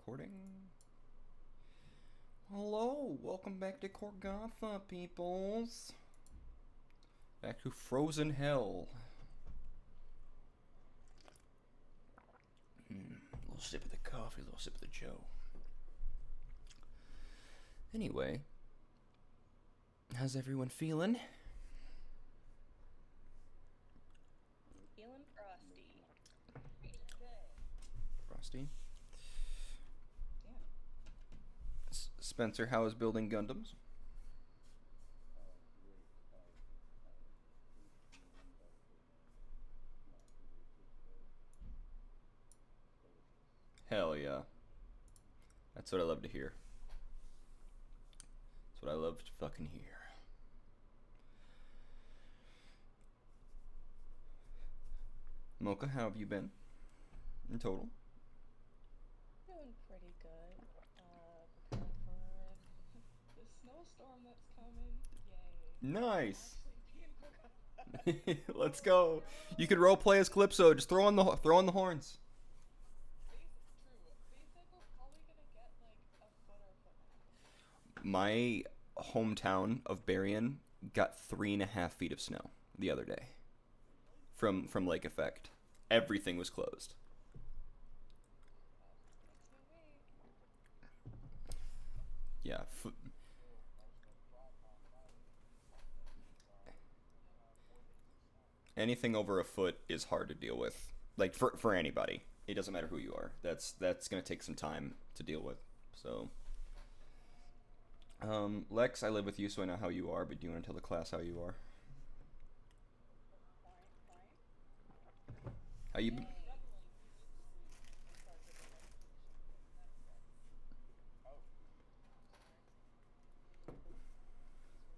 recording. Hello, welcome back to Corgatha, peoples. Back to Frozen Hell. Little sip of the coffee, little sip of the Joe. Anyway, how's everyone feeling? Feeling frosty. Frosty? Yeah. Spencer, how is building Gundams? Hell yeah. That's what I love to hear. That's what I love to fucking hear. Mocha, how have you been in total? Doing pretty good. Preparing for the snowstorm that's coming. Yay. Nice. Actually, being Let's go. You could role play as Calypso. Just throw on the horns. True. Basic, we're probably gonna get like a foot or foot and a half. My hometown of Berrien got 3.5 feet of snow the other day from lake effect. Everything was closed. Makes me wait. Yeah. Anything over a foot is hard to deal with. Like for anybody. It doesn't matter who you are. That's gonna take some time to deal with. So Lex, I live with you so I know how you are, but do you want to tell the class how you are? Fine, fine. How you Struggling to start with the medication. That's it.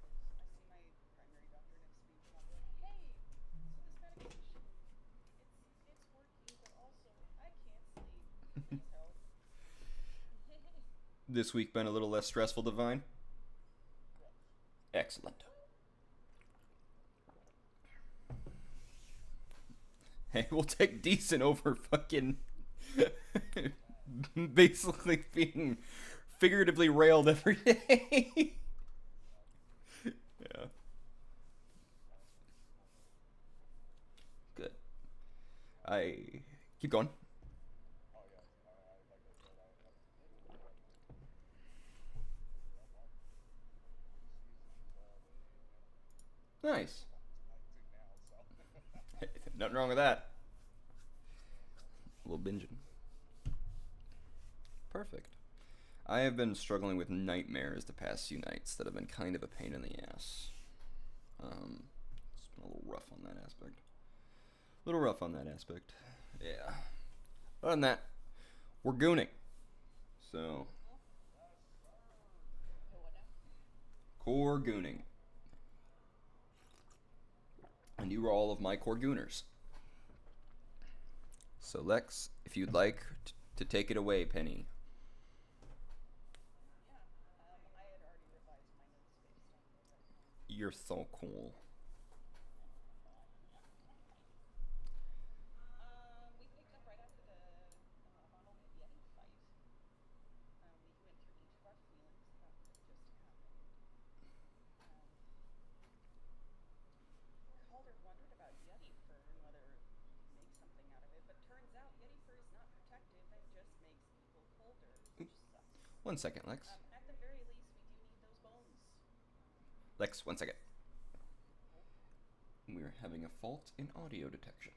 I see my primary doctor next week, and I'll be like, "Hey, so this medication, it's working, but also I can't sleep. Please help." this week been a little less stressful, Divine? Yes. Excellent. Hey, we'll take decent over fucking basically being figuratively railed every day. Yeah. Good. I keep going. Nice. Nothing wrong with that. A little binging. Perfect. I have been struggling with nightmares the past few nights that have been kind of a pain in the ass. It's been a little rough on that aspect. Yeah. Other than that, we're gooning. So, So what now? core gooning. And you are all of my core gooners. So, Lex, if you'd like to take it away, Penny. Yeah. I had already revised my notes based on the retcon. You're so cool. We picked up right after the Mono Yeti fight. We went through each of our feelings about what had just happened. Um, Calder wondered about Yeti fur and whether he could make something out of it, but turns out Yeti fur is not protective and just makes people colder, which sucks. 1 second, Lex. At the very least, we do need those bones. Lex, 1 second. Oh, We're having a fault in audio detection.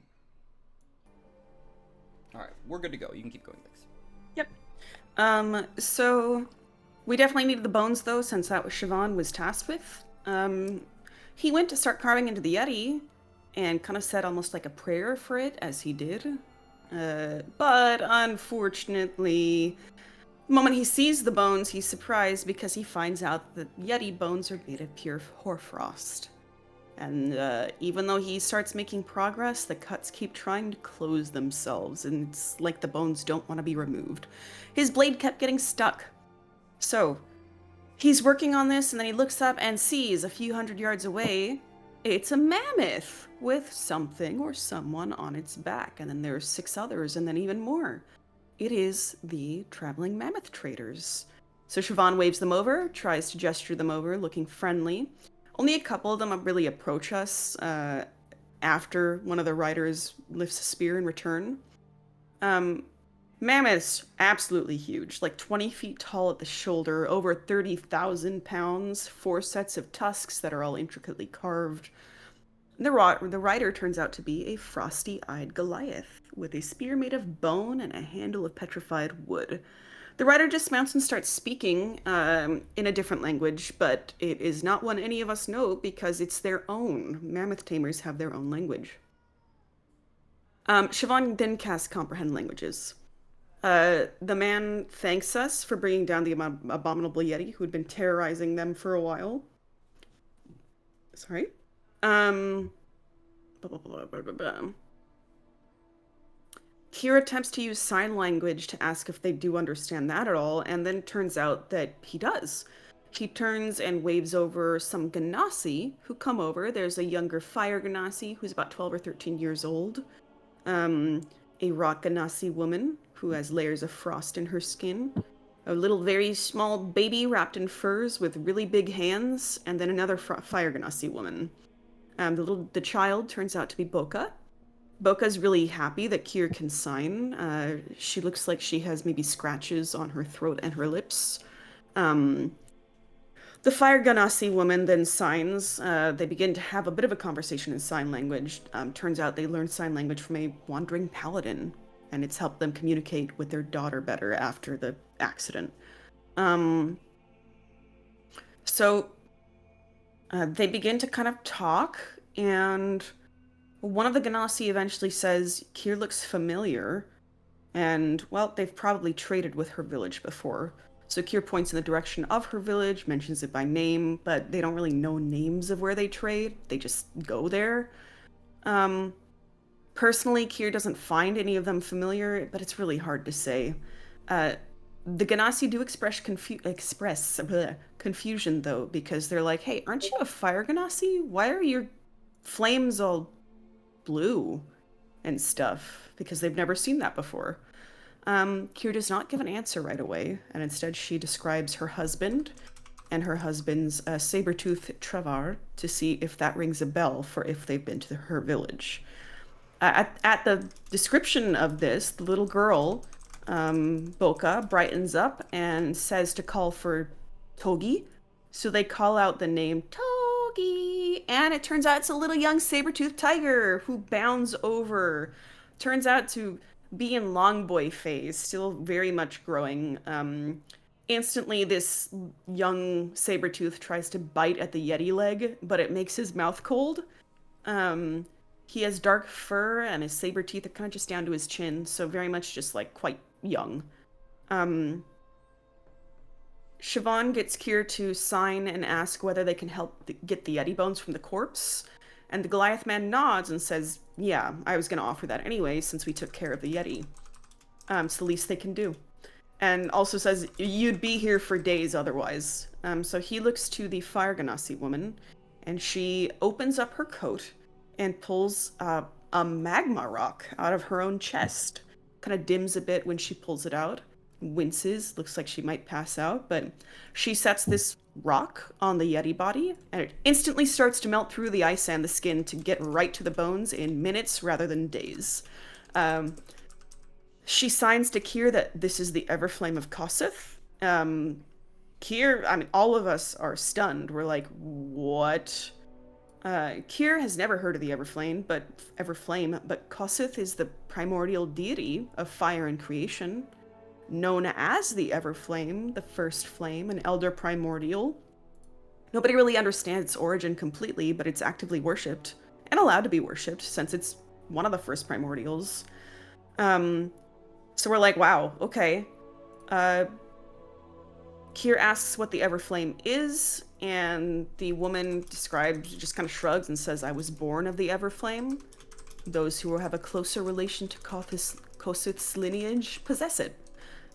Alright, we're good to go. You can keep going, Lex. Yep. So we definitely needed the bones though, since that was Siobhan was tasked with. He went to start carving into the Yeti and kind of said almost like a prayer for it as he did. But unfortunately, the moment he sees the bones, he's surprised because he finds out that Yeti bones are made of pure hoarfrost. And even though he starts making progress, the cuts keep trying to close themselves, and it's like the bones don't want to be removed. His blade kept getting stuck. So, he's working on this, and then he looks up and sees a few hundred yards away, it's a mammoth with something or someone on its back. And then there's 6 others, and then even more. it is the traveling mammoth traders. So Siobhan waves them over, tries to gesture them over, looking friendly. Only a couple of them really approach us after one of the riders lifts a spear in return. Um, Mammoths, absolutely huge, like 20 feet tall at the shoulder, over 30,000 pounds, four sets of tusks that are all intricately carved. The rider turns out to be a frosty-eyed Goliath, with a spear made of bone and a handle of petrified wood. The rider dismounts and starts speaking in a different language, but it is not one any of us know because it's their own. Mammoth tamers have their own language. Siobhan then casts Comprehend Languages. The man thanks us for bringing down the abominable Yeti who had been terrorizing them for a while. Sorry. Um, blah, blah, blah, blah, blah. Kier attempts to use sign language to ask if they do understand that at all, and then turns out that he does. He turns and waves over some Ganassi who come over. There's a younger fire Ganassi who's about 12 or 13 years old. A rock Ganassi woman who has layers of frost in her skin. A little very small baby wrapped in furs with really big hands, and then another fire Ganassi woman. The child turns out to be Boca. Boca's really happy that Kier can sign. She looks like she has maybe scratches on her throat and her lips. The Fire Ganassi woman then signs. They begin to have a bit of a conversation in sign language. Turns out they learned sign language from a wandering paladin, and it's helped them communicate with their daughter better after the accident. So they begin to kind of talk, and one of the Ganassi eventually says, Kier looks familiar, and, well, they've probably traded with her village before. So Kier points in the direction of her village, mentions it by name, but they don't really know names of where they trade. They just go there. Personally, Kier doesn't find any of them familiar, but it's really hard to say. The Ganassi do express confusion, though, because they're like, hey, aren't you a fire Ganassi? Why are your flames all blue and stuff? Because they've never seen that before. Kier does not give an answer right away, and instead she describes her husband and her husband's saber-toothed Travar to see if that rings a bell for if they've been to her village. At the description of this, the little girl, Boca, brightens up and says to call for Togi. So they call out the name Togi, and it turns out it's a little young saber-toothed tiger who bounds over. Turns out to be in long boy phase, still very much growing. Instantly, this young saber-tooth tries to bite at the Yeti leg, but it makes his mouth cold. He has dark fur, and his saber teeth are kind of just down to his chin, so very much just like quite young. Siobhan gets Kier to sign and ask whether they can help get the Yeti bones from the corpse. And the Goliath man nods and says, yeah, I was going to offer that anyway since we took care of the Yeti. It's the least they can do. And also says, you'd be here for days otherwise. So he looks to the Fire Ganassi woman, and she opens up her coat and pulls a magma rock out of her own chest. Kind of dims a bit when she pulls it out. Winces, looks like she might pass out, but she sets this rock on the Yeti body, and it instantly starts to melt through the ice and the skin to get right to the bones in minutes rather than days. She signs to Kier that this is the Everflame of Kossuth. Kier, I mean, all of us are stunned. We're like, what? Kier has never heard of the Everflame, but Kossuth is the primordial deity of fire and creation, known as the Everflame, the first flame, an elder primordial. Nobody really understands its origin completely, but it's actively worshipped, and allowed to be worshipped, since it's one of the first primordials. So we're like, wow, okay. Kier asks what the Everflame is, and the woman describes, just kind of shrugs and says, I was born of the Everflame. Those who have a closer relation to Kossuth's lineage possess it.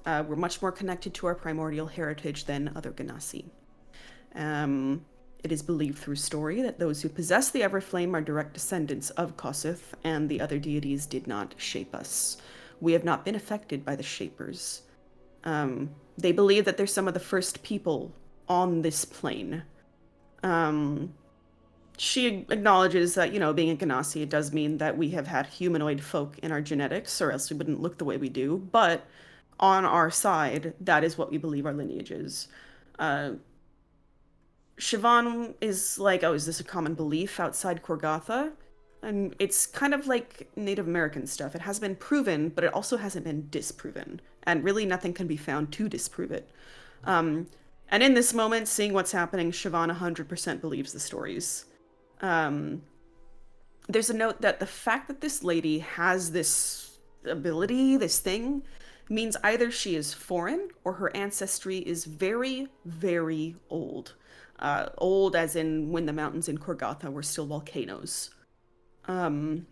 We're much more connected to our primordial heritage than other Ganassi. It is believed through story that those who possess the Everflame are direct descendants of Kossuth, and the other deities did not shape us. we have not been affected by the Shapers. They believe that they're some of the first people on this plane. Um, she acknowledges that, being a Ganassi, it does mean that we have had humanoid folk in our genetics, or else we wouldn't look the way we do. But on our side, that is what we believe our lineage is. Uh, Siobhan is like, oh, is this a common belief outside Corgatha? And it's kind of like Native American stuff. It has been proven, but it also hasn't been disproven. And really, nothing can be found to disprove it. Um, and in this moment, seeing what's happening, Siobhan 100% believes the stories. Um, there's a note that the fact that this lady has this ability, this thing, means either she is foreign or her ancestry is very, very old. Old as in when the mountains in Corgatha were still volcanoes. Um,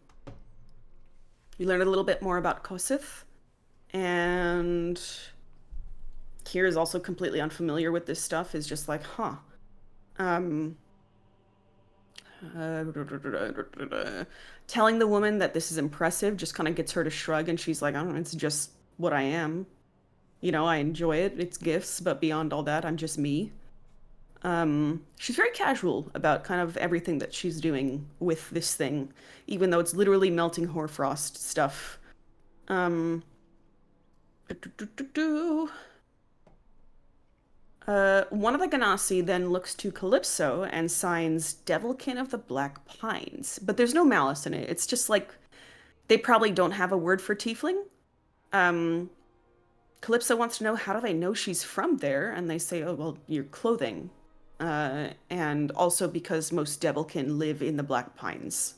we learned a little bit more about Kosith, and Kier is also completely unfamiliar with this stuff, is just like, huh. Um, telling the woman that this is impressive just kind of gets her to shrug, and she's like, I don't know, it's just what I am. I enjoy it, it's gifts, but beyond all that, I'm just me. She's very casual about kind of everything that she's doing with this thing, even though it's literally melting hoarfrost stuff. Um, one of the Ganassi then looks to Calypso and signs Devilkin of the Black Pines, but there's no malice in it. It's just like they probably don't have a word for tiefling. Um, Calypso wants to know, how do they know she's from there? And they say, oh, well, your clothing. And also because most Devilkin live in the Black Pines.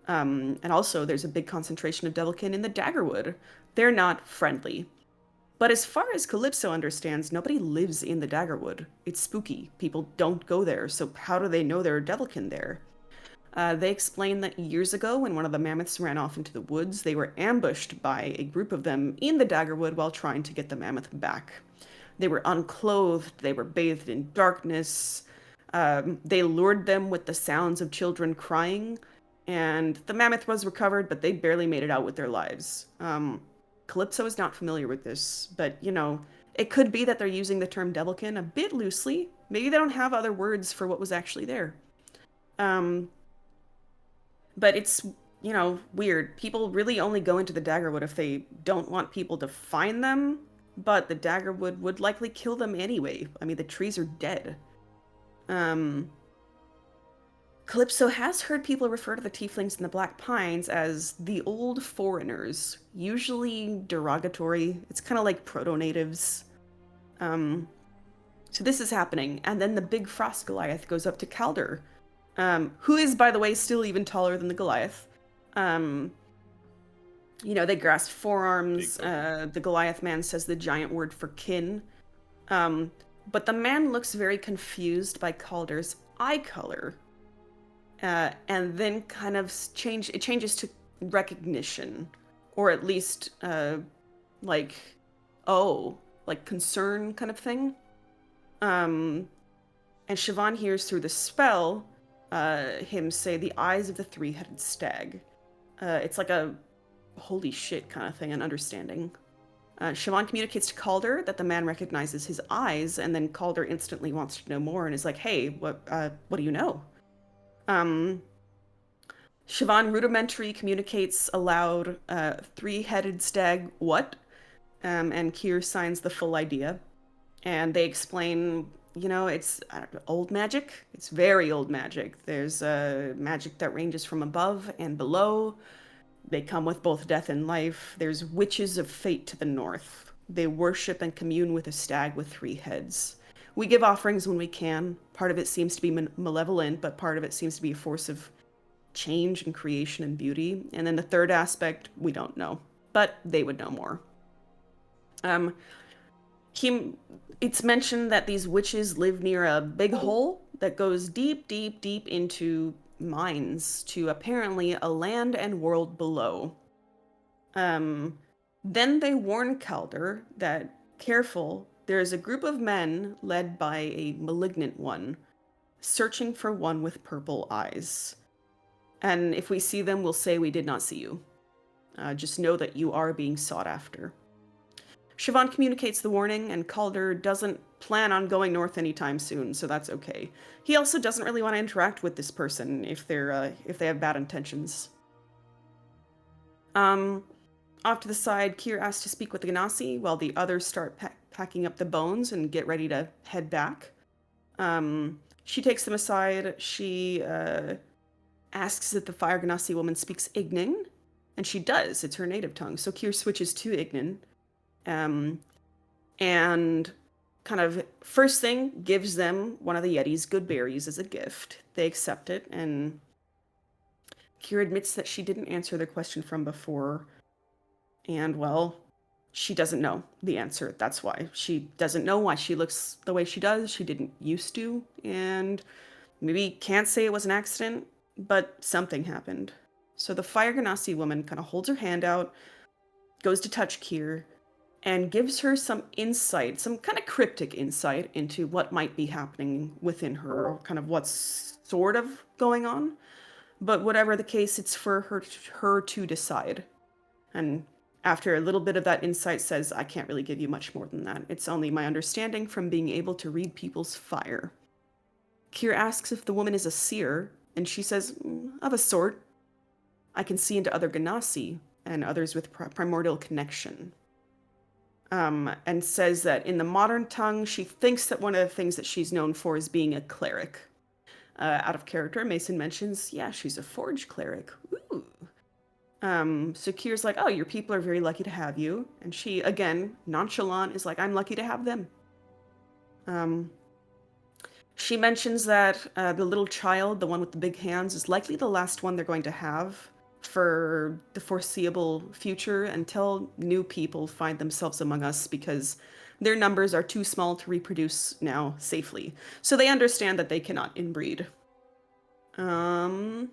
And also there's a big concentration of Devilkin in the Daggerwood. They're not friendly. But as far as Calypso understands, nobody lives in the Daggerwood. It's spooky. People don't go there, so how do they know there are Devilkin there? They explain that years ago, when one of the mammoths ran off into the woods, they were ambushed by a group of them in the Daggerwood while trying to get the mammoth back. They were unclothed, they were bathed in darkness, they lured them with the sounds of children crying, and the mammoth was recovered, but they barely made it out with their lives. Calypso is not familiar with this, but, it could be that they're using the term Devilkin a bit loosely. Maybe they don't have other words for what was actually there. But it's, weird. People really only go into the Daggerwood if they don't want people to find them, but the Daggerwood would likely kill them anyway. I mean, the trees are dead. Calypso has heard people refer to the tieflings in the Black Pines as the old foreigners, usually derogatory. It's kind of like proto-natives. So this is happening, and then the big frost Goliath goes up to Calder, who is, by the way, still even taller than the Goliath. They grasp forearms. The Goliath man says the giant word for kin. But the man looks very confused by Calder's eye color. And then kind of changes to recognition. Or at least, like concern kind of thing. And Siobhan hears through the spell, him say the eyes of the three-headed stag. It's like a holy shit kind of thing, an understanding. Siobhan communicates to Calder that the man recognizes his eyes, and then Calder instantly wants to know more and is like, hey, what do you know? Siobhan rudimentary communicates aloud, three-headed stag, what? And Kier signs the full idea. And they explain, it's old magic. It's very old magic. There's magic that ranges from above and below. They come with both death and life. There's witches of fate to the north. They worship and commune with a stag with three heads. We give offerings when we can. Part of it seems to be malevolent, but part of it seems to be a force of change and creation and beauty. And then the third aspect, we don't know. But they would know more. It's mentioned that these witches live near a big hole that goes deep, deep, deep into mines to apparently a land and world below. Then they warn Calder that, careful, there is a group of men led by a malignant one, searching for one with purple eyes. And if we see them, we'll say we did not see you. Just know that you are being sought after. Siobhan communicates the warning, and Calder doesn't plan on going north anytime soon, so that's okay. He also doesn't really want to interact with this person if they have bad intentions. Off to the side, Kier asks to speak with the Ganassi while the others start packing up the bones and get ready to head back. She takes them aside. She asks if the Fire Ganassi woman speaks Ignin, and she does. It's her native tongue. So Kier switches to Ignin. And kind of first thing gives them one of the Yeti's good berries as a gift. They accept it, and Kier admits that she didn't answer their question from before. And, well, she doesn't know the answer. That's why. She doesn't know why she looks the way she does. She didn't used to. And maybe can't say it was an accident, but something happened. So the Fire Ganassi woman kind of holds her hand out, goes to touch Kier, and gives her some insight, some kind of cryptic insight into what might be happening within her, or kind of what's sort of going on. But whatever the case, it's for her to decide. And after a little bit of that insight says, I can't really give you much more than that. It's only my understanding from being able to read people's fire. Kier asks if the woman is a seer, and she says, of a sort. I can see into other Ganassi and others with primordial connection. And says that in the modern tongue, she thinks that one of the things that she's known for is being a cleric. Out of character, Mason mentions, yeah, she's a forge cleric. Ooh. So Kier's like, oh, your people are very lucky to have you. And she, again, nonchalant, is like, I'm lucky to have them. She mentions that the little child, the one with the big hands, is likely the last one they're going to have for the foreseeable future until new people find themselves among us, because their numbers are too small to reproduce now safely. So they understand that they cannot inbreed. Kier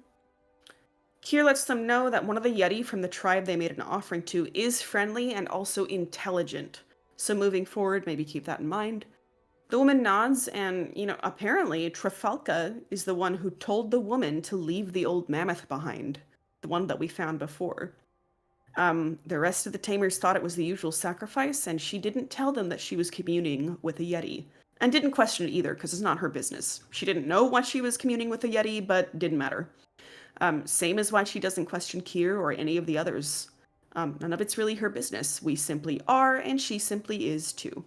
lets them know that one of the Yeti from the tribe they made an offering to is friendly and also intelligent. So moving forward, maybe keep that in mind. The woman nods, and, apparently Trafalka is the one who told the woman to leave the old mammoth behind, the one that we found before. The rest of the tamers thought it was the usual sacrifice, and she didn't tell them that she was communing with a Yeti. And didn't question it either, because it's not her business. She didn't know why she was communing with a Yeti, but didn't matter. Same as why she doesn't question Kier or any of the others. None of it's really her business. We simply are, and she simply is too.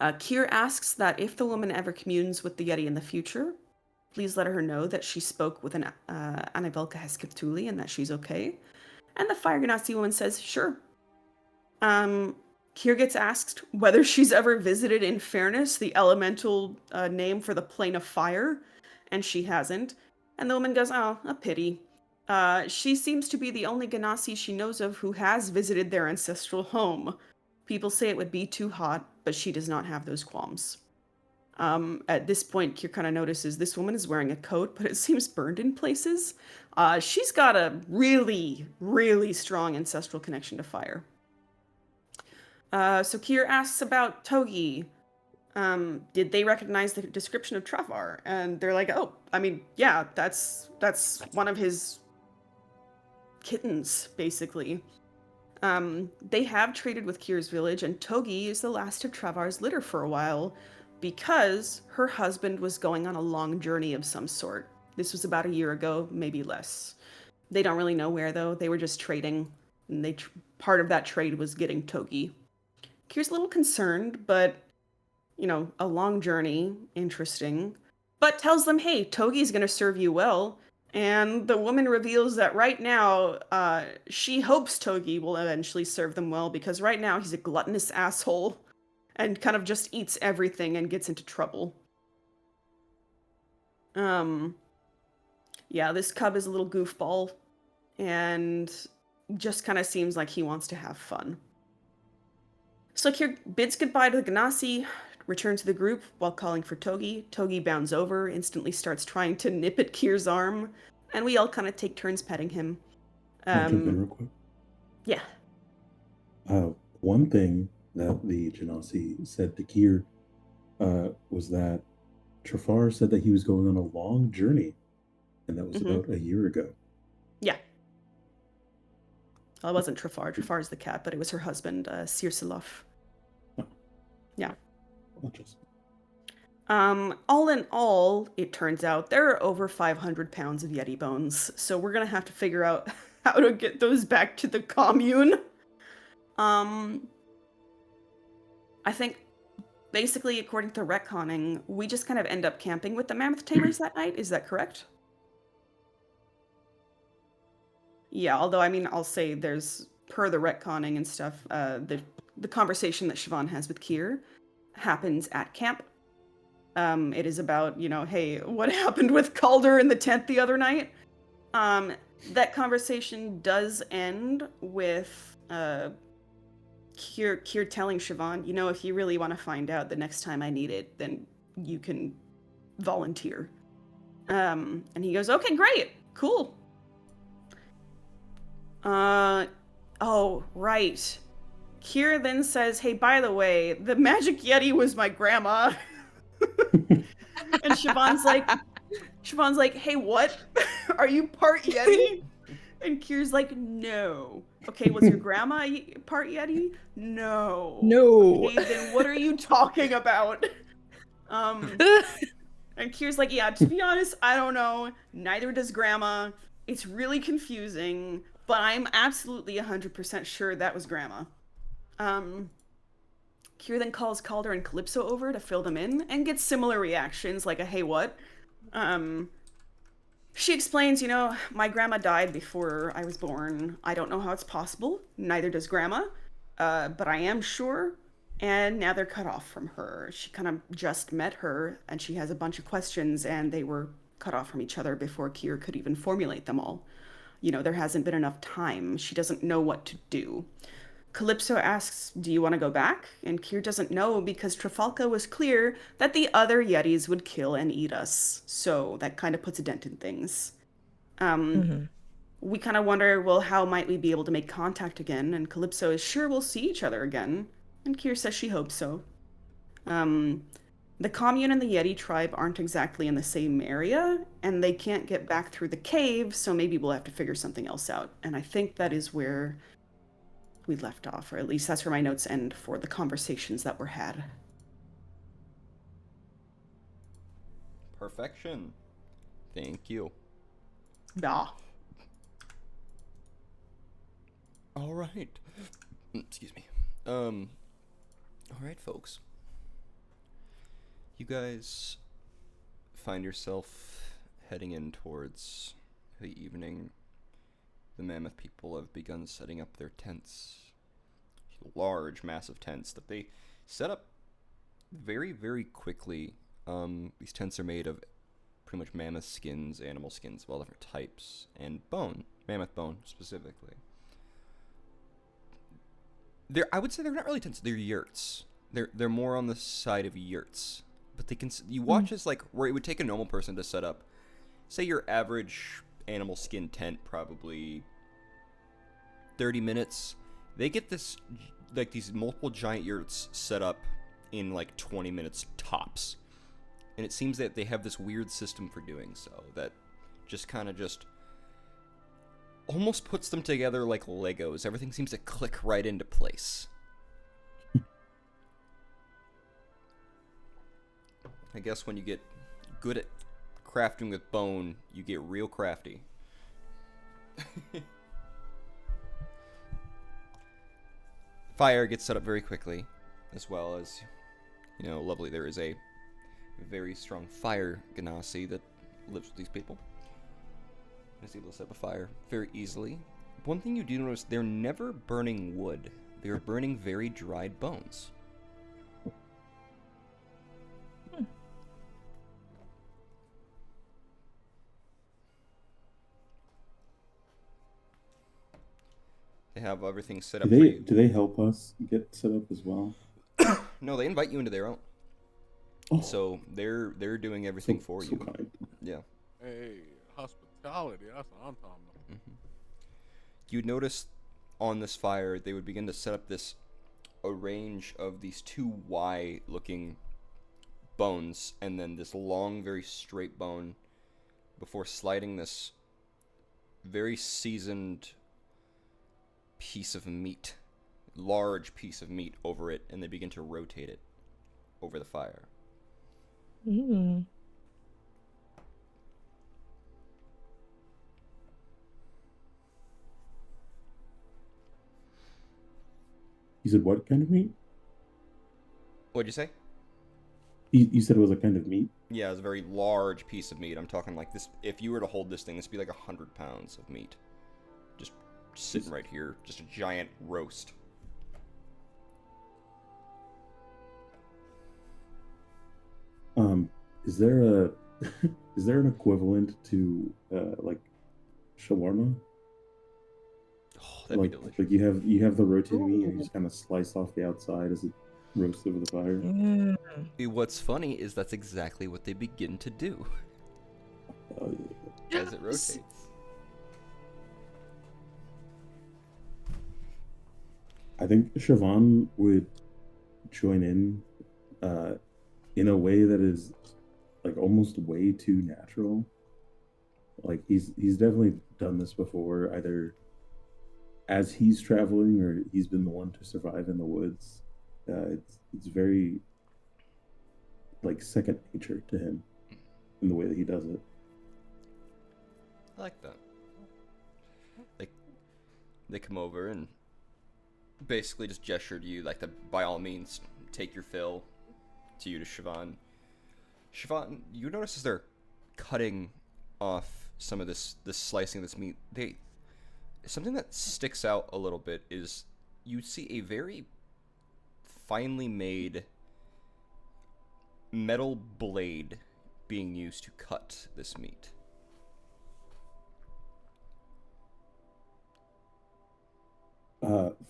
Kier asks that if the woman ever communes with the Yeti in the future, please let her know that she spoke with an Anavelka Heskeptuli and that she's okay. And the Fire Ganassi woman says, sure. Kier gets asked whether she's ever visited In Fairness, the elemental name for the plane of fire, and she hasn't. And the woman goes, oh, a pity. She seems to be the only Ganassi she knows of who has visited their ancestral home. People say it would be too hot, but she does not have those qualms. At this point, Kier kind of notices this woman is wearing a coat, but it seems burned in places. She's got a really, really strong ancestral connection to fire. So Kier asks about Togi. Did they recognize the description of Travar? And they're like, oh, I mean, yeah, that's one of his kittens, basically. They have traded with Kier's village, and Togi is the last of Travar's litter for a while because her husband was going on a long journey of some sort. This was about a year ago, maybe less. They don't really know where, though. They were just trading, and part of that trade was getting Togi. Kier's a little concerned, but, a long journey, interesting. But tells them, hey, Togi's going to serve you well. And the woman reveals that right now, she hopes Togi will eventually serve them well, because right now he's a gluttonous asshole and kind of just eats everything and gets into trouble. Yeah, this cub is a little goofball and just kind of seems like he wants to have fun. So Kier bids goodbye to the Ganassi, returns to the group while calling for Togi. Togi bounds over, instantly starts trying to nip at Kier's arm, and we all kind of take turns petting him. Can I jump in real quick? Yeah. One thing that the Genasi said to Kier was that Trafar said that he was going on a long journey, and that was about a year ago. Yeah. Well, it wasn't Trafar. Trafar's the cat, but it was her husband, Circeloff. Oh. Yeah. I'll just. All in all, it turns out there are over 500 pounds of Yeti bones, so we're gonna have to figure out how to get those back to the commune. I think basically, according to retconning, we just kind of end up camping with the mammoth tamers that night. Is that correct? Yeah, although I mean, I'll say there's per the retconning and stuff, the conversation that Siobhan has with Kier happens at camp. It is about, hey, what happened with Calder in the tent the other night? That conversation does end with Kier telling Siobhan, if you really want to find out the next time I need it, then you can volunteer. And he goes, okay, great, cool. Oh, right. Kier then says, hey, by the way, the magic Yeti was my grandma. And Siobhan's like, hey, what? Are you part Yeti? And Kier's like, no. Okay, was your grandma part Yeti? No. No. Okay, then what are you talking about? And Kier's like, yeah, to be honest, I don't know. Neither does grandma. It's really confusing, but I'm absolutely 100% sure that was grandma. Kier then calls Calder and Calypso over to fill them in and gets similar reactions, like a hey what? She explains, my grandma died before I was born. I don't know how it's possible. Neither does grandma. But I am sure. And now they're cut off from her. She kind of just met her and she has a bunch of questions and they were cut off from each other before Kier could even formulate them all. There hasn't been enough time. She doesn't know what to do. Calypso asks, do you want to go back? And Kier doesn't know because Trafalca was clear that the other Yetis would kill and eat us. So that kind of puts a dent in things. We kind of wonder, well, how might we be able to make contact again? And Calypso is sure we'll see each other again. And Kier says she hopes so. The commune and the Yeti tribe aren't exactly in the same area, and they can't get back through the cave, so maybe we'll have to figure something else out. And I think that is where we left off, or at least that's where my notes end for the conversations that were had. Perfection. Thank you. Yeah. All right. Excuse me. All right, folks. You guys find yourself heading in towards the evening. The mammoth people have begun setting up their tents. Large, massive tents that they set up very, very quickly. These tents are made of pretty much mammoth skins, animal skins of all different types, and bone, mammoth bone specifically. I would say they're not really tents. They're yurts. They're more on the side of yurts. But they can. You watch as like where it would take a normal person to set up, say your average animal skin tent, probably 30 minutes. They get this, like these multiple giant yurts set up in like 20 minutes tops. And it seems that they have this weird system for doing so that just kind of just almost puts them together like Legos. Everything seems to click right into place. I guess when you get good at crafting with bone, you get real crafty. Fire gets set up very quickly, as well as, lovely, there is a very strong fire ganassi that lives with these people. And is able to set up a fire very easily. One thing you do notice, they're never burning wood. They're burning very dried bones. They have everything set up for you. Do they help us get set up as well? No, they invite you into their own. Oh. So they're doing everything for you. Kind. Yeah. Hey, hospitality, that's what I'm talking about. Mm-hmm. You'd notice on this fire, they would begin to set up a range of these two Y-looking bones, and then this long, very straight bone, before sliding this very seasoned piece of meat, large piece of meat over it, and they begin to rotate it over the fire. Mm. You said what kind of meat? What'd you say? You said it was a kind of meat? Yeah, it's a very large piece of meat. I'm talking like this. If you were to hold this thing, this would be like 100 pounds of meat. Just sitting right here. Just a giant roast. Is there a is there an equivalent to like shawarma? Oh, that'd be delicious. Like you have the rotating meat and you just kind of slice off the outside as it roasts over the fire. Mm. What's funny is that's exactly what they begin to do as it rotates. I think Siobhan would join in a way that is like almost way too natural. Like he's definitely done this before, either as he's traveling or he's been the one to survive in the woods. It's very like second nature to him in the way that he does it. I like that. Like, they come over and basically just gesture to you, like, to, by all means, take your fill, to you, to Siobhan. Siobhan, you notice as they're cutting off some of this slicing of this meat, something that sticks out a little bit is you see a very finely made metal blade being used to cut this meat.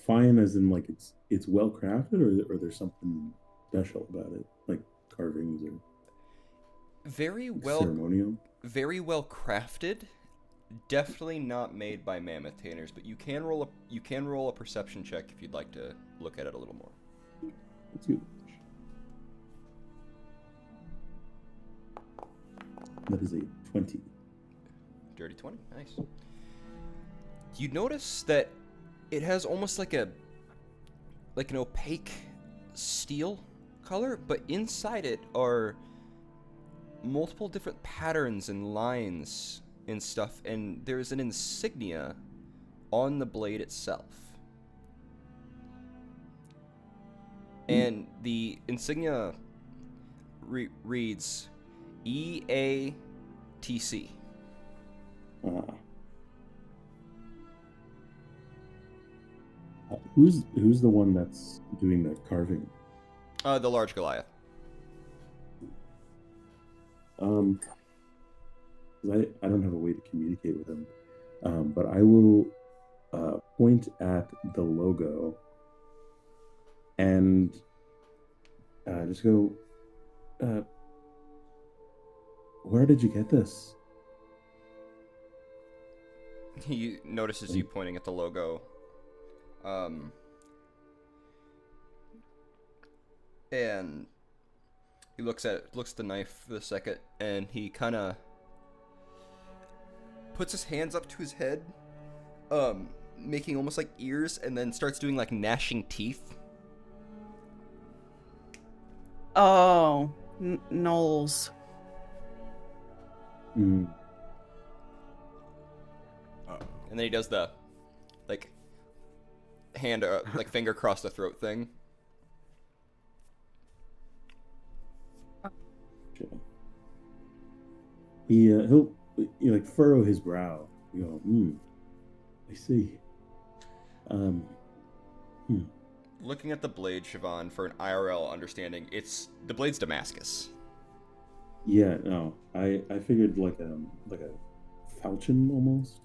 Fine as in like it's well crafted, or there's something special about it, like carvings or Very ceremonial. well crafted. Definitely not made by mammoth tanners, but you can roll a perception check if you'd like to look at it a little more. Let's do that is a 20. Dirty 20, nice. You notice that it has almost like an opaque steel color, but inside it are multiple different patterns and lines and stuff, and there's an insignia on the blade itself. And the insignia reads EATC. Who's the one that's doing the carving? The large Goliath. 'Cause I don't have a way to communicate with him, but I will point at the logo and just go, where did you get this? He notices you pointing at the logo. And he looks at the knife for a second, and he kind of puts his hands up to his head, making almost like ears, and then starts doing like gnashing teeth. Oh, Knowles. Mm. And then he does the like hand like finger across the throat thing. He'll like furrow his brow. You go, I see. Looking at the blade, Siobhan, for an IRL understanding, the blade's Damascus. Yeah, no, I figured like a falchion almost.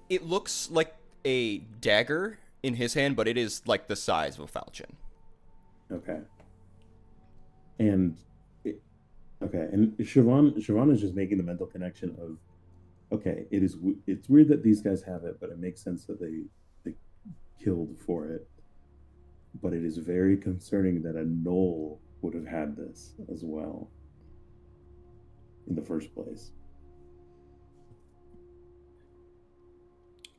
It looks like a dagger in his hand, but it is like the size of a falchion. Okay. And Siobhan is just making the mental connection of, okay, it's weird that these guys have it, but it makes sense that they killed for it. But it is very concerning that a Knoll would have had this as well in the first place.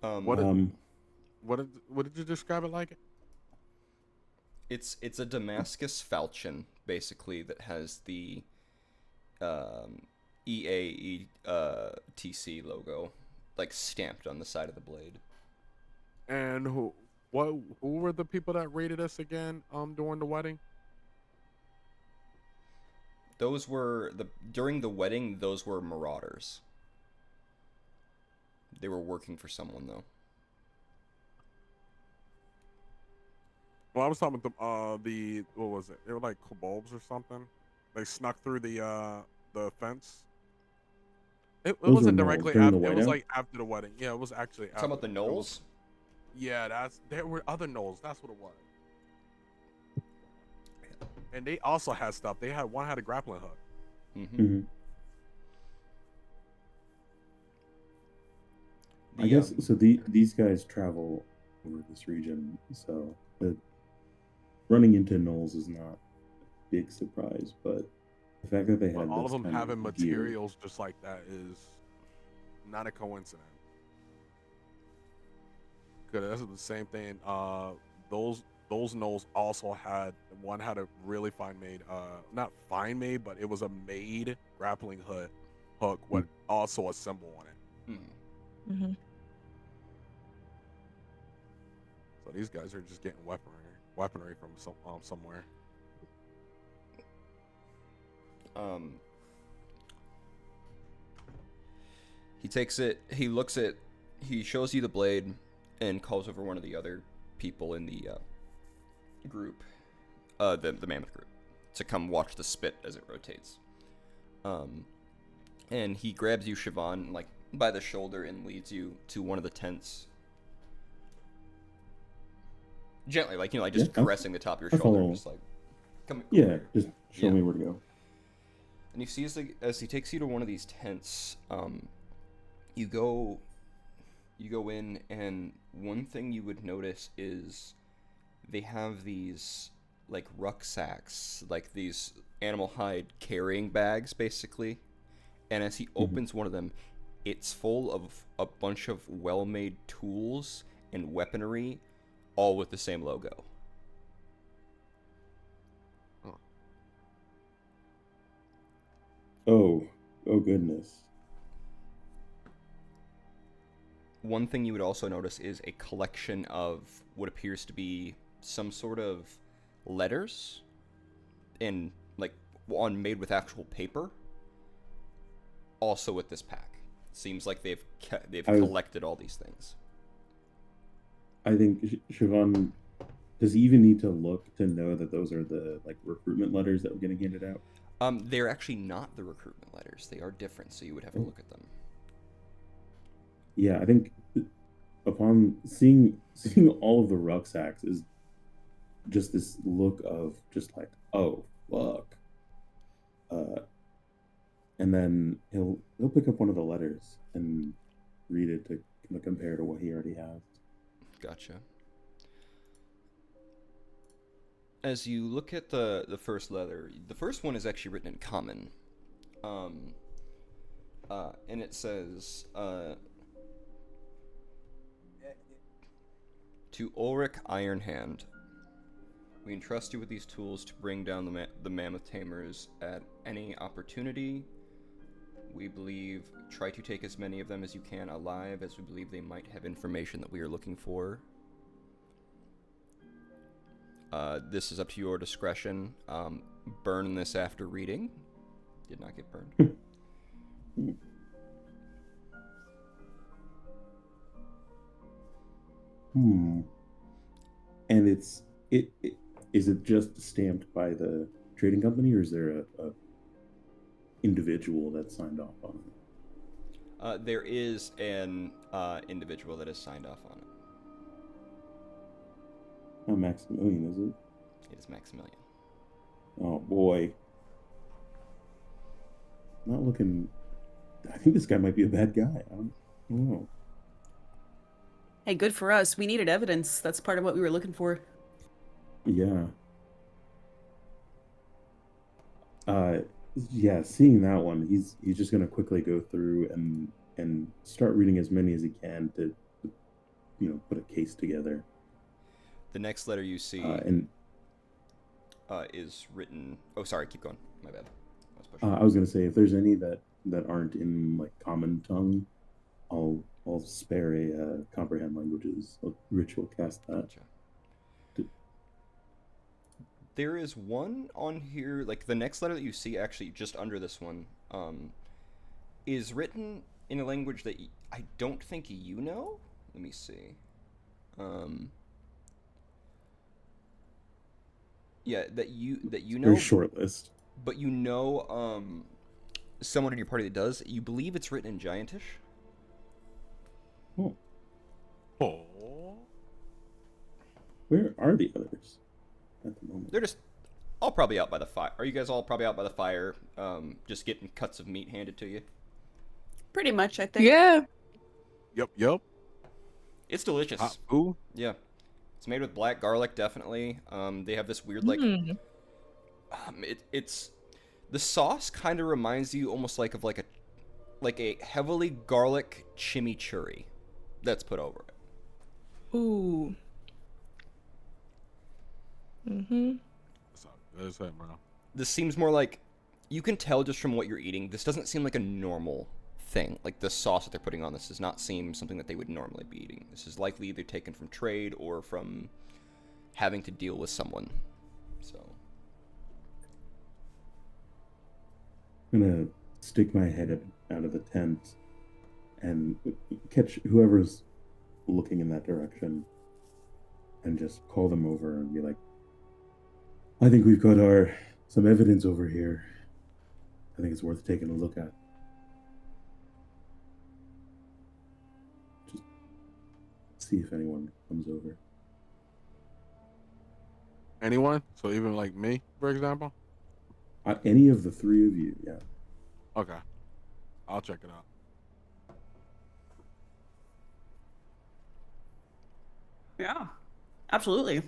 What What did you describe it like? It's a Damascus falchion, basically, that has the EAETC logo, like, stamped on the side of the blade. And who were the people that raided us again during the wedding? Those were during the wedding. Those were marauders. They were working for someone though. Well, I was talking about the what was it? They were like kobolds or something. They snuck through the fence. It Those were wasn't gnolls directly during the after. It was whiteout? like after the wedding. Yeah, it was actually after. Talking about the It was- gnolls. yeah, there were other gnolls. That's what it was. And they also had stuff. One had a grappling hook. Mm-hmm. Hmm. I guess so. These guys travel over this region, so running into gnolls is not a big surprise. But the fact that they But had all this of them kind having of gear- materials just like that is not a coincidence. Because that's the same thing. Those gnolls also had a really fine made, not fine made, but it was a made grappling hook with also a symbol on it. Mm-hmm. Mm-hmm. So these guys are just getting weaponry from somewhere. He takes it. He looks at. He shows you the blade, and calls over one of the other people in the group, the mammoth group, to come watch the spit as it rotates. And he grabs you, Siobhan, like by the shoulder and leads you to one of the tents. Gently, like, like just Yeah, caressing the top of your I'll shoulder, follow. just like, come. Yeah, just show Yeah. me where to go. And you see as he takes you to one of these tents, you go in, and one thing you would notice is they have these like rucksacks, like these animal hide carrying bags, basically. And as he opens one of them, it's full of a bunch of well-made tools and weaponry, all with the same logo. Oh goodness. One thing you would also notice is a collection of what appears to be some sort of letters, and like made with actual paper. Also with this pack, seems like they've collected all these things. I think Siobhan, does he even need to look to know that those are the like recruitment letters that were getting handed out? They're actually not the recruitment letters. They are different, so you would have to look at them. Yeah, I think upon seeing all of the rucksacks is just this look of just like, oh fuck. And then he'll pick up one of the letters and read it to kind of compare to what he already has. Gotcha. As you look at the first letter, the first one is actually written in common. And it says, to Ulrich Ironhand, we entrust you with these tools to bring down the mammoth tamers at any opportunity. We believe, try to take as many of them as you can alive, as we believe they might have information that we are looking for. This is up to your discretion. Burn this after reading. Did not get burned. And is it just stamped by the trading company, or is there a individual that signed off on it? There is an individual that has signed off on it. Not Maximilian, is it? It is Maximilian. Oh boy. Not looking. I think this guy might be a bad guy. I don't know. Hey, good for us. We needed evidence. That's part of what we were looking for. Yeah. Yeah, seeing that one, he's just gonna quickly go through and start reading as many as he can to put a case together. The next letter you see And is written. Oh, sorry. Keep going. My bad. I was pushing. I was gonna say, if there's any that aren't in like common tongue, I'll spare a comprehend languages. Ritual cast that. Gotcha. There is one on here, like the next letter that you see, actually just under this one, is written in a language that I don't think you know. Let me see. Yeah, that you know. Very short list. But you know, someone in your party that does. You believe it's written in Giantish. Oh, Oh. where are the others at the moment? They're just all probably out by the fire. Are you guys all probably out by the fire, just getting cuts of meat handed to you? Pretty much, I think. Yeah. Yep. It's delicious. Hot food. Yeah. It's made with black garlic, definitely. They have this weird, like... it's... The sauce kind of reminds you almost like of like a heavily garlic chimichurri that's put over it. Ooh. Mm-hmm. That's all good as heck, bro. This seems more like... You can tell just from what you're eating, this doesn't seem like a normal thing. Like, the sauce that they're putting on this does not seem something that they would normally be eating. This is likely either taken from trade or from having to deal with someone. So... I'm gonna stick my head out of the tent and catch whoever's looking in that direction and just call them over and be like, I think we've got some evidence over here. I think it's worth taking a look at. Just see if anyone comes over. Anyone? So even like me, for example? Any of the three of you, yeah. Okay. I'll check it out. Yeah, absolutely.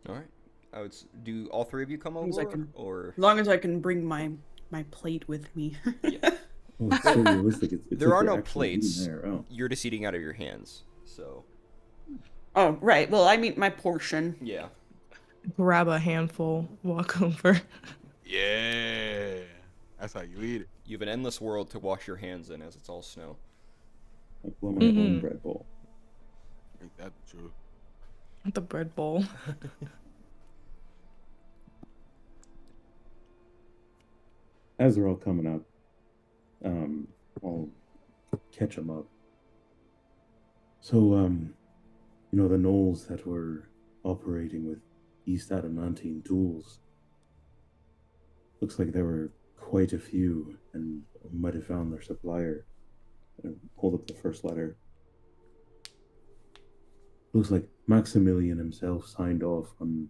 All right. Do all three of you come long as I over, can- or As long as I can bring my plate with me. yeah. Oh, it's so realistic. It's There like are you're no actually eating plates. there. Oh. You're just eating out of your hands. So Oh, right. Well, I mean my portion. yeah. Grab a handful, walk over. Yeah. That's how you eat it. You have an endless world to wash your hands in as it's all snow. I blow my own Mhm. bread bowl. Ain't that the truth? The bread bowl. As they're all coming up, I'll catch them up. So, the gnolls that were operating with East Adamantine tools, looks like there were quite a few and might have found their supplier. I hold up the first letter. Looks like Maximilian himself signed off on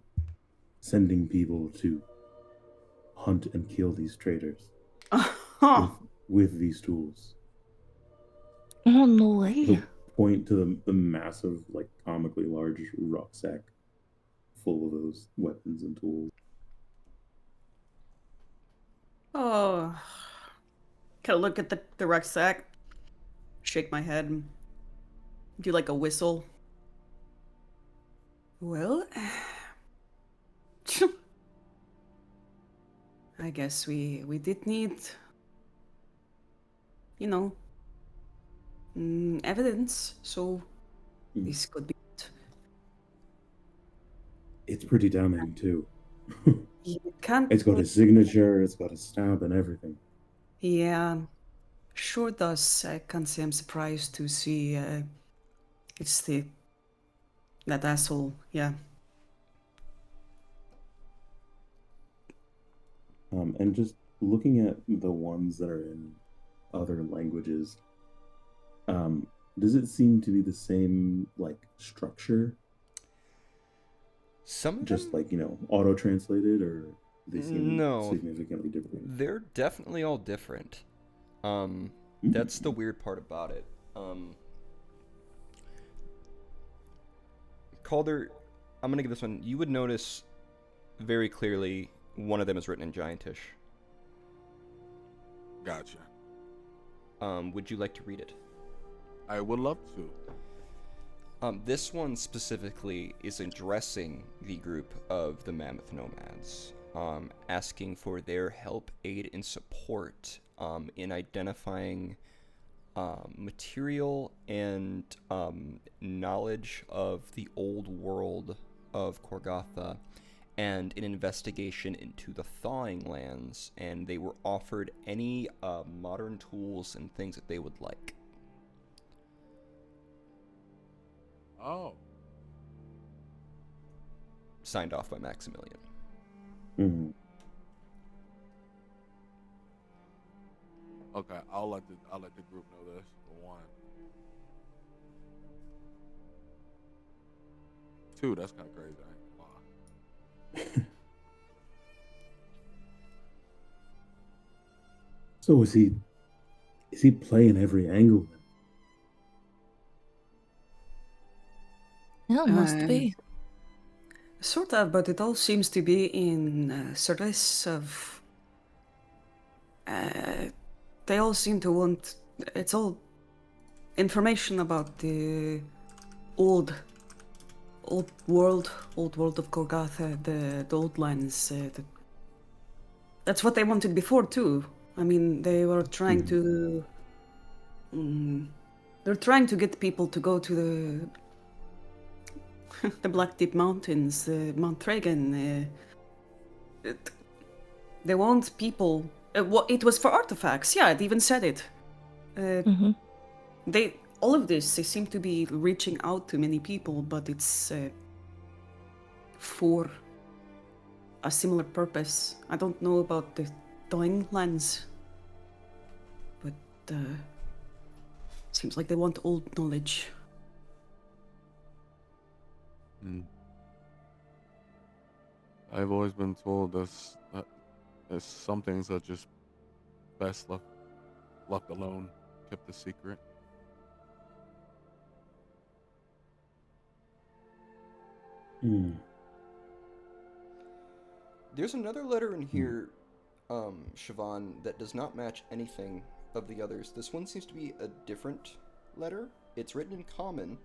sending people to hunt and kill these traitors with these tools. Oh, no way. He'll point to the massive, like comically large rucksack full of those weapons and tools. Oh, kind of look at the rucksack, shake my head, and do like a whistle. Well, I guess we did need, evidence, so Mm. this could be it. It's pretty damning too. You can't. It's got a signature, it's got a stamp and everything. Yeah, sure does. I can't say I'm surprised to see it's that asshole. Yeah. And just looking at the ones that are in other languages, does it seem to be the same like structure? Some of Just them, like, auto translated, or they seem No. significantly different? they're definitely all different. Mm. That's the weird part about it. Calder, I'm gonna give this one. You would notice very clearly one of them is written in Giantish. Gotcha. Would you like to read it? I would love to. This one specifically is addressing the group of the Mammoth Nomads, asking for their help, aid, and support in identifying material and knowledge of the old world of Corgatha and an investigation into the thawing lands, and they were offered any modern tools and things that they would like. Oh. Signed off by Maximilian. Mhm. Okay, I'll let the group know this for one. Two, that's kind of crazy. I ain't gonna lie. So is he playing every angle then? Yeah, must Um, be. Sort of, but it all seems to be in service of. They all seem to want. It's all information about the old world of Corgatha, the old lands. That's what they wanted before too. I mean, they were trying to. They're trying to get people to go to the Black Deep Mountains, Mount Tragan. They want people. It was for artifacts. Yeah, it even said it. Hmm. They all of this. They seem to be reaching out to many people, but it's for a similar purpose. I don't know about the thawing lands, but seems like they want old knowledge. I've always been told there's some things that just best left alone, kept a secret. Hmm. There's another letter in here, Siobhan, that does not match anything of the others. This one seems to be a different letter. It's written in common.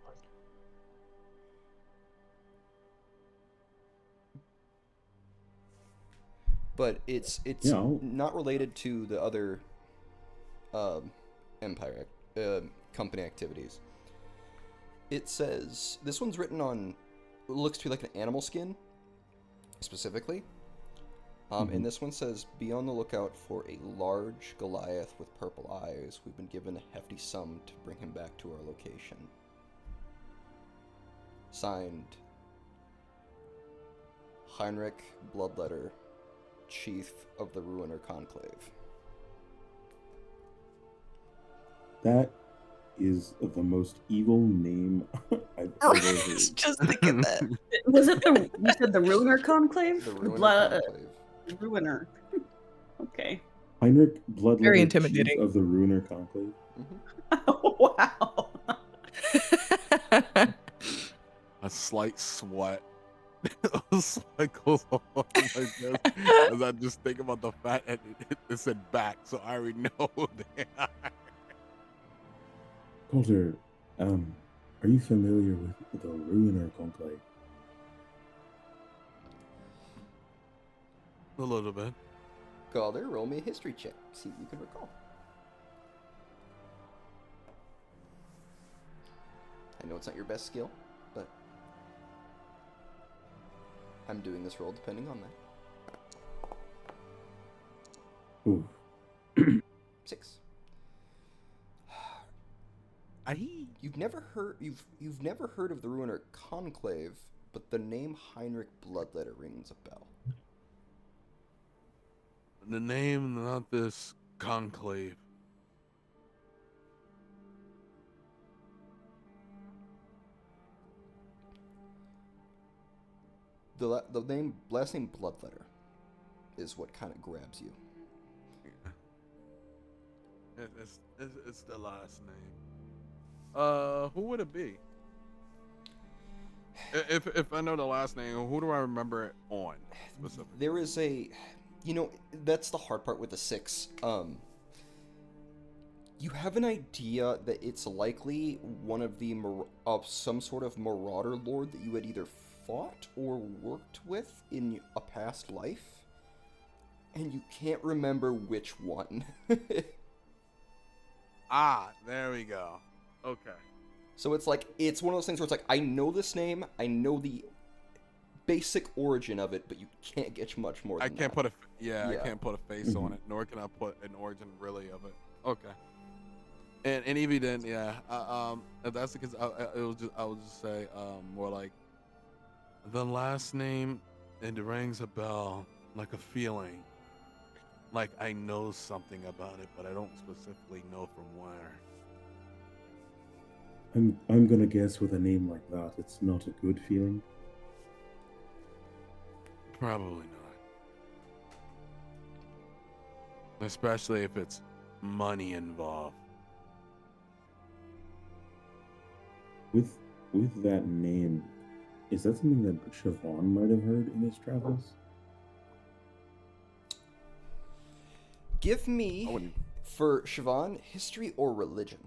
But it's Yeah, I'll- not related to the other Empire company activities. It says, this one's written on, it looks to be like an animal skin, specifically. And this one says, be on the lookout for a large Goliath with purple eyes. We've been given a hefty sum to bring him back to our location. Signed, Heinrich Bloodletter, Chief of the Ruiner Conclave. That is the most evil name I've Oh, ever I heard. was just thinking that. Was it you said the Ruiner Conclave? The Ruiner Conclave. Ruiner. Okay. Heinrich Bloodletter, Very Chief intimidating. of the Ruiner Conclave. Wow. A slight sweat goes on my chest as I just think about the fact that it said back, so I already know that. Coulter, are you familiar with the Ruiner Conclave? A little bit. Calder, roll me a history check. See what you can recall. I know it's not your best skill, but I'm doing this roll depending on that. Ooh. 6. You've never heard of the Ruiner Conclave, but the name Heinrich Bloodletter rings a bell. The name, not this conclave. The last name Bloodletter is what kind of grabs you. It's the last name. Who would it be? If I know the last name, who do I remember it on specifically? There is a, that's the hard part with the 6. You have an idea that it's likely one of the of some sort of marauder lord that you had either fought or worked with in a past life, and you can't remember which one. Ah, there we go. Okay. So it's like, it's one of those things where it's like, I know this name, I know the basic origin of it, but you can't get much more than I can't that. put I can't put a face on Mhm. it, nor can I put an origin really of it. Okay. And even then, yeah. If that's the case, I will just say more like the last name. It rings a bell, like a feeling, like I know something about it, but I don't specifically know from where. I'm gonna guess with a name like that, it's not a good feeling. Probably not. Especially if it's money involved. With that name, is that something that Siobhan might have heard in his travels? Give I me, wouldn't. for Siobhan, history or religion.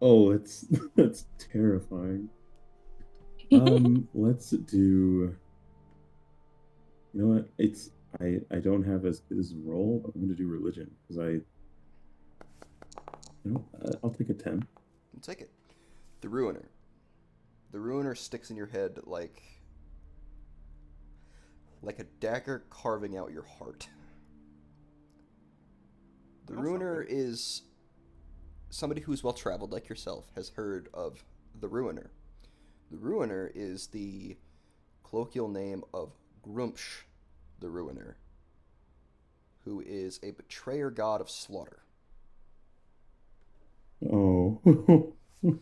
Oh, it's that's terrifying. Let's do. You know what? I don't have as good as a roll, but I'm gonna do religion because I'll take a 10. I'll take it. The Ruiner. The Ruiner sticks in your head like a dagger carving out your heart. The That's Ruiner something. is somebody who's well traveled like yourself has heard of the Ruiner. The Ruiner is the colloquial name of Grumpsh the Ruiner, who is a betrayer god of slaughter. Oh, Hmm.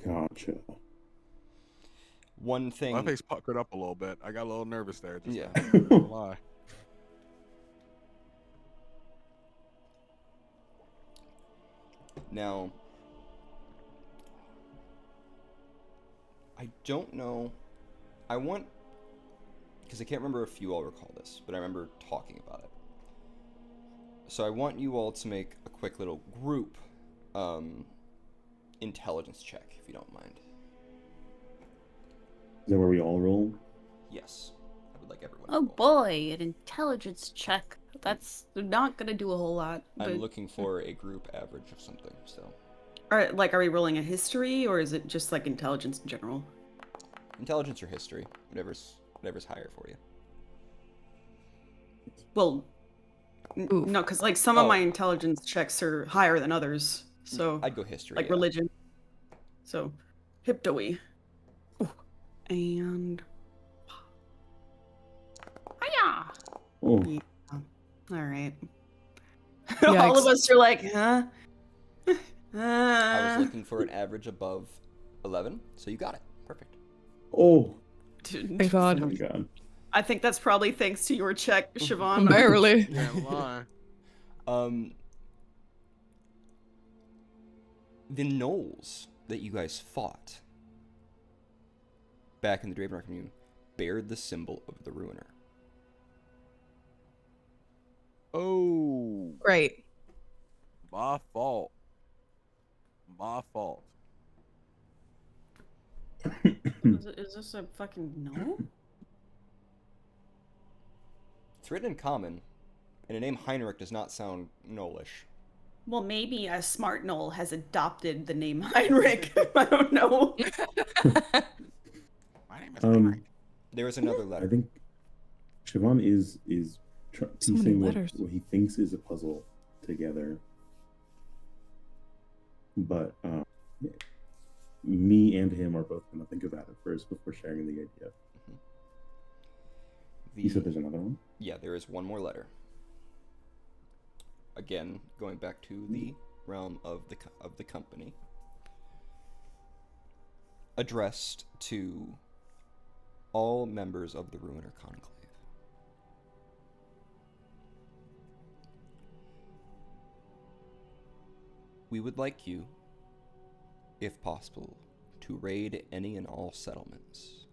gotcha. One My thing, face puckered up a little bit. I got a little nervous there. Just yeah. not gonna lie. Now, I don't know. I want, because I can't remember if you all recall this, but I remember talking about it. So I want you all to make a quick little group intelligence check, if you don't mind. Is that where we all roll? Yes, I would like everyone. Oh to roll. boy, an intelligence check. That's not gonna do a whole lot. I'm But looking for a group average of something. So are we rolling a history or is it just like intelligence in general? intelligence or history, whatever's higher for you. Well, Oof. no, because like some of Oh. my intelligence checks are higher than others. So I'd go history. like yeah. religion. So hiptoe. Ooh. And hiya! Oh, Yeah. All right. All of Yikes. us are like, huh? I was looking for an average above 11, so you got it. Perfect. oh, Thank God. my God. I think that's probably thanks to your check, Siobhan. Barely. Can't lie. The gnolls that you guys fought back in the Draven Commune bared the symbol of the Ruiner. Oh, Great. my fault. My fault. Is this a fucking no? It's written in common, and the name Heinrich does not sound gnollish. Well, maybe a smart knoll has adopted the name Heinrich. I don't know. My name is Um, There is another I letter. think Siobhan is So many piecing letters. what he thinks is a puzzle together. But me and him are both going to think about it first before sharing the idea. You said there's another one? Yeah, there is one more letter. Again, going back to the realm of the company, addressed to all members of the Ruiner Conclave. We would like you, if possible, to raid any and all settlements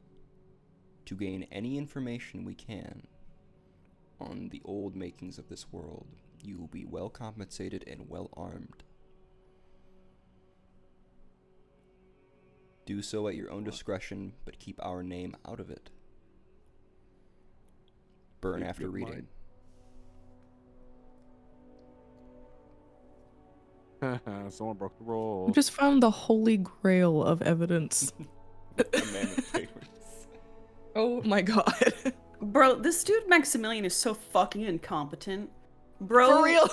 to gain any information we can on the old makings of this world. You will be well compensated and well armed. Do so at your own discretion, but keep our name out of it. Burn Keep after your reading. Someone broke the We rules. just found the holy grail of evidence. Amendment papers. Oh my god. Bro, this dude Maximilian is so fucking incompetent. Bro, For real.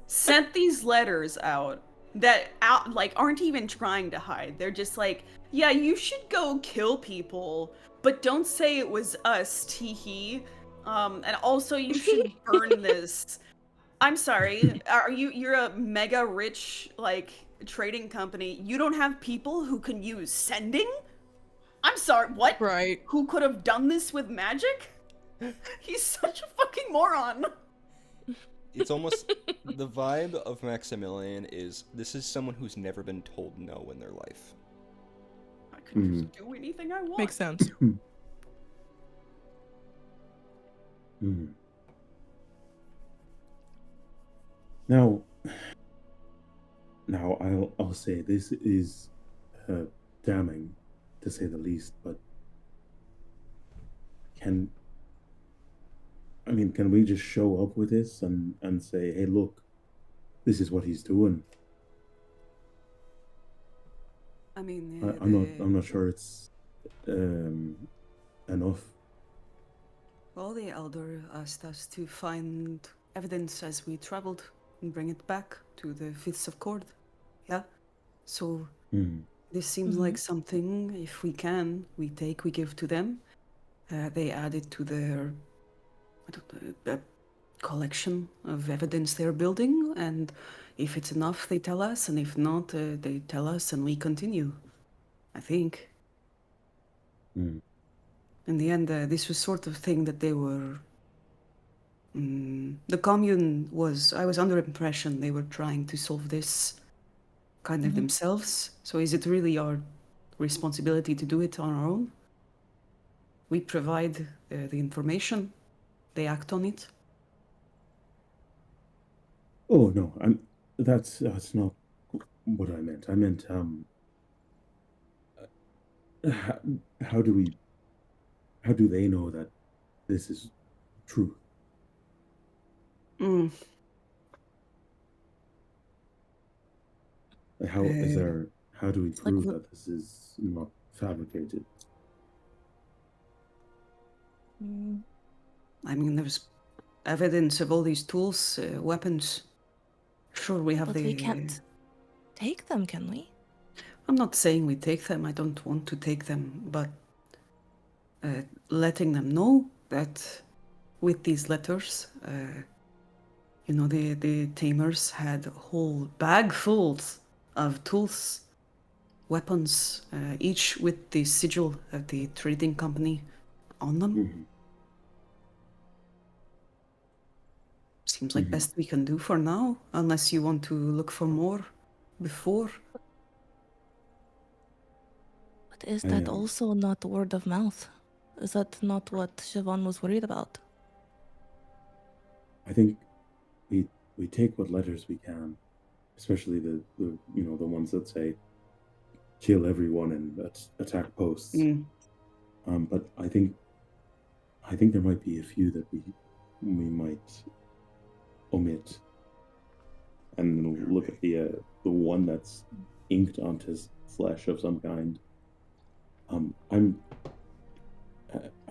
sent these letters out that aren't even trying to hide. They're just like, yeah, you should go kill people, but don't say it was us, teehee. And also you should burn this. I'm sorry. You're a mega rich trading company. You don't have people who can use sending? I'm sorry, what? Right. Who could have done this with magic? He's such a fucking moron. It's almost the vibe of Maximilian is this is someone who's never been told no in their life. I can just do anything I want. Makes sense. Now, I'll say this is damning, to say the least. But can we just show up with this and say, hey, look, this is what he's doing? I mean, I'm not sure it's enough. well, the elder asked us to find evidence as we traveled and bring it back to the Fifths of Cord. Yeah? So, this seems like something, if we can, we give to them. They add it to their collection of evidence they're building, and if it's enough, they tell us, and if not, they tell us and we continue. I think. In the end, this was sort of thing that they were... the commune was... I was under impression they were trying to solve this kind of themselves. So is it really our responsibility to do it on our own? We provide the information. They act on it. Oh no, that's not what I meant. I meant how do they know that this is true? How do we prove that this is not fabricated? I mean, there's evidence of all these tools, weapons. Sure, we have But we can't take them, can we? I'm not saying we take them. I don't want to take them, but letting them know that with these letters, the tamers had whole bagfuls of tools, weapons, each with the sigil of the trading company on them. Seems like best we can do for now, unless you want to look for more before. But is that also not word of mouth? Is that not what Siobhan was worried about? I think we take what letters we can, especially the ones that say kill everyone and attack posts. But I think there might be a few that we might omit, and look at the one that's inked onto flesh of some kind. I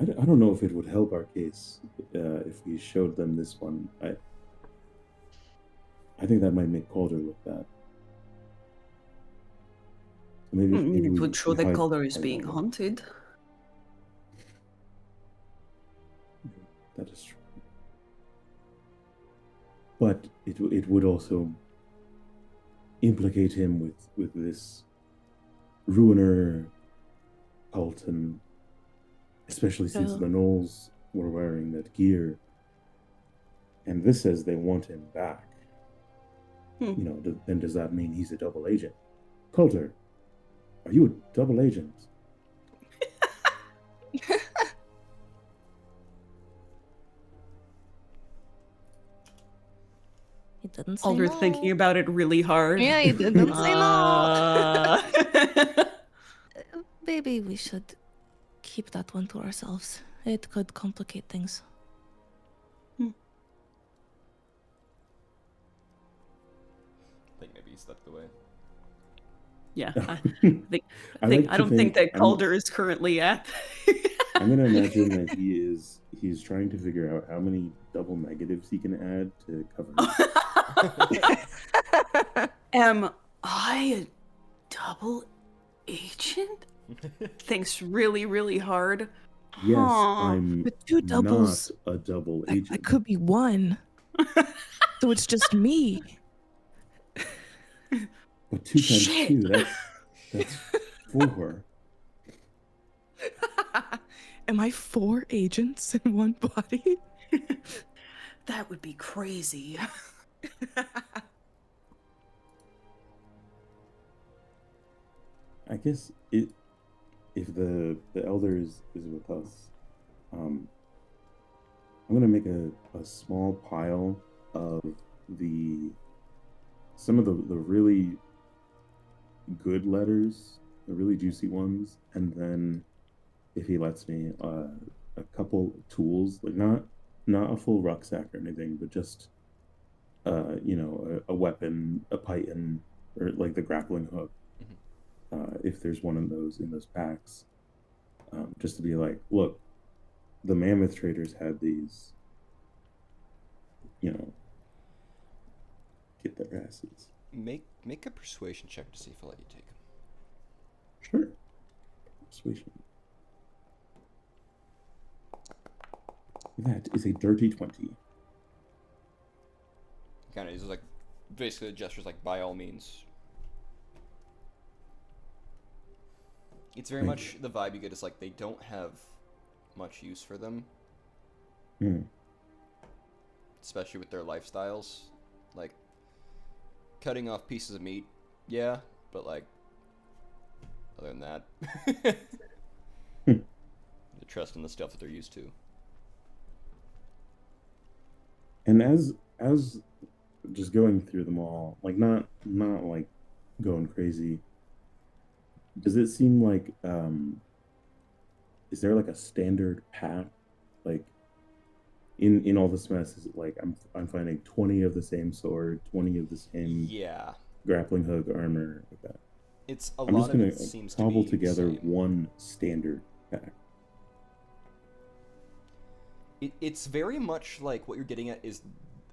don't know if it would help our case if we showed them this one. I think that might make Calder look bad. Maybe it would show that Calder is being that haunted. That is true. But it would also implicate him with this ruiner cult, and especially since the Knolls were wearing that gear, and this says they want him back. Then does that mean he's a double agent? Coulter, are you a double agent? didn't say Alder no. thinking about it really hard. Yeah, he didn't say no. Uh, Maybe we should keep that one to ourselves. It could complicate things. I think maybe he stepped away. yeah, I like to don't think that I'm- Calder is currently at. I'm gonna imagine that he's trying to figure out how many double negatives he can add to cover it. Am I a double agent? Thinks really, really hard. Yes, Huh. I'm But two doubles. not a double I agent. could be one. So it's just me. But 2 times Shit. 2, that's 4. Am I 4 agents in one body? That would be crazy. I guess if the elder is with us, I'm gonna make a small pile of some of the really good letters, the really juicy ones, and then if he lets me, a couple tools, like not a full rucksack or anything, but just a weapon, a python, or like the grappling hook. If there's one of those in those packs, just to be like, look, the mammoth traders had these, get their asses. Make a persuasion check to see if I'll let you take them. Sure. Persuasion. That is a dirty 20. Kind of, he's like, basically the gestures like, by all means. It's very much the vibe you get is like they don't have much use for them. Especially with their lifestyles. Like, cutting off pieces of meat, yeah, but like, other than that, they trust in the stuff that they're used to. And as just going through them all, like not like going crazy, does it seem like is there like a standard pack, like in all this mess? Is it like I'm finding 20 of the same sword, 20 of the same grappling hook, armor, like that? It's a I'm lot just of gonna it seems to cobble be together the same. one standard pack. It's very much like what you're getting at is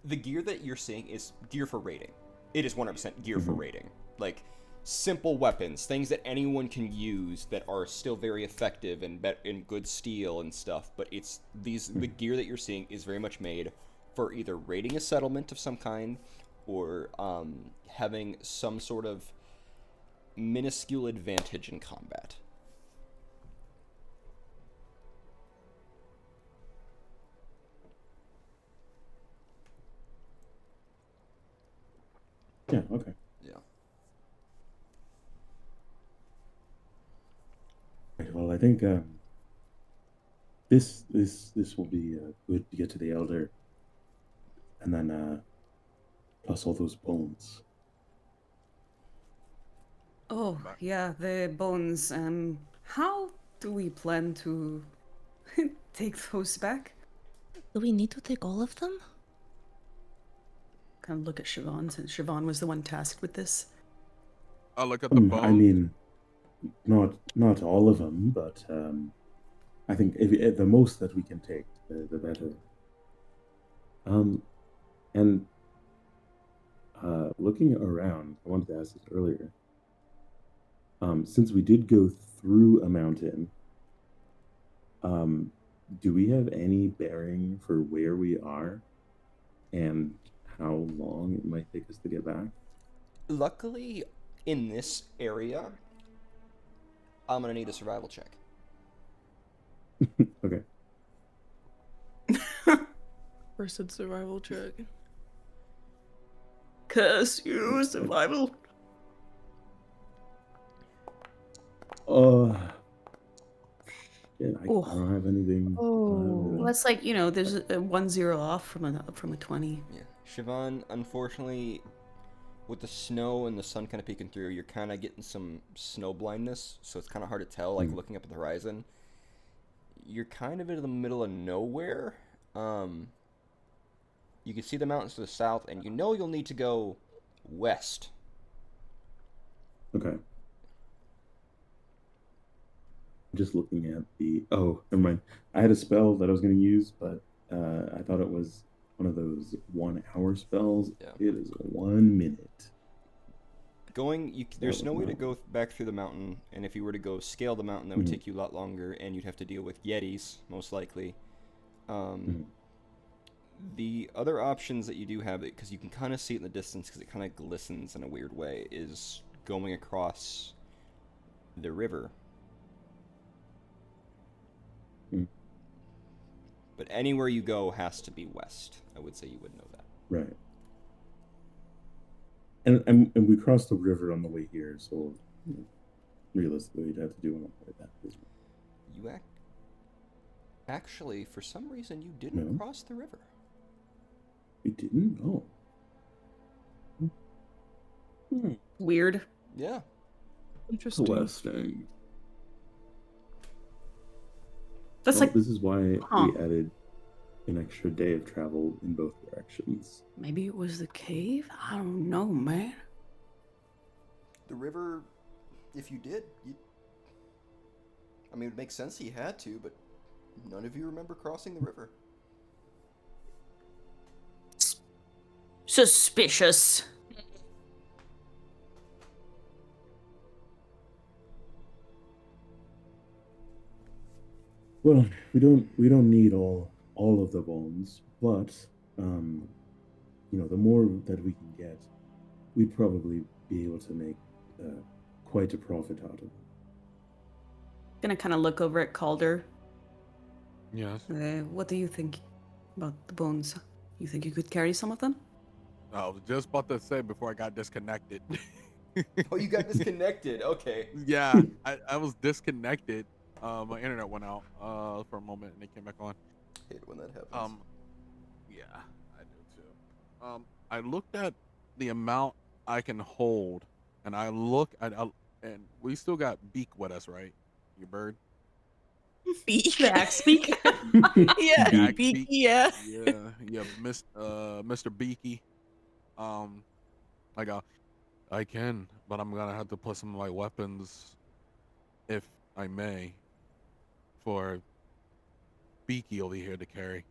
the gear that you're seeing is gear for raiding. It is 100% gear for raiding. Like, simple weapons, things that anyone can use that are still very effective and in good steel and stuff, but it's the gear that you're seeing is very much made for either raiding a settlement of some kind or having some sort of minuscule advantage in combat. Yeah. Okay. Yeah. Right, well, I think this will be good to get to the elder, and then plus all those bones. Oh, yeah, the bones. How do we plan to take those back? Do we need to take all of them? Kind of look at Siobhan, since Siobhan was the one tasked with this. I look at the bones. I mean, not all of them, but I think if the most that we can take, the better. And looking around, I wanted to ask this earlier. Since we did go through a mountain, do we have any bearing for where we are and how long it might take us to get back? Luckily, in this area, I'm gonna need a survival check. Okay. First survival check. Curse you, survival. Yeah, I don't have anything. Oh. Well, that's like, there's a 1-0 off from a 20. Yeah. Siobhan, unfortunately, with the snow and the sun kind of peeking through, you're kind of getting some snow blindness, so it's kind of hard to tell, like looking up at the horizon. You're kind of in the middle of nowhere. You can see the mountains to the south, and you know you'll need to go west. Okay. Just looking at the. Oh, never mind. I had a spell that I was going to use, but I thought it was one of those 1 hour spells. Yeah. It is 1 minute. There's no way to go back through the mountain, and if you were to go scale the mountain, that would take you a lot longer, and you'd have to deal with yetis, most likely. The other options that you do have, because you can kind of see it in the distance, because it kind of glistens in a weird way, is going across the river. But anywhere you go has to be west. I would say you would know that. Right. And we crossed the river on the way here, so realistically, you'd have to do one like that. You actually, for some reason, you didn't cross the river. We didn't? Oh. Weird. Yeah. Interesting. That's This is why we Huh. added an extra day of travel in both directions. Maybe it was the cave? I don't know, man. The river, if you did, I mean, it makes sense he had to, but none of you remember crossing the river. Suspicious. Well, we don't need all of the bones, but the more that we can get, we'd probably be able to make quite a profit out of it. Gonna kind of look over at Calder. Yes. What do you think about the bones? You think you could carry some of them? I was just about to say before I got disconnected. Oh, you got disconnected. Okay. Yeah, I was disconnected. My internet went out for a moment and it came back on. Hate when that happens. Yeah, I do too. I looked at the amount I can hold, and I look at, and we still got Beak with us, right? Your bird. Beak. Back speak. Yeah, Jack beak. Beak. Yeah. Yeah, Mr. Beaky. I go, I can, but I'm gonna have to put some of my weapons, if I may, for Beaky over here to carry.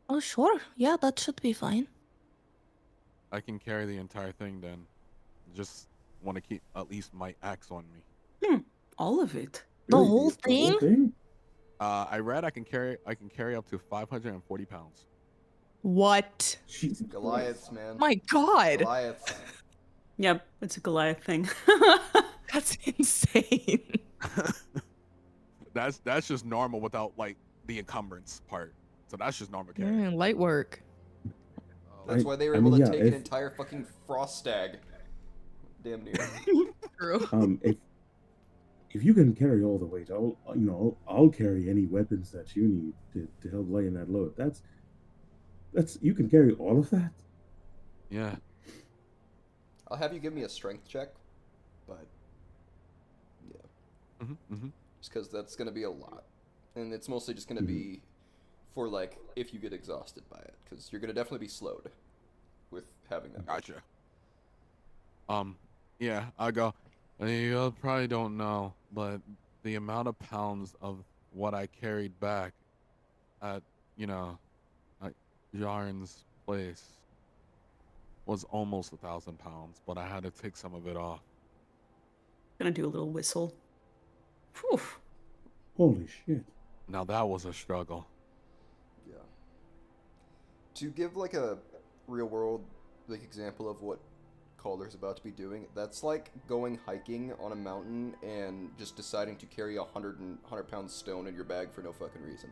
Oh, sure. Yeah, that should be fine. I can carry the entire thing then. Just want to keep at least my axe on me. All of it. The Really? whole The whole thing? thing? I read I can carry up to 540 pounds. What? Jesus Goliaths, man. My God. Goliaths. Yep, it's a Goliath thing. That's insane. That's just normal without like the encumbrance part. So that's just normal carry. Light work. That's why they were I able mean, to yeah, take an if- entire fucking frost stag. Damn near. True. If you can carry all the weight, I'll carry any weapons that you need to help lay in that load. That's you can carry all of that. Yeah. I'll have you give me a strength check, but yeah, just because that's gonna be a lot, and it's mostly just gonna be for like if you get exhausted by it, because you're gonna definitely be slowed with having that. Gotcha. Yeah, I go. You probably don't know, but the amount of pounds of what I carried back at Yarn's place was almost 1,000 pounds, but I had to take some of it off. Gonna do a little whistle. Whew. Holy shit! Now that was a struggle. Yeah. To give like a real world like example of what Calder's about to be doing, that's like going hiking on a mountain and just deciding to carry 100-pound stone in your bag for no fucking reason.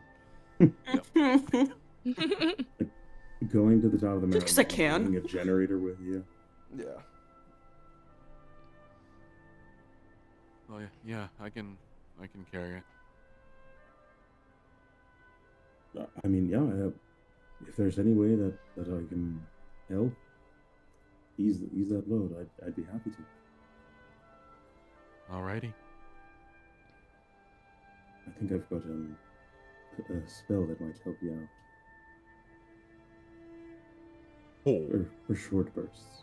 Going to the top of the mountain. Because I can. Bringing a generator with you. Yeah. Oh yeah, I can carry it. I mean, yeah, if there's any way that I can help ease that load, I'd be happy to. Alrighty. I think I've got a spell that might help you out. Oh. For short bursts.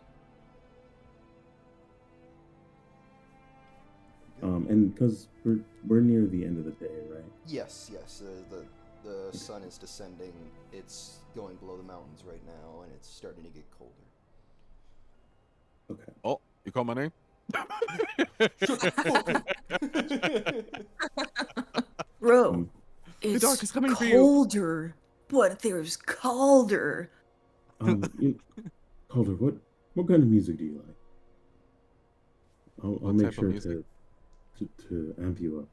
And because we're near the end of the day, right? Yes. The sun is descending. It's going below the mountains right now, and it's starting to get colder. Okay. Oh, you call my name? Bro, The it's dark is coming for you. colder, but there's colder. Calder, what kind of music do you like? I'll What make type of sure music? to amp you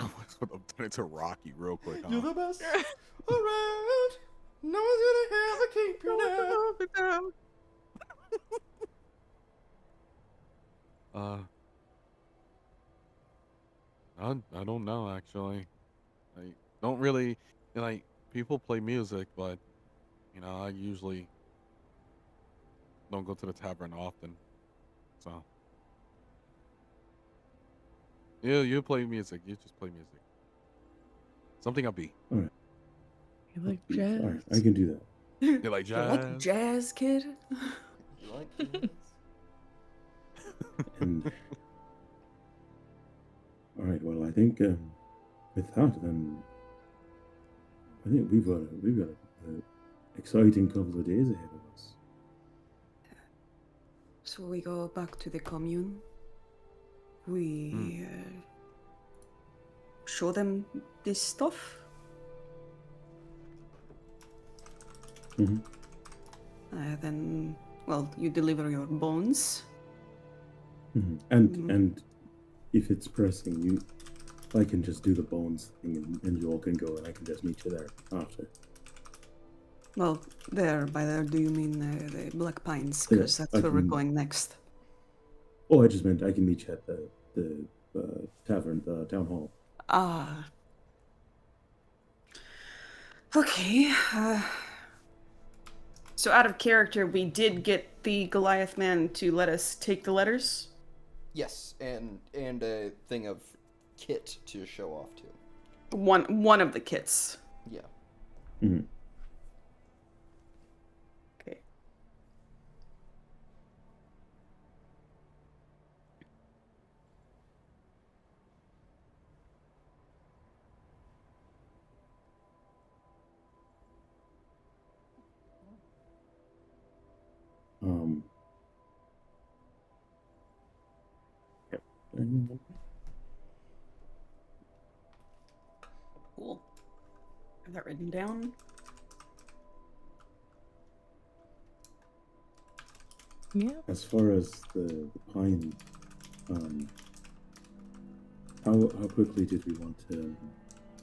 up. I'm turning to Rocky real quick. Huh? You're the best around. No one's gonna ever keep you down. I don't know actually. I don't really like people play music, but I usually don't go to the tavern often. So you play music. You just play music. Something upbeat. All right. You like All jazz? right, I can do that. You like You jazz? like jazz, kid? You like this? And all right, well, I think with that, then I think we've got a exciting couple of days ahead of us. So we go back to the commune. We show them this stuff. Mm-hmm. Then, well, you deliver your bones. Mm-hmm. And if it's pressing, I can just do the bones thing, and you all can go, and I can just meet you there after. Well, by there, do you mean the Black Pines? Yeah, Because that's I where we're can- going next. Oh, I just meant I can meet you at the tavern, the town hall. Ah. Okay. So out of character, we did get the Goliath man to let us take the letters. Yes, and a thing of kit to show off to. One of the kits. Yeah. Mm-hmm. Okay. Yep. Cool. Have that written down. Yeah. As far as the pine, how quickly did we want to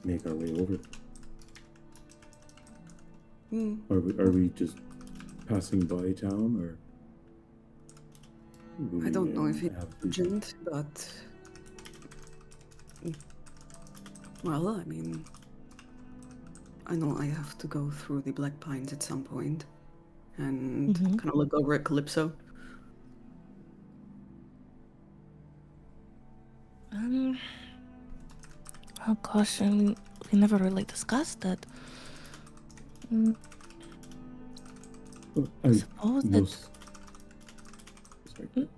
make our way over there? Are we just passing by town, or? I don't know if it's have the- urgent, but... Well, I mean... I know I have to go through the Black Pines at some point. And Mhm. kind of look over at Calypso. Oh gosh, I mean, we never really discussed that. Well, I suppose that most- Sorry.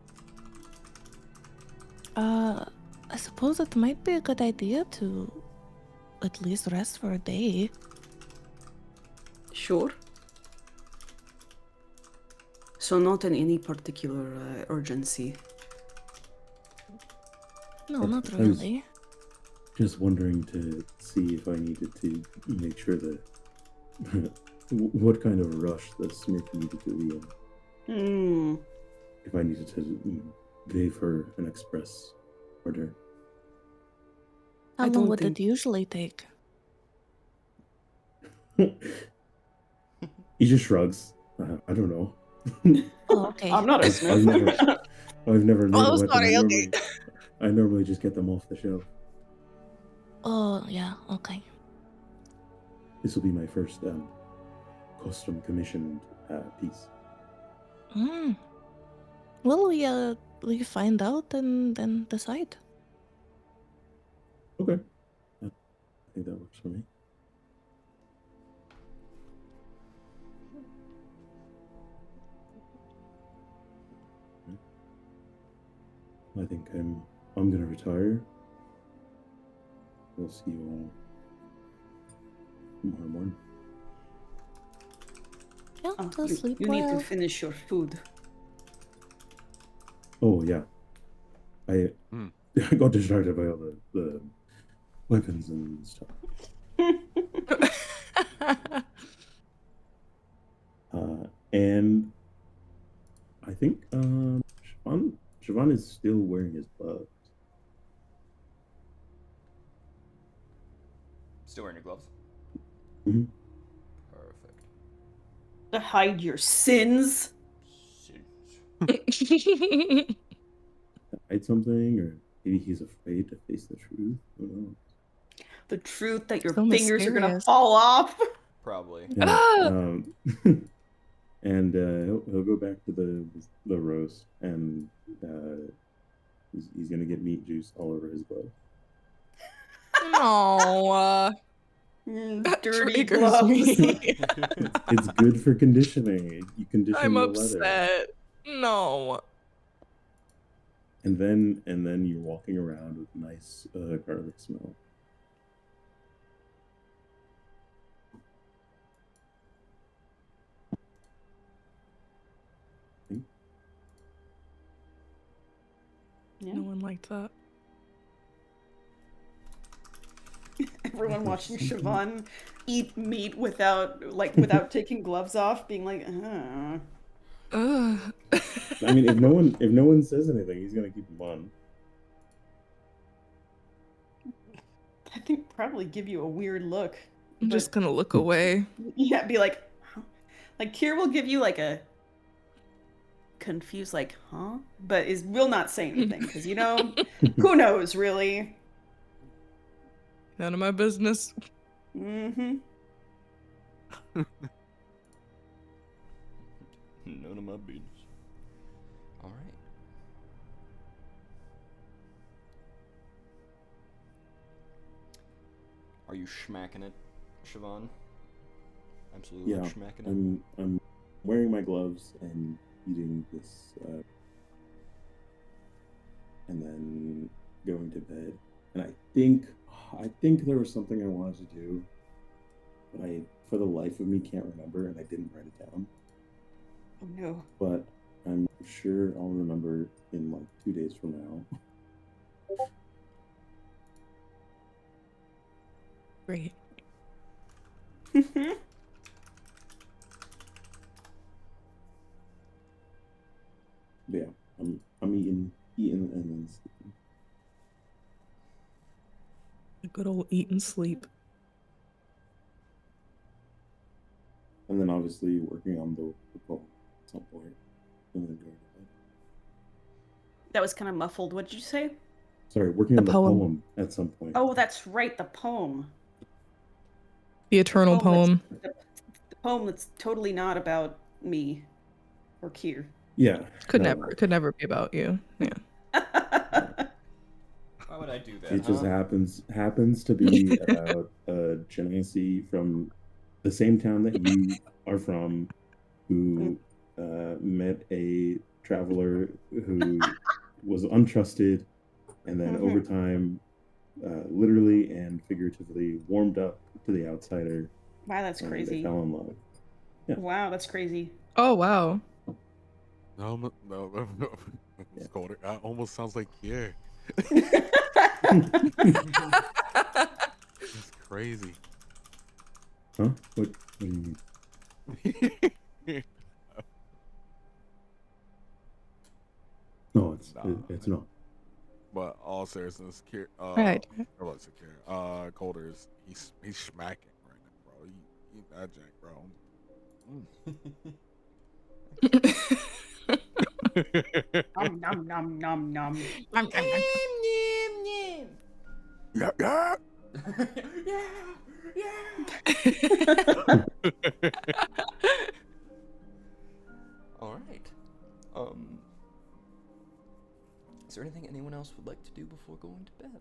I suppose it might be a good idea to at least rest for a day. Sure. So not in any particular urgency. No, I- not I was- really. Just wondering to see if I needed to make sure that what kind of rush the smith needed to be in. If I needed to give her an express order. How I long don't would think- it usually take? He just shrugs. I don't know. Oh, okay. I'm not a I've smith. never made Oh, a weapon. sorry, okay. I normally just get them off the shelf. Oh, yeah, okay. This will be my first custom commissioned piece. Well, we find out and then decide. Okay. I think that works for me. I think I'm gonna retire. We'll see you all tomorrow morning. Yeah, to sleep you need to well. finish your food. Oh yeah. I I got distracted by all the weapons and stuff. And I think Siobhan is still wearing his gloves. Still wearing your gloves? Mm-hmm. Perfect. To hide your sins. Hide something, or maybe he's afraid to face the truth. Who knows? The truth that your So fingers are gonna mysterious. fall off. Probably. Yeah, Ah! and he'll go back to the roast, and he's gonna get meat juice all over his glove. No. Dirty Triggers gloves. me. It's good for conditioning. You condition I'm the leather, upset. No. and then you're walking around with nice garlic smell. Yeah. No one liked that. Everyone watching Siobhan eat meat without taking gloves off, being like, Ugh. I mean, if no one says anything, he's gonna keep them on. I think probably give you a weird look. I'm just gonna look away. Yeah, be like, huh? Like Kier will give you like a confused, like, huh? But will not say anything because who knows really. None of my business. Mm-hmm. None of my business. All right. Are you schmacking it, Siobhan? Absolutely Yeah, schmacking it. I'm wearing my gloves and eating this, and then going to bed. And I think there was something I wanted to do, but I, for the life of me, can't remember, and I didn't write it down. Oh no. But I'm sure I'll remember in like 2 days from now. Great. But yeah, I'm eating and then sleeping. A good old eat and sleep. And then obviously working on the poem at some point, and then going to bed. That was kind of muffled. What did you say? Sorry, working The on the poem. poem at some point. Oh, that's right, the poem. The eternal poem. The poem that's totally not about me or Kier. Yeah. Could no. never be about you. Yeah. Why would I do that? It just happens to be about a Genasi from the same town that you are from, who met a traveler who was untrusted, and then over time, literally and figuratively, warmed up to the outsider. Wow, that's and crazy. They fell in love. Yeah. Wow, that's crazy. Oh wow. No. It's colder. That almost sounds like here. It's crazy. Huh? What do you mean? No, it's not. But all seriousness, Right. Colder is he's smacking right now, bro. He that jack, bro. Nom nom nom nom. Yeah. Um, is there anything anyone else would like to do before going to bed?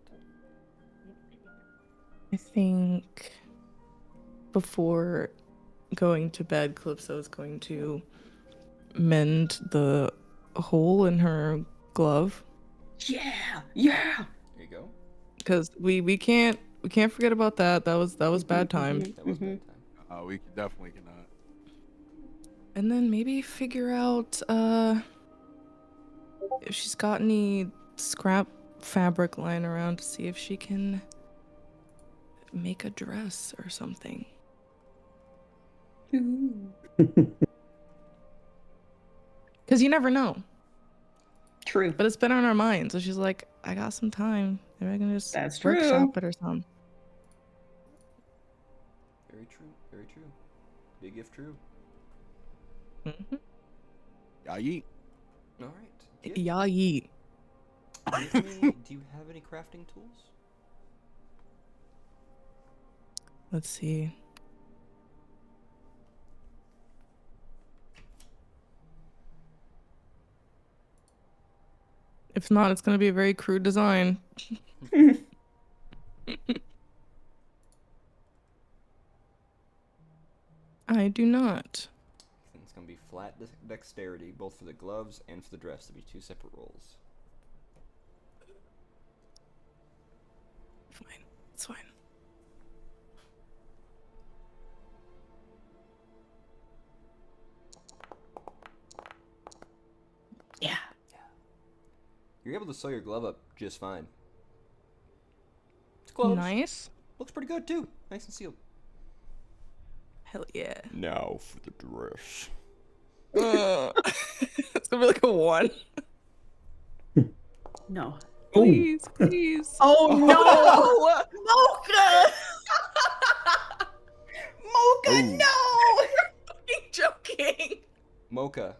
I think before going to bed, Calypso is going to mend the hole in her glove. Yeah. There you go. Because we can't forget about that. That was bad time. That was bad time. We definitely cannot. And then maybe figure out if she's got any scrap fabric lying around to see if she can make a dress or something. Because you never know. True. But it's been on our minds. So she's like, I got some time. Maybe I can just That's workshop true. it or something. Very true. Very true. Big if true. Mm-hmm. Yeah, yeet. All right. Yeah, yeet. Do you have any crafting tools? Let's see. If not, it's going to be a very crude design. I do not. It's going to be flat dexterity, both for the gloves and for the dress. To be 2 separate rolls. Fine. It's fine. Yeah. You're able to sew your glove up just fine. It's close. Nice. Looks pretty good too. Nice and sealed. Hell yeah. Now for the dress. It's gonna be like a 1. No. Please, please. Oh no! Mocha! Mocha, Ooh. no! I'm joking. Mocha,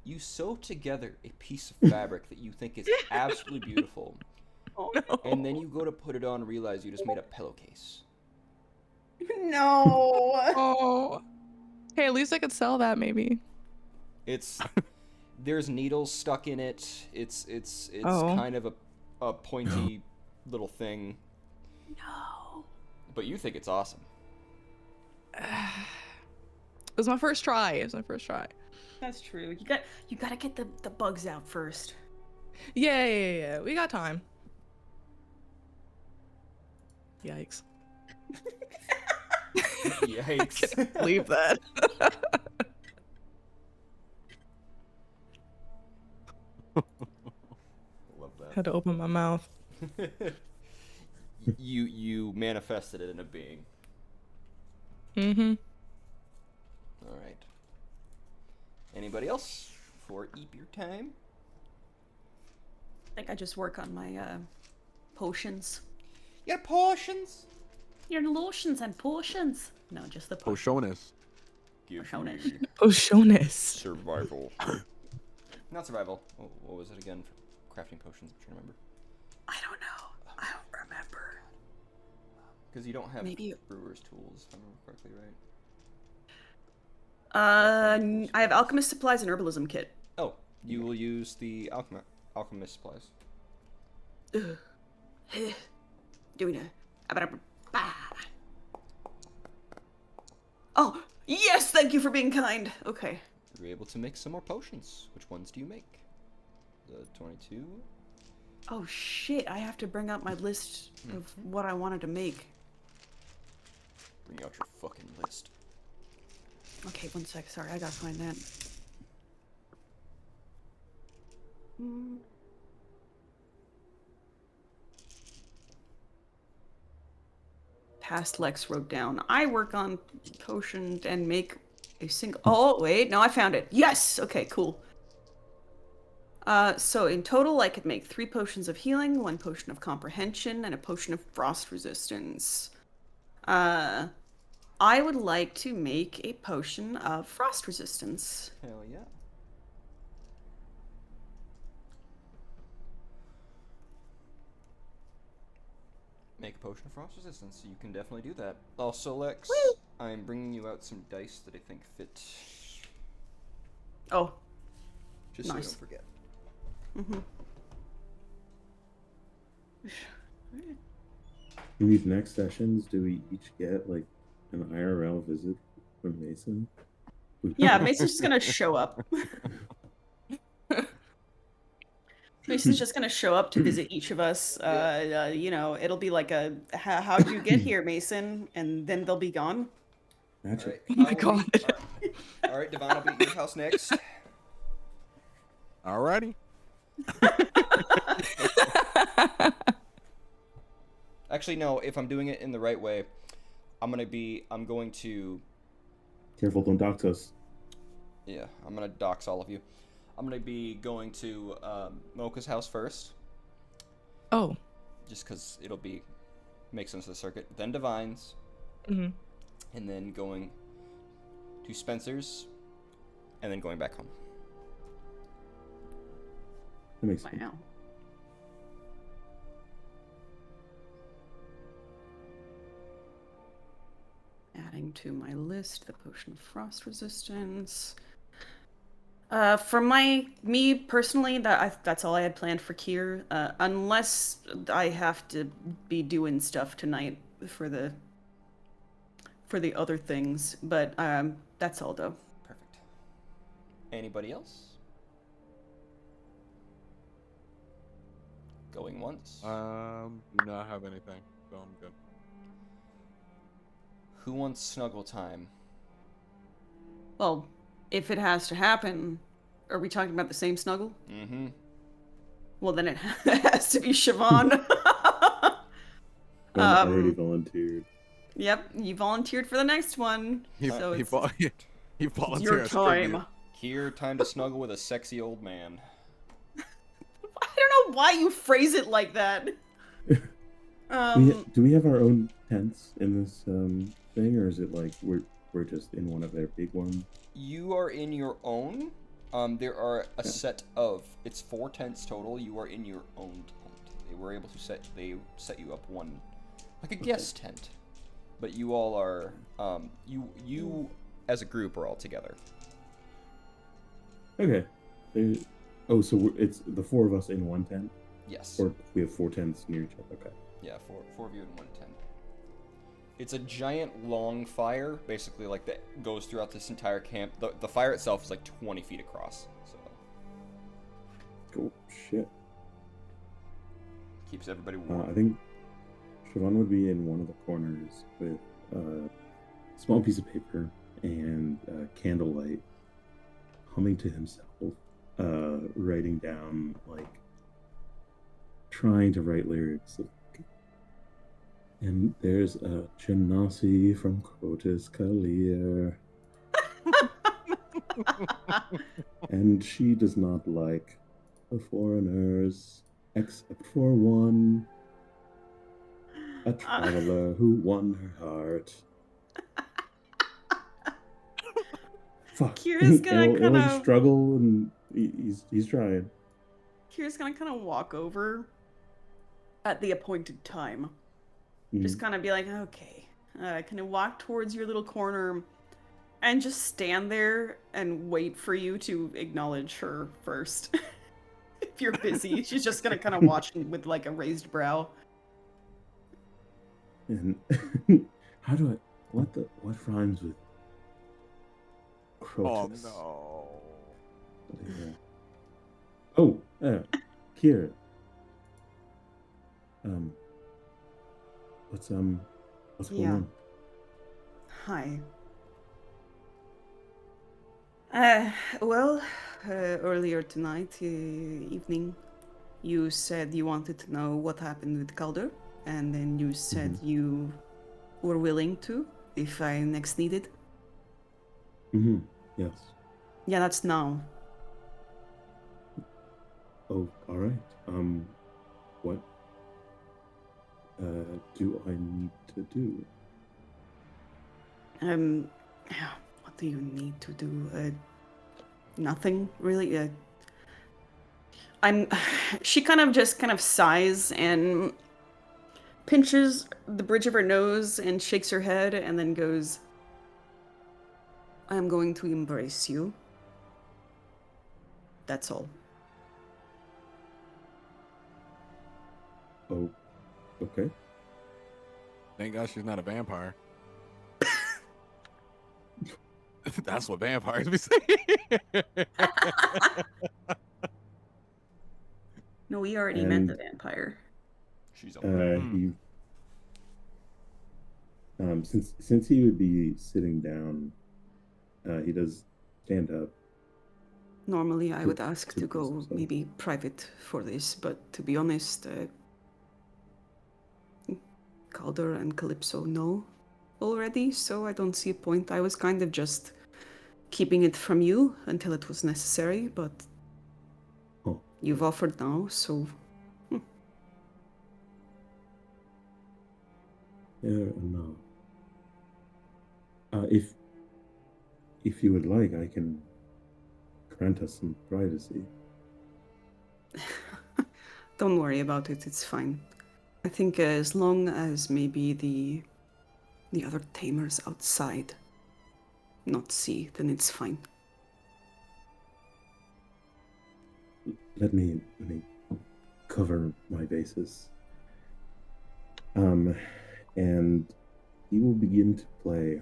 you sew together a piece of fabric that you think is absolutely beautiful, Oh No. and then you go to put it on and realize you just made a pillowcase. no! Oh. Hey, at least I could sell that maybe. It's there's needles stuck in it. It's Oh. kind of a pointy little thing, No. but you think it's awesome. It was my first try. That's true. You gotta get the bugs out first. Yeah. We got time. Yikes. Yikes! Can't believe that. Love that. Had to open my mouth. You manifested it into being. Mm-hmm. All right. Anybody else for eep your time? I think I just work on my potions. Your portions. Your lotions and potions. No, just the potions. Poshonis. Give Potionis. me Poshonis. survival. Not survival. What was it again? For crafting potions. I'm trying to remember. I don't know. I don't remember. Because you don't have Maybe- brewer's tools, if I remember correctly, right? I have alchemist supplies and herbalism kit. Oh, you will use the alchemist supplies. Doing a. Oh, yes! Thank you for being kind. Okay. You're able to make some more potions. Which ones do you make? The 22? Oh shit! I have to bring out my list of what I wanted to make. Bring out your fucking list. Okay, 1 sec. Sorry, I gotta find that. Past Lex wrote down. I work on potion and make a single. Oh wait, no, I found it. Yes. Okay, cool. So in total, I could make 3 potions of healing, 1 potion of comprehension, and a potion of frost resistance. I would like to make a potion of frost resistance. Hell yeah. Make a potion of frost resistance, so you can definitely do that. Also, Lex, I'm bringing you out some dice that I think fit. Oh, Just so we Nice. don't forget. In these next sessions, do we each get like an IRL visit from Mason? Yeah, Mason's just gonna show up. Mason's just gonna show up to visit each of us. You know, it'll be like a how'd you get here, Mason? And then they'll be gone. Magic. Oh my god. All right, Devon, I'll be at your house next. Alrighty. Actually, no. If I'm doing it in the right way, I'm going to. Careful, don't dox us. Yeah, I'm gonna dox all of you. I'm gonna be going to Mocha's house first, Oh. just because it'll make sense of the circuit. Then Divine's, Hmm. and then going to Spencer's, and then going back home. That makes sense. Wow. Adding to my list the potion of frost resistance. For me personally, that's all I had planned for Kier. Unless I have to be doing stuff tonight for the other things, but that's all though. Perfect. Anybody else? Going once. Do not have anything, so I'm good. Who wants snuggle time? Well, if it has to happen, are we talking about the same snuggle? Mm-hmm. Well, then it has to be Siobhan. I already volunteered. Yep, you volunteered for the next one. He So he it's volunteered your as tribute. time. Kier, time to snuggle with a sexy old man. I don't know why you phrase it like that. Do we have our own tents in this thing, or is it like we're just in one of their big ones? You are in your own. There are a set of. It's 4 tents total. You are in your own tent. They were able to set you up one, like a guest tent, but you all are. You as a group are all together. Okay. So it's the 4 of us in one tent, Yes. or we have 4 tents near each other. Okay. Yeah, four of you in one tent. It's a giant long fire, basically like that goes throughout this entire camp. The fire itself is like 20 feet across, so Cool. Shit. keeps everybody warm. I think Siobhan would be in one of the corners with a small piece of paper and candlelight, humming to himself, writing down, like, trying to write lyrics. And there's a Genasi from Crotus Kalir. And she does not like the foreigners, except for one, a traveler who won her heart. Fuck. Kira's gonna It'll kinda- struggle, and he's trying. Kira's gonna kind of walk over at the appointed time. Mhm. Just kind of be like, okay. Kind of walk towards your little corner and just stand there and wait for you to acknowledge her first. If you're busy, she's just gonna kind of watch with like a raised brow. And what rhymes with Oh Crotus? no. Yeah. Oh, Kira. What's going Yeah. on? Hi. Well, earlier tonight, evening, you said you wanted to know what happened with Calder, and then you said you were willing to, if I next needed. Mm-hmm. Yes. Yeah, that's now. Oh, all right. What do I need to do? What do you need to do? Nothing really. She kind of sighs and pinches the bridge of her nose and shakes her head and then goes, I'm going to embrace you. That's all. Oh, okay. Thank God she's not a vampire. That's what vampires be saying. No, we already met the And vampire. She's a he since he would be sitting down, he does stand up. Normally, I To- would ask to to go so. maybe private for this, but to be honest, Calder and Calypso know already, so I don't see a point. I was kind of just keeping it from you until it was necessary, but Oh, you've offered now, so no. If you would like, I can grant us some privacy. don't worry about it. It's fine. I think as long as maybe the other tamers outside not see, then it's fine. Let me cover my bases. And he will begin to play,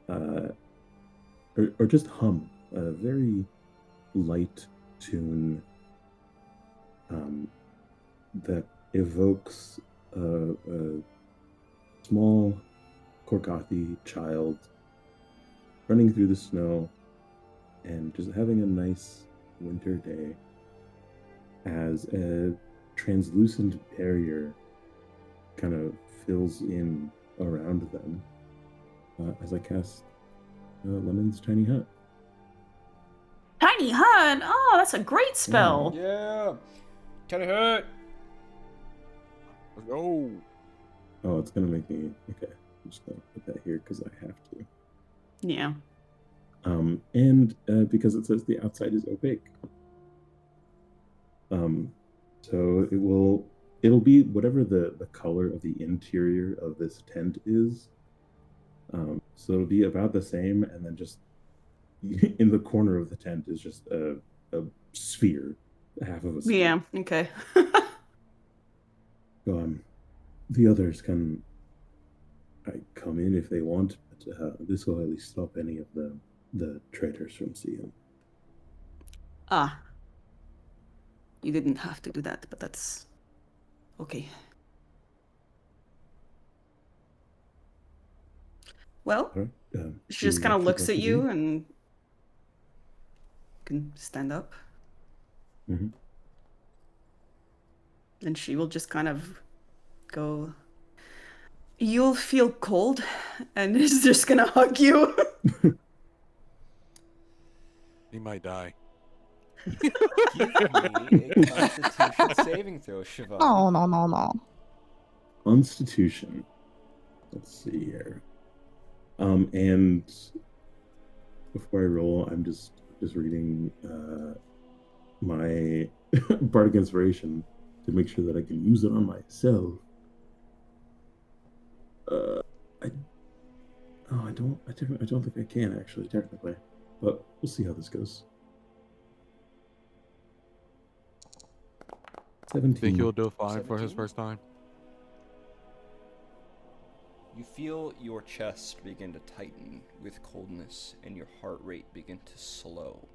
or just hum a very light tune, that evokes a small Corgatha child running through the snow and just having a nice winter day as a translucent barrier kind of fills in around them as I cast Lemon's Tiny Hut. Tiny Hut! Oh, that's a great spell! Yeah. Tiny Hut. Let's go. Oh, it's gonna make me okay. I'm just gonna put that here because I have to. Yeah. And because it says the outside is opaque. So it'll be whatever the color of the interior of this tent is. So it'll be about the same, and then just in the corner of the tent is just a sphere, half of a sphere. Yeah, okay. So, the others can come in if they want, but this will at least stop any of the traitors from seeing. Ah. You didn't have to do that, but that's okay. Well, All right. she just do kind of what looks you'd at like to you do. and can stand up. Mhm. And she will just kind of go, you'll feel cold, and is just gonna hug you. He might die. Give me a Constitution saving throw, Siobhan. Oh, no. Constitution. Let's see here. And before I roll, I'm just reading my bardic inspiration to make sure that I can use it on myself. I don't think I can actually technically, but we'll see how this goes. 17. Think he'll do fine for 17? his first time? You feel your chest begin to tighten with coldness and your heart rate begin to slow.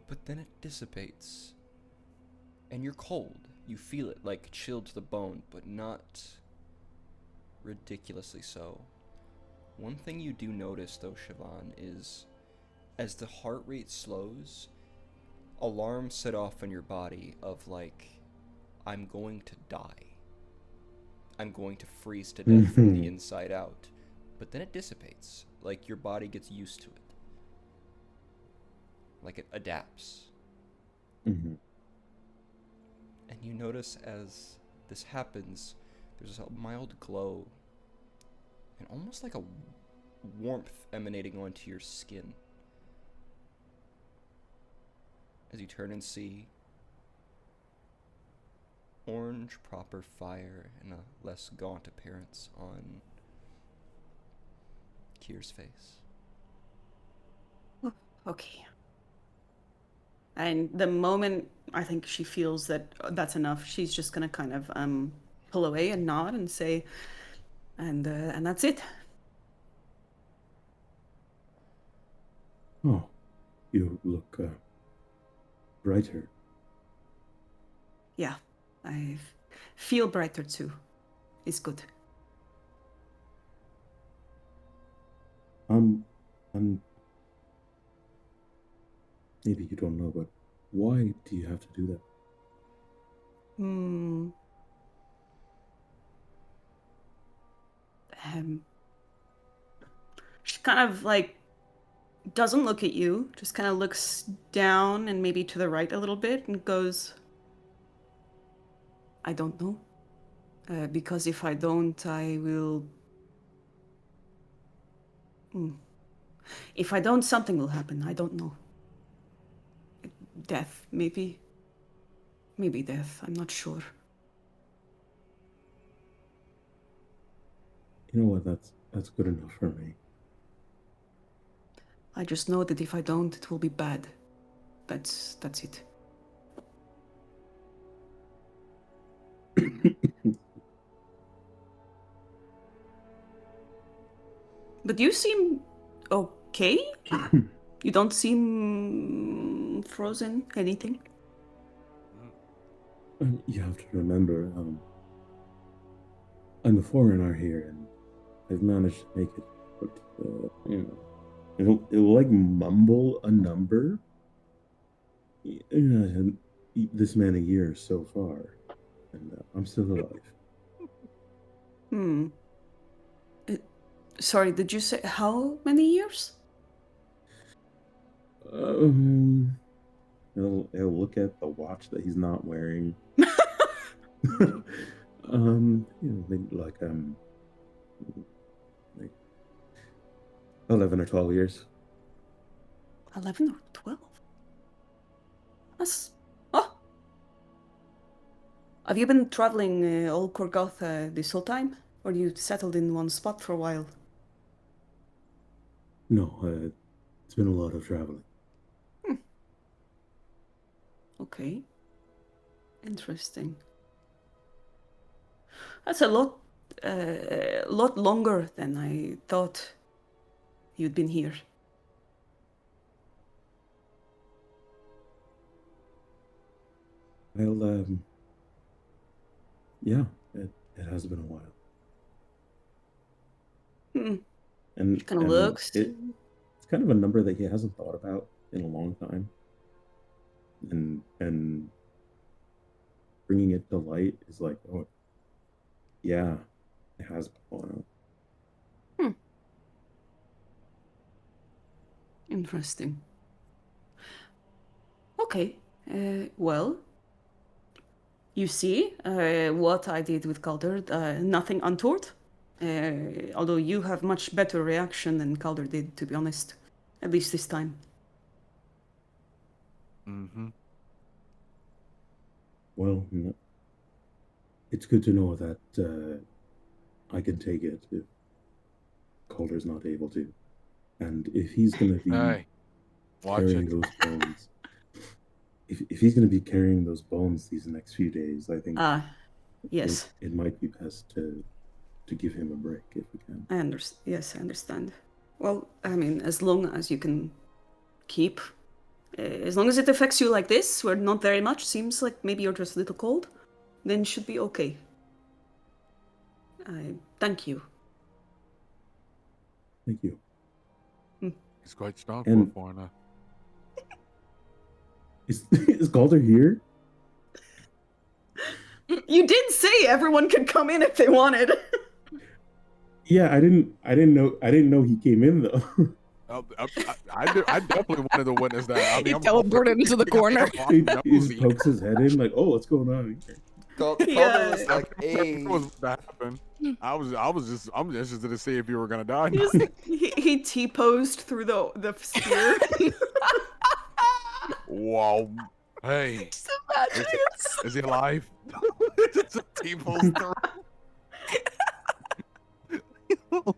But then it dissipates. And you're cold. You feel it like chilled to the bone, but not ridiculously so. One thing you do notice though, Siobhan, is as the heart rate slows, alarms set off in your body of like, I'm going to die. I'm going to freeze to death from the inside out. But then it dissipates. Like your body gets used to it. Like it adapts. Mm-hmm. And you notice as this happens, there's a mild glow and almost like a warmth emanating onto your skin. As you turn and see orange proper fire and a less gaunt appearance on Kier's face. Okay. And the moment I think she feels that that's enough, she's just gonna kind of pull away and nod and say, and that's it. Oh, you look brighter. Yeah, I feel brighter too. It's good. And maybe you don't know, but why do you have to do that? Hmm. She kind of like doesn't look at you, just kind of looks down and maybe to the right a little bit and goes, I don't know. Because if I don't, I will. If I don't, something will happen. I don't know. Death, maybe. Maybe death. I'm not sure. You know what? That's good enough for me. I just know that if I don't, it will be bad. That's it. But you seem okay. You don't seem frozen. Anything? You have to remember, I'm a foreigner here, and I've managed to make it. But you know, it'll like mumble a number. This many years so far, and I'm still alive. Sorry, did you say how many years? He'll look at the watch that he's not wearing. Maybe like 11 or 12 years. 11 or 12? That's... Oh! Have you been traveling all Corgatha this whole time? Or you settled in one spot for a while? No, it's been a lot of traveling. Okay. Interesting. That's a lot longer than I thought you'd been here. Well, yeah, it has been a while. And Kind of looks. It's kind of a number that he hasn't thought about in a long time. And bringing it to light is like, oh, yeah, it has been a while. Interesting. Okay. Well, you see what I did with Calder. Nothing untoward. Although you have much better reaction than Calder did, to be honest. At least this time. Mm-hmm. Well, it's good to know that I can take it if Calder's not able to. And if he's going to be carrying those bones, if he's going to be carrying those bones these next few days, I think yes, it might be best to give him a break if we can. I understand. Yes, I understand. Well, I mean, as long as you can keep, as long as it affects you like this, where not very much, seems like maybe you're just a little cold, then should be okay. Thank you. Thank you. He's quite strong for a foreigner. Is Calder here? You did say everyone could come in if they wanted. Yeah, I didn't know he came in though. I definitely wanted to witness that. I mean, He teleported into the corner. He just pokes his head in, like, "Oh, what's going on here?" Calder was like, "Hey." What was to happen? I'm interested to see if you were gonna die. He T-posed through the sphere. Wow. Hey. Is he alive? Just T-posed through.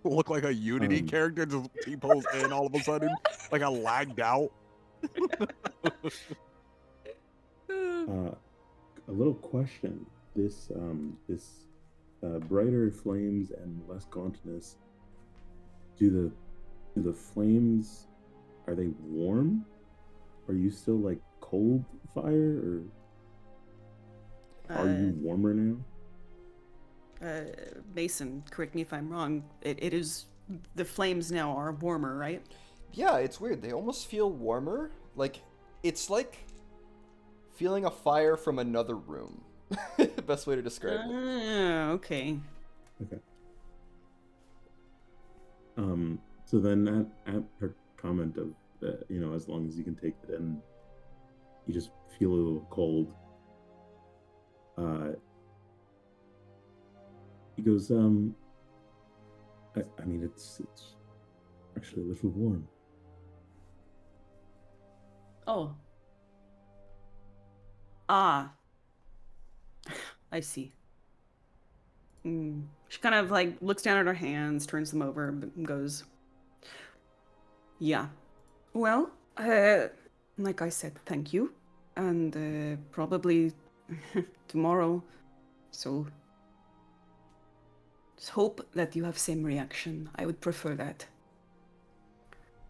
Look like a Unity character just T-posed in all of a sudden, like I lagged out. A little question. This brighter flames and less gauntness. Do the flames, are they warm? Are you still like cold fire, or are you warmer now? Mason, correct me if I'm wrong. It is the flames now are warmer, right? Yeah, it's weird. They almost feel warmer. Like, it's like feeling a fire from another room. Best way to describe it. Okay. Okay. So then at her comment of as long as you can take it in, you just feel a little cold. He goes, I mean, it's actually a little warm. Oh. Ah. I see. She kind of like looks down at her hands, turns them over, and goes, yeah. Well, like I said, thank you. And probably tomorrow. So just hope that you have same reaction. I would prefer that.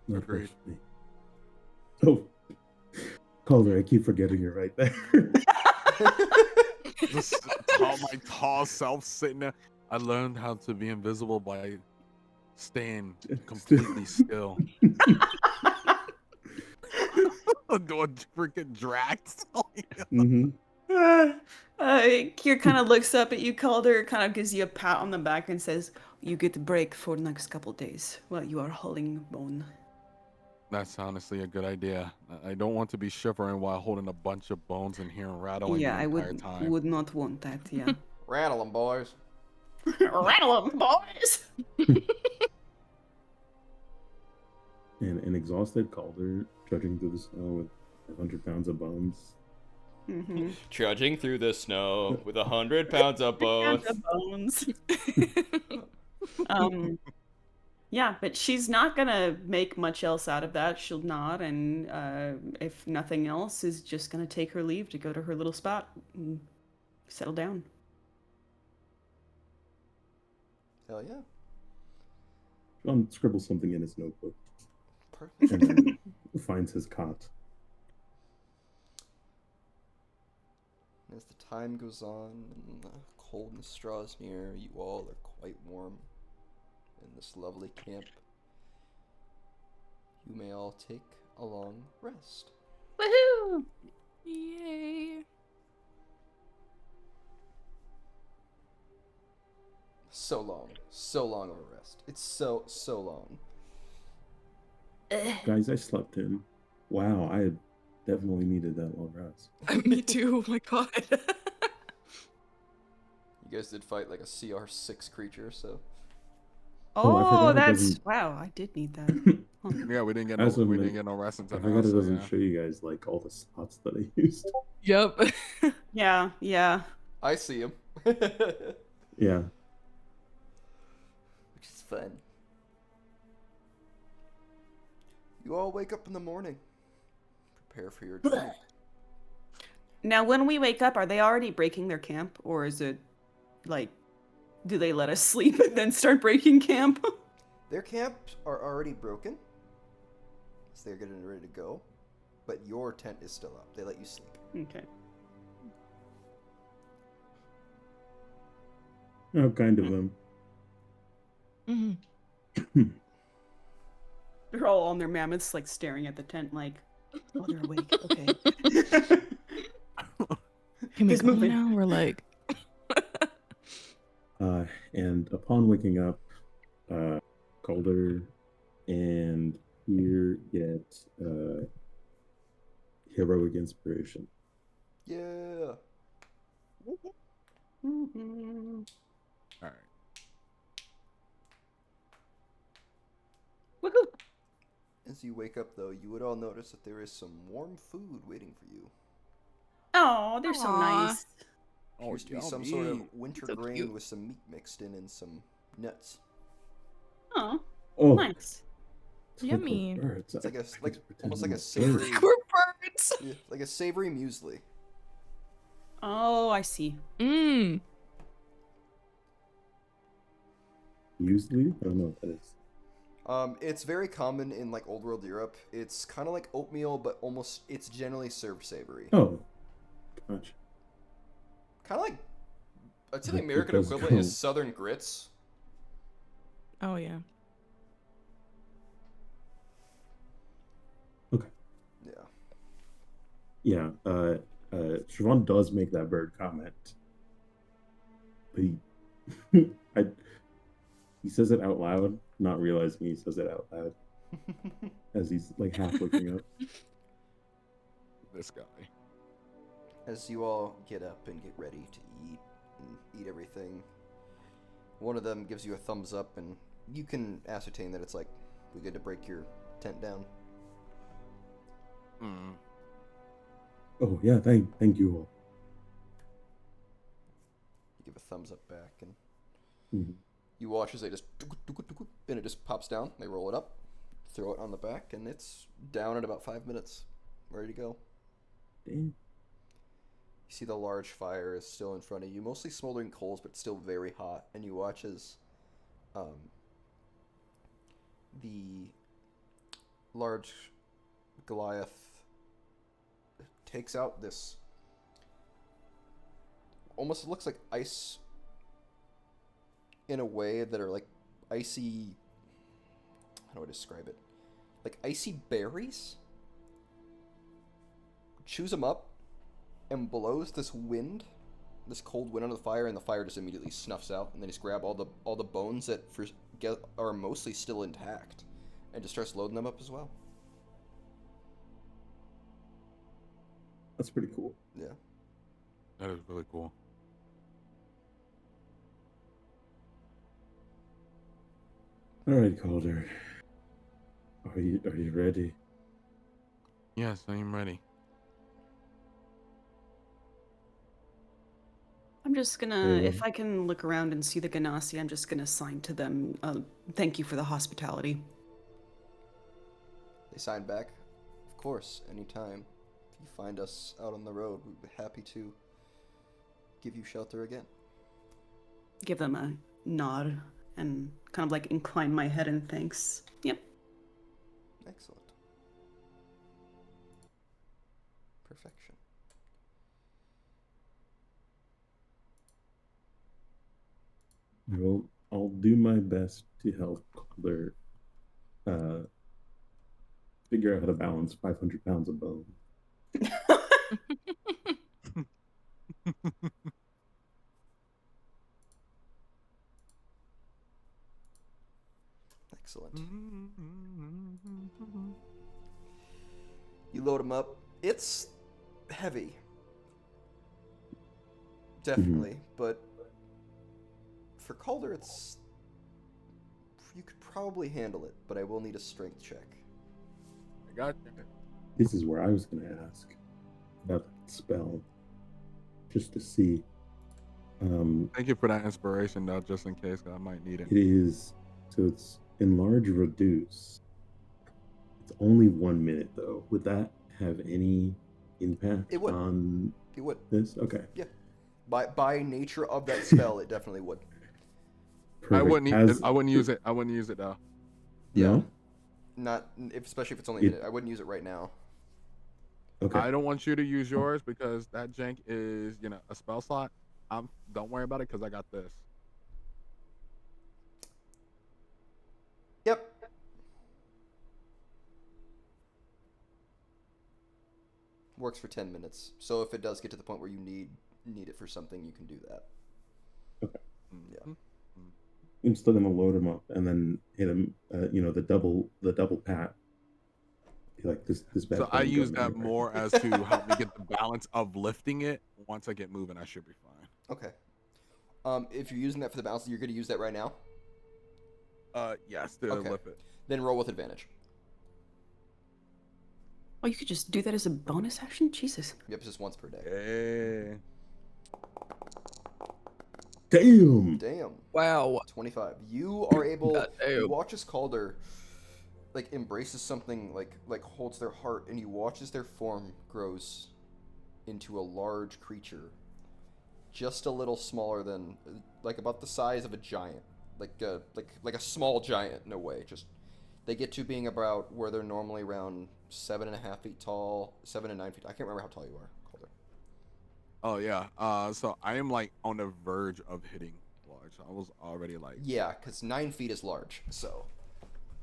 Not Agreed. rush me. Oh, Calder, I keep forgetting you're right there. Just my tall self sitting there. I learned how to be invisible by staying completely still. Doing freaking Drax. Mm-hmm. Kier kind of looks up at you, Calder, kind of gives you a pat on the back and says, you get a break for the next couple days while you are hauling bone. That's honestly a good idea. I don't want to be shivering while holding a bunch of bones in here and rattling Yeah, the I entire time. would not want that, yeah. Rattle 'em, boys. Rattle 'em, boys! And an exhausted Calder trudging through the snow with 500 pounds of bones. Mm-hmm. Trudging through the snow with 100 pounds of bones. Bones. Yeah, but she's not gonna make much else out of that. She'll nod, and if nothing else, is just gonna take her leave to go to her little spot and settle down. Hell yeah. John scribbles something in his notebook Perfect. and then finds his cot. As the time goes on and the coldness draws near, you all are quite warm in this lovely camp. You may all take a long rest. Woohoo! Yay. So long of a rest. It's so long. Guys, I slept in. Wow, I definitely needed that long rest. Me too. Oh my god. You guys did fight like a CR6 creature, so Oh, I forgot Oh, it that's doesn't- wow! I did need that. Yeah, we didn't get As no, a we min- didn't get no rest until I now. forgot it So, doesn't yeah. show you guys like all the slots that I used. Yep. Yeah, yeah. I see him. Yeah. Which is fun. You all wake up in the morning. Prepare for your journey. Now, when we wake up, are they already breaking their camp, or is it like, do they let us sleep and then start breaking camp? Their camps are already broken, so they're getting ready to go. But your tent is still up. They let you sleep. Okay. How kind of them. Mhm. They're all on their mammoths, like staring at the tent, like, oh, they're awake. Okay. Can we He's go moving. now? We're like, And upon waking up, Calder and Here get heroic inspiration. Yeah. Mhm. All right. Woohoo! As you wake up, though, you would all notice that there is some warm food waiting for you. Oh, they're so Aw. nice. Appears to be some sort of winter So grain cute. with some meat mixed in and some nuts. Oh, Oh, nice. Yummy. Birds. It's like a I like get to pretend almost I'm like a bird. savory, We're birds. yeah, like a savory muesli. Oh, I see. Mmm. Muesli? I don't know what that is. It's very common in like old world Europe. It's kind of like oatmeal, but almost it's generally served savory. Oh, gotcha. Kind of like I'd say the It American does equivalent go- is Southern grits. Oh yeah. Okay. Yeah. Yeah. Siobhan does make that bird comment, but he says it out loud, not realizing he says it out loud as he's like half looking up. This guy. As you all get up and get ready to eat and eat everything, one of them gives you a thumbs up, and you can ascertain that it's like, we good to break your tent down. Mm. Oh yeah, thank you all. You give a thumbs up back, and Mhm. you watch as they just and it just pops down. They roll it up, throw it on the back, and it's down in about 5 minutes, ready to go. Damn. You see the large fire is still in front of you, mostly smoldering coals, but still very hot. And you watch as the large Goliath takes out this almost looks like ice in a way that are like icy. How do I describe it? Like icy berries. Chews them up and blows this wind, this cold wind onto the fire, and the fire just immediately snuffs out. And then just grab all the bones that are mostly still intact, and just starts loading them up as well. That's pretty cool. Yeah. That is really cool. All right, Calder. Are you ready? Yes, I am ready. I'm just gonna, if Yeah. I can look around and see the Ganassi, I'm just gonna sign to them, thank you for the hospitality. They sign back. Of course, anytime. If you find us out on the road, we'd be happy to give you shelter again. Give them a nod and kind of like incline my head in thanks. Yep. Excellent. Perfection. I'll do my best to help Calder figure out how to balance 500 pounds of bone. Excellent. You load them up. It's heavy. Definitely, but for Calder, it's... You could probably handle it, but I will need a strength check. I got you. This is where I was going to ask about that spell, just to see. Thank you for that inspiration, though, just in case, 'cause I might need it. It is, so it's enlarge reduce. It's only 1 minute though. Would that have any impact It would. on It would. this? Okay. Yeah. By nature of that spell, it definitely would. Perfect. I wouldn't. As- I wouldn't use it. I wouldn't use it though. No? Not especially if it's only a minute. I wouldn't use it right now. Okay. I don't want you to use yours because that jank is, a spell slot. Don't worry about it because I got this. Yep. Works for 10 minutes. So if it does get to the point where you need it for something, you can do that. Okay. Yeah. Mhm. I'm still gonna load him up and then hit him. The double pat. Be like this bad. So I thing use going that anywhere. more as to help me get the balance of lifting it. Once I get moving, I should be fine. Okay. If you're using that for the balance, you're going to use that right now? Yes, to Okay. lift it. Then roll with advantage. Oh, you could just do that as a bonus action? Jesus. Yep, it's just once per day. Hey. Damn. Damn. Wow. 25. You are able. God damn. You watch as Calder like embraces something, like holds their heart, and you watch as their form grows into a large creature, just a little smaller than, like about the size of a giant, like a small giant in a way. Just they get to being about where they're normally around 7.5 feet tall, 7 to 9 feet. I can't remember how tall you are, Calder. Oh yeah. So I am like on the verge of hitting large. I was already like. Yeah, because 9 feet is large. So.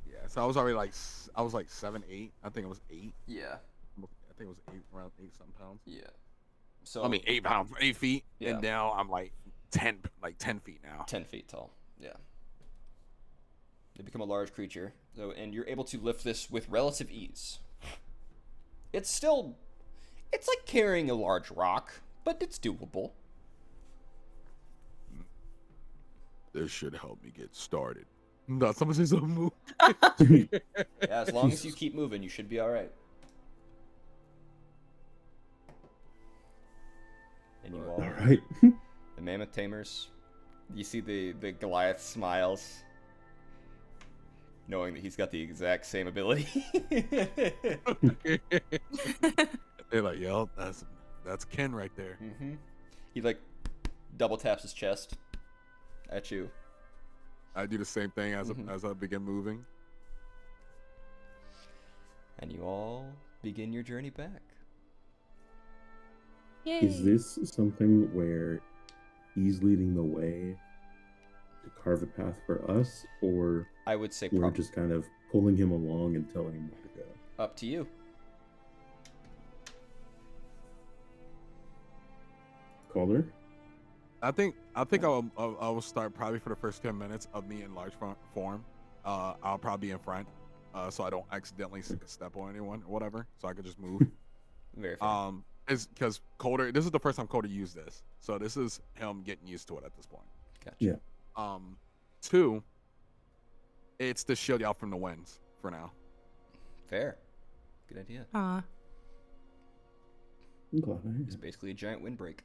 Yeah. So I was already like I was like 7, 8. I think it was 8. Yeah. I think it was 8, around 8 some pounds. Yeah. So. I mean 8 pounds, 8 feet, Yeah. and now I'm like 10 feet now. 10 feet tall. Yeah. They become a large creature, so, and you're able to lift this with relative ease. It's like carrying a large rock, but it's doable. This should help me get started. No, someone says I'm moving. Yeah, as long as you keep moving, you should be all right. And you all, All right. the mammoth tamers, you see the Goliath smiles, knowing that he's got the exact same ability. They're like, yo, that's Ken right there. Mm-hmm. He like double taps his chest at you. I do the same thing as Mhm. as I begin moving. And you all begin your journey back. Yay. Is this something where he's leading the way to carve a path for us, or I would say we're probably just kind of pulling him along and telling him where to go? up to you. Calder? I think I'll start probably for the first 10 minutes of me in large form. I'll probably be in front, so I don't accidentally step on anyone or whatever, so I could just move. Very fair. Is because Calder. This is the first time Calder used this, so this is him getting used to it at this point. Gotcha. Yeah. 2, it's to shield y'all from the winds for now. Fair. Good idea. Aw. I'm glad I It's basically a giant windbreak.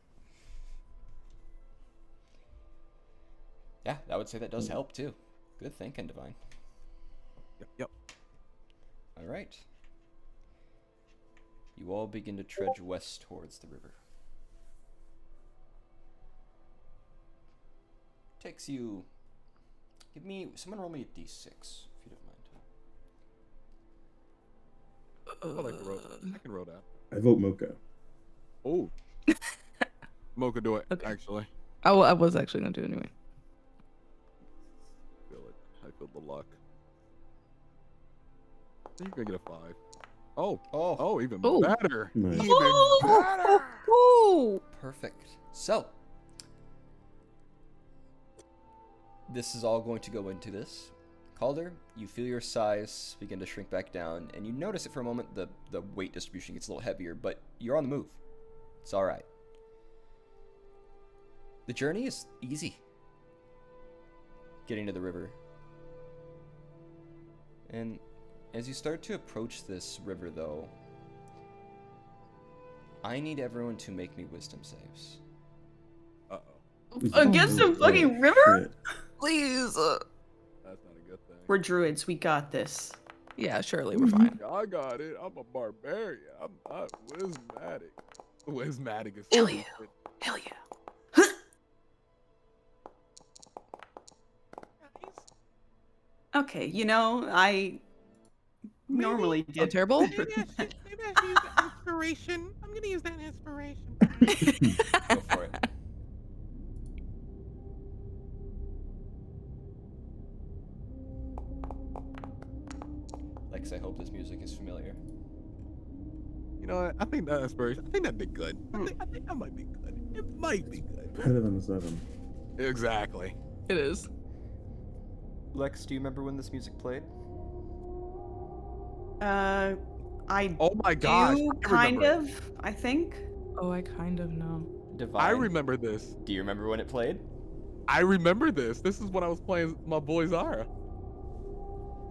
Yeah, I would say that does help too. Good thinking, Divine. Yep. All right. You all begin to trudge west towards the river. Takes you. Someone roll me a d6 if you don't mind. I can roll that. I vote Mocha. Oh. Mocha, do it. Okay. Actually, I was actually gonna do it anyway. feel it. I feel the luck. You're gonna get a 5. Oh, even Oh. better. Nice. Even Oh, oh, Perfect. So, this is all going to go into this. Calder, you feel your size begin to shrink back down, and you notice it for a moment. The weight distribution gets a little heavier, but you're on the move. It's all right. The journey is easy. Getting to the river. And as you start to approach this river, though, I need everyone to make me wisdom saves. Against a fucking river? Shit. please. That's not a good thing. We're druids. We got this. Yeah, surely we're fine. I got it. I'm a barbarian. I'm not wismatic. Wismatic is Hell stupid. yeah. Hell yeah. Okay, I normally Oh, did. terrible. Maybe I should use that inspiration. I'm gonna use that inspiration. Go for it. Lex, I hope this music is familiar. You know what? I think that inspiration. I think that did good. I think that might be good. It might be good. Better than a 7. Exactly. It is. Lex, do you remember when this music played? I Oh my gosh. do I kind remember it. of, I think. Oh, I kind of know. Divine. I remember this. Do you remember when it played? I remember this. This is when I was playing my boy Zara.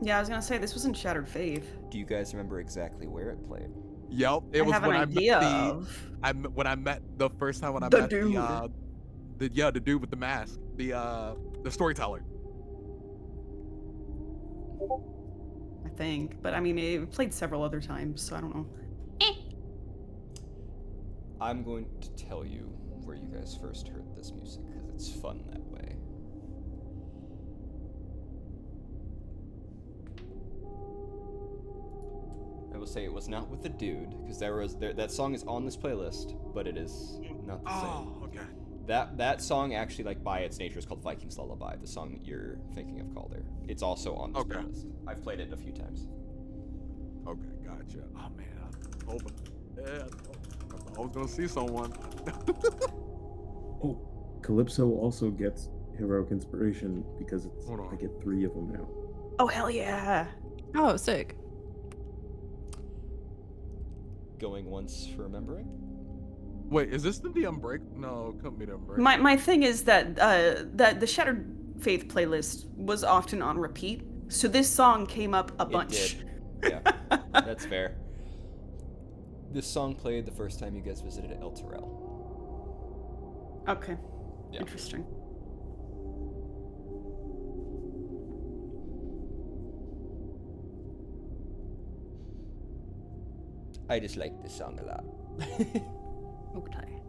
Yeah, I was gonna say this wasn't Shattered Faith. Do you guys remember exactly where it played? Yep. It I was have when an I idea met of. when I met the first time when I The met dude. the dude with the mask, the storyteller. I think. But I mean, it played several other times, so I don't know. I'm going to tell you where you guys first heard this music because it's fun that way. I will say it was not with the dude because that song is on this playlist, but it is not the same. Oh, okay. That song actually, like by its nature, is called Viking's Lullaby. The song that you're thinking of, Calder. It's also on this playlist. I've played it a few times. Okay, gotcha. Oh man, I was hoping. Yeah, I was gonna see someone. Oh, Calypso also gets heroic inspiration because Hold on. I get 3 of them now. Oh, hell yeah. Oh, sick. Going once for remembering. Wait, is this the Unbreak? No, it couldn't be the Unbreak. My thing is that that the Shattered Faith playlist was often on repeat, so this song came up a bunch. It did. Yeah, that's fair. This song played the first time you guys visited El Terrell. Okay. Yeah. Interesting. I just like this song a lot. Okay.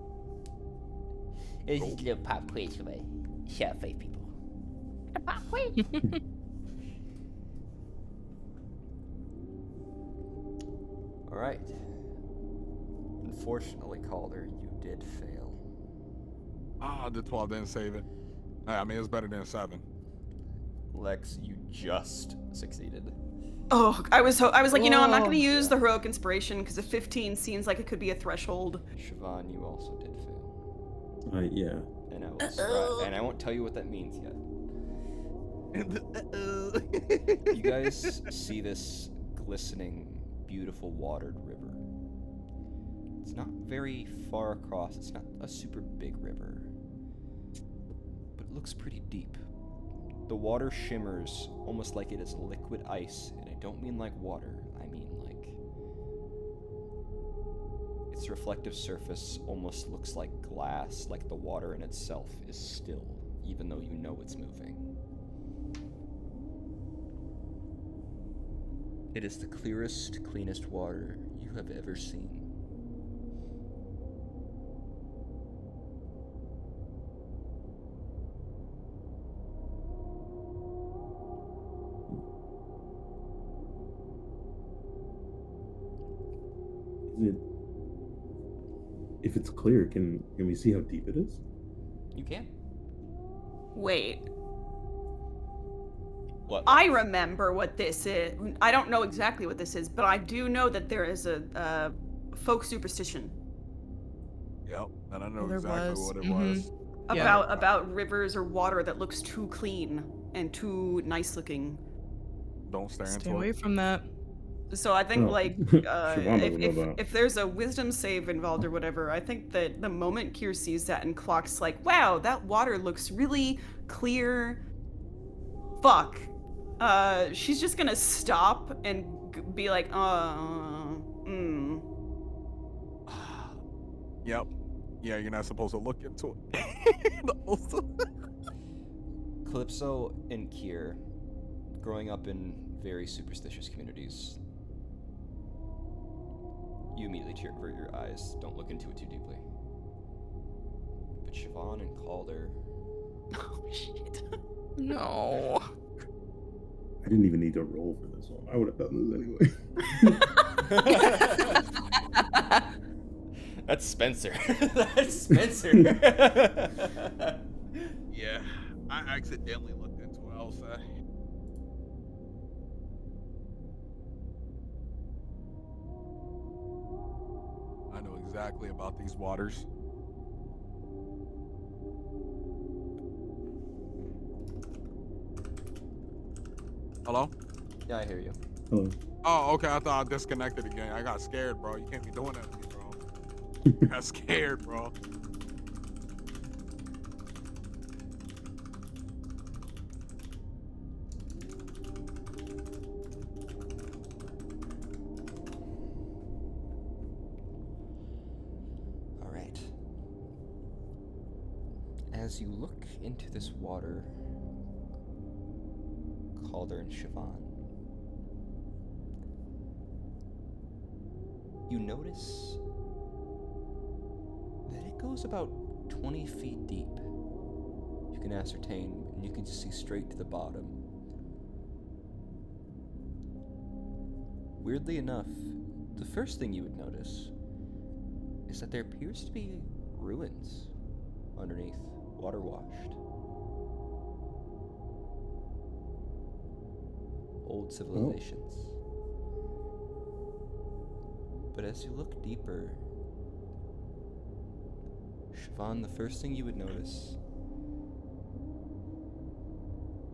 It's just a little pop quiz for my Shadow Faith people. A pop quiz. All right. Unfortunately, Calder, you did fail. Ah, the 12 didn't save it. I mean, it's better than 7. Lex, you just succeeded. Oh, I was like, I'm not going to use Yeah. the heroic inspiration because a 15 seems like it could be a threshold. Siobhan, you also did fail. Yeah. And I will surprise, and I won't tell you what that means yet. You guys see this glistening, beautiful watered river. It's not very far across. It's not a super big river. But it looks pretty deep. The water shimmers almost like it is liquid ice, and I don't mean like water. I mean like its reflective surface almost looks like glass, like the water in itself is still, even though you know it's moving. It is the clearest, cleanest water you have ever seen. Is it? If it's clear, can we see how deep it is? You can. Wait. What? I remember what this is. I don't know exactly what this is, but I do know that there is a folk superstition Yep, and I know There exactly was. what it Mhm. was. Yeah. about rivers or water that looks too clean and too nice looking. Don't stare Stay into away it. from that. So I think Oh. like Siobhan doesn't know that. if there's a wisdom save involved or whatever, I think that the moment Kier sees that and clocks like, wow, that water looks really clear. Fuck. She's just gonna stop and be like, Yep. Yeah, you're not supposed to look into it. Also- Calypso and Kier, growing up in very superstitious communities, you immediately avert your eyes. Don't look into it too deeply. But Siobhan and Calder, Oh shit. No. I didn't even need to roll for this one. I would have done this anyway. that's Spencer. That's Spencer. yeah, I accidentally looked into it, I'll say. I know exactly about these waters. Hello? Yeah, I hear you. Hello. Oh, okay. I thought I disconnected again. I got scared, bro. You can't be doing that to me, bro. I got scared, bro. All right. As you look into this water, Calder and Siobhan, you notice that it goes about 20 feet deep. You can ascertain, and you can see straight to the bottom. Weirdly enough, the first thing you would notice is that there appears to be ruins underneath, water-washed. Old civilizations. But as you look deeper, Siobhan, the first thing you would notice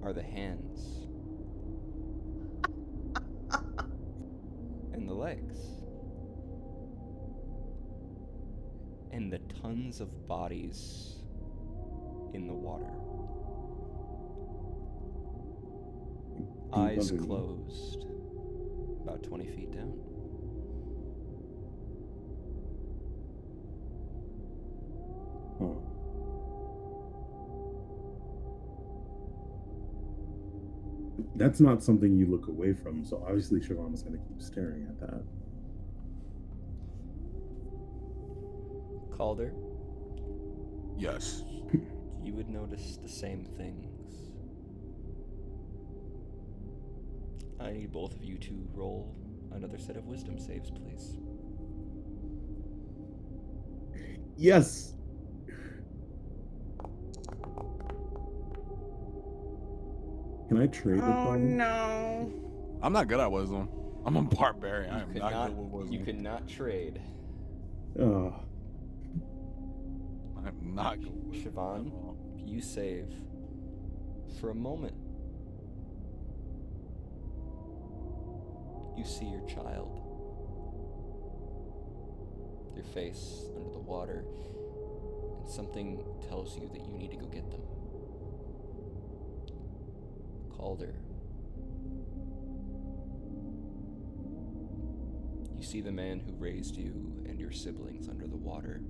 are the hands and the legs and the tons of bodies in the water. Eyes underneath. closed, about 20 feet down. Huh. That's not something you look away from, so obviously Siobhan is going to keep staring at that. Calder, Yes. you would notice the same things. I need both of you to roll another set of wisdom saves, please. Yes! Can I trade with Oh them? no. I'm not good at wisdom. I'm a barbarian. I am could not good with wisdom. You could not trade. Oh, I'm not good with wisdom Siobhan, at all. you save. For a moment, you see your child. Your face under the water, and something tells you that you need to go get them. Calder. You see the man who raised you and your siblings under the water.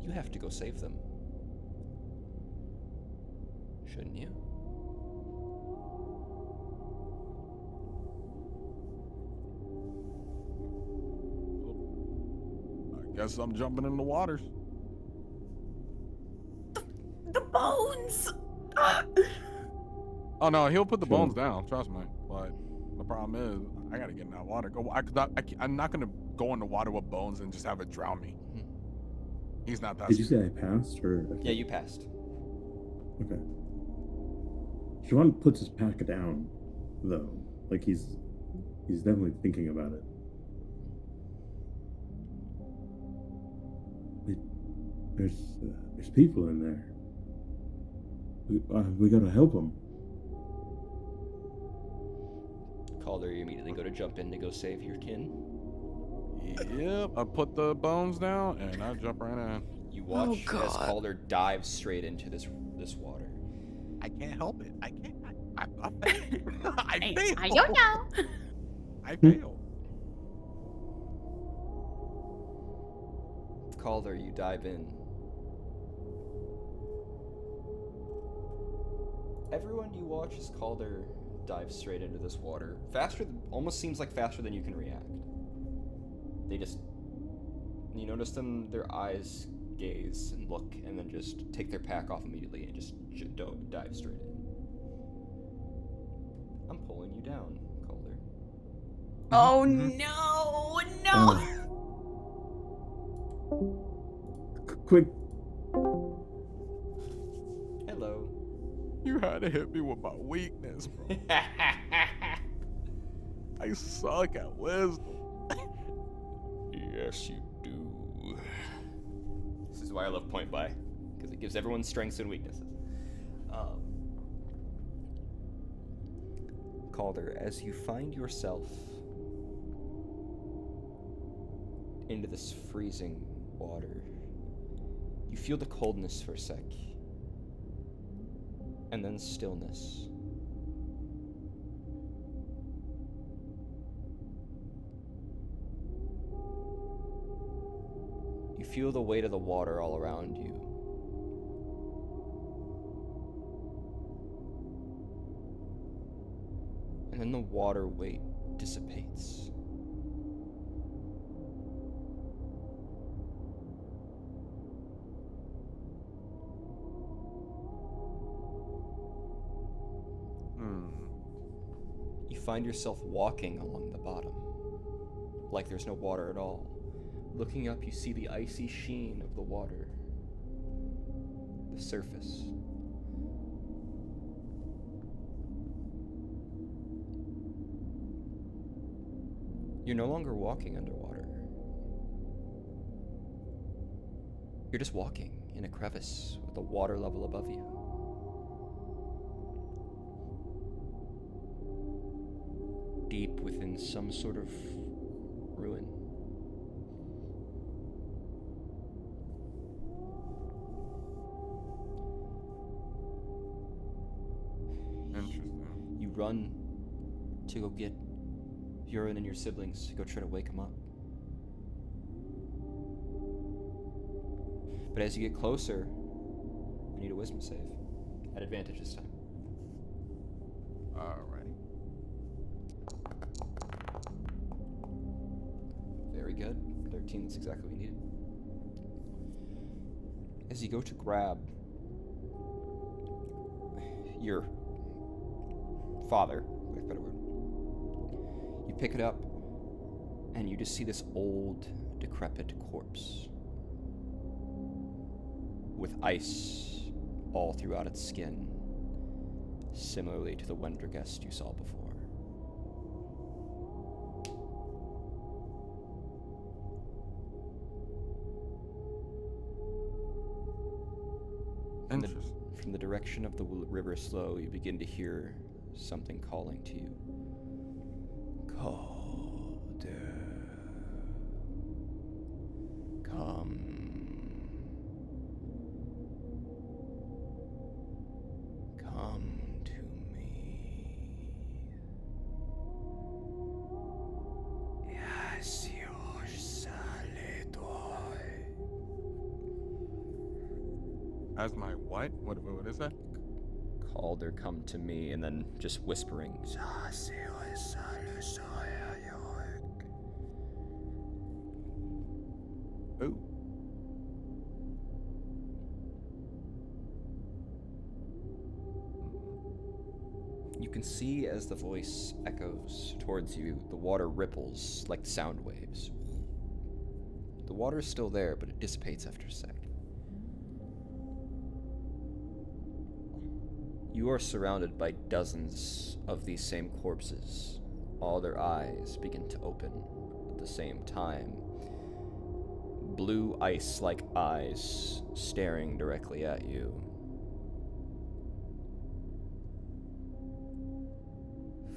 You have to go save them. Shouldn't you? I guess I'm jumping in the waters. The bones. Oh no, he'll put the Sure. bones down. Trust me. But the problem is, I gotta get in that water. I'm not gonna go in the water with bones and just have it drown me. Mhm. He's not that. did you say I passed or? Yeah, you passed. Okay. Siobhan puts his pack down, though. Like he's definitely thinking about it. There's people in there. We gotta help them. Calder, you immediately go to jump in to go save your kin. Yep. I put the bones down and I jump right in. You watch as God. Calder dives straight into this water. I can't help it. I can't. I fail. I fail. I don't know. I fail. Calder, you dive in. Everyone, you watch as Calder dives straight into this water. Almost seems like faster than you can react. You notice them, their eyes gaze and look, and then just take their pack off immediately and just dive straight in. I'm pulling you down, Calder. Oh Mhm. no, no. Quick, Hello. You had to hit me with my weakness, bro. I suck at wisdom. Yes, you do. This is why I love Point Buy, because it gives everyone strengths and weaknesses. Calder, as you find yourself into this freezing water, you feel the coldness for a sec, and then stillness. You feel the weight of the water all around you. And then the water weight dissipates. You find yourself walking along the bottom, like there's no water at all. Looking up, you see the icy sheen of the water, the surface. You're no longer walking underwater. You're just walking in a crevice with the water level above you. Deep within some sort of ruin. Interesting. You run to go get Urine and your siblings to go try to wake them up. But as you get closer, you need a wisdom save. At advantage this time. Alrighty. Very good. 13, that's exactly what you needed. As you go to grab your father, like a better word, you pick it up and you just see this old, decrepit corpse with ice all throughout its skin, similarly to the Wendergest you saw before. Interesting. From the direction of the river slow, you begin to hear something calling to you. Calder, come. Come to me. Yes, your salidoi. As my what? What is that? Calder, come to me, and then just whispering. Ooh. You can see as the voice echoes towards you, the water ripples like sound waves. The water is still there, but it dissipates after a sec. You are surrounded by dozens of these same corpses. All their eyes begin to open at the same time. Blue ice-like eyes staring directly at you.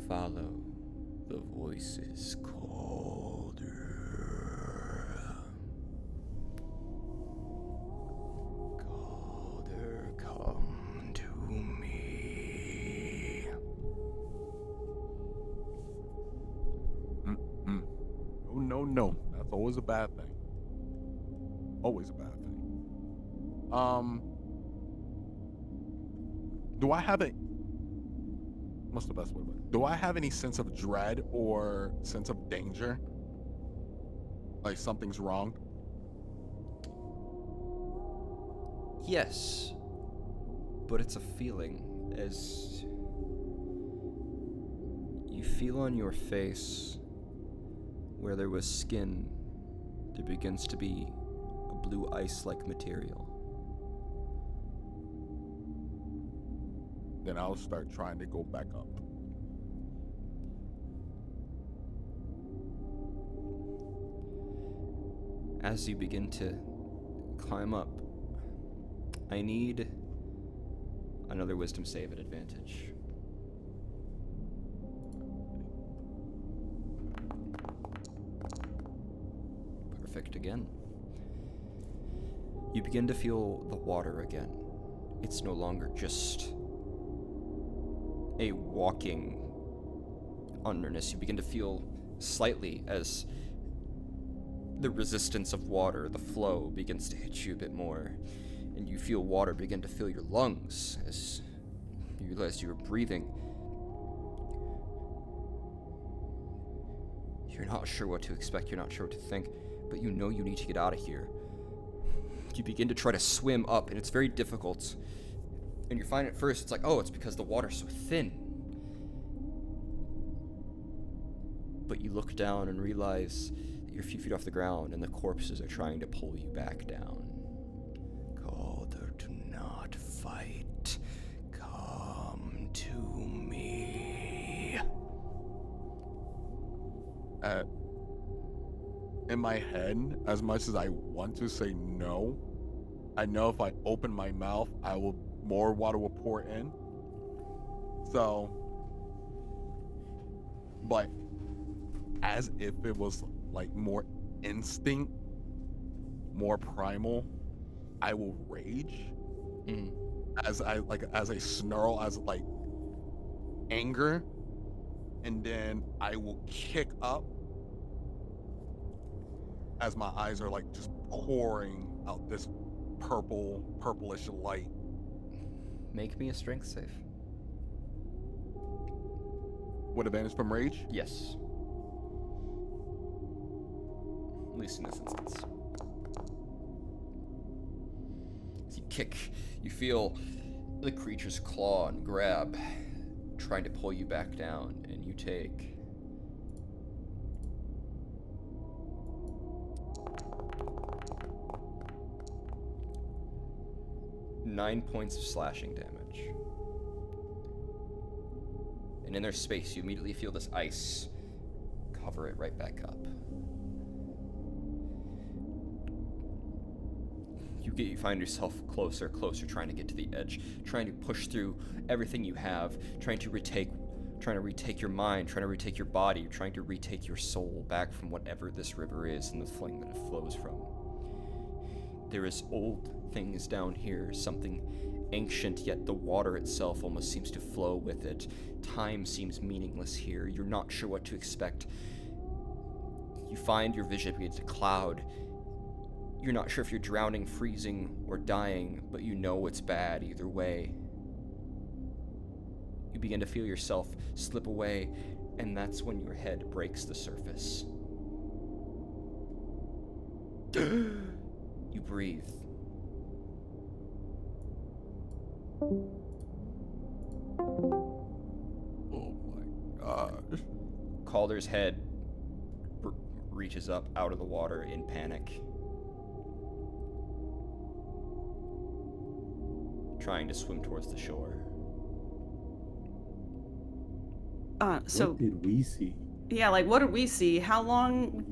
Follow the voices Calder. Calder, come to me. Oh, no. That's always a bad thing. Always a bad thing. Do I have a... What's the best way to put it? Do I have any sense of dread or sense of danger? Like something's wrong? Yes, but it's a feeling. As you feel on your face where there was skin, there begins to be a blue ice-like material. Then I'll start trying to go back up. As you begin to climb up, I need another wisdom save at advantage. Perfect again. You begin to feel the water again. It's no longer just a walking underness. You begin to feel slightly as the resistance of water, the flow, begins to hit you a bit more. And you feel water begin to fill your lungs as you realize you're breathing You're not sure what to expect, you're not sure what to think, but you know you need to get out of here. You begin to try to swim up, and it's very difficult. And you find at first, it's like, oh, it's because the water's so thin. But you look down and realize that you're a few feet off the ground, and the corpses are trying to pull you back down. Calder, do not fight. Come to me. In my head, as much as I want to say no, I know if I open my mouth, more water will pour in. So, but as if it was like more instinct, more primal, I will rage as I snarl, as like anger, and then I will kick up as my eyes are like just pouring out this purplish light. Make me a strength save. With advantage from rage? Yes. At least in this instance. As you kick, you feel the creature's claw and grab, trying to pull you back down, and you take 9 points of slashing damage. And in their space, you immediately feel this ice cover it right back up. You find yourself closer, trying to get to the edge, trying to push through everything you have, trying to retake your mind, trying to retake your body, trying to retake your soul back from whatever this river is and the flame that it flows from. There is old things down here, something ancient, yet the water itself almost seems to flow with it. Time seems meaningless here. You're not sure what to expect. You find your vision begins to cloud. You're not sure if you're drowning, freezing, or dying, but you know it's bad either way. You begin to feel yourself slip away, and that's when your head breaks the surface. You breathe. Oh my gosh. Calder's head reaches up out of the water in panic, trying to swim towards the shore. So what did we see? yeah, like what did we see? How long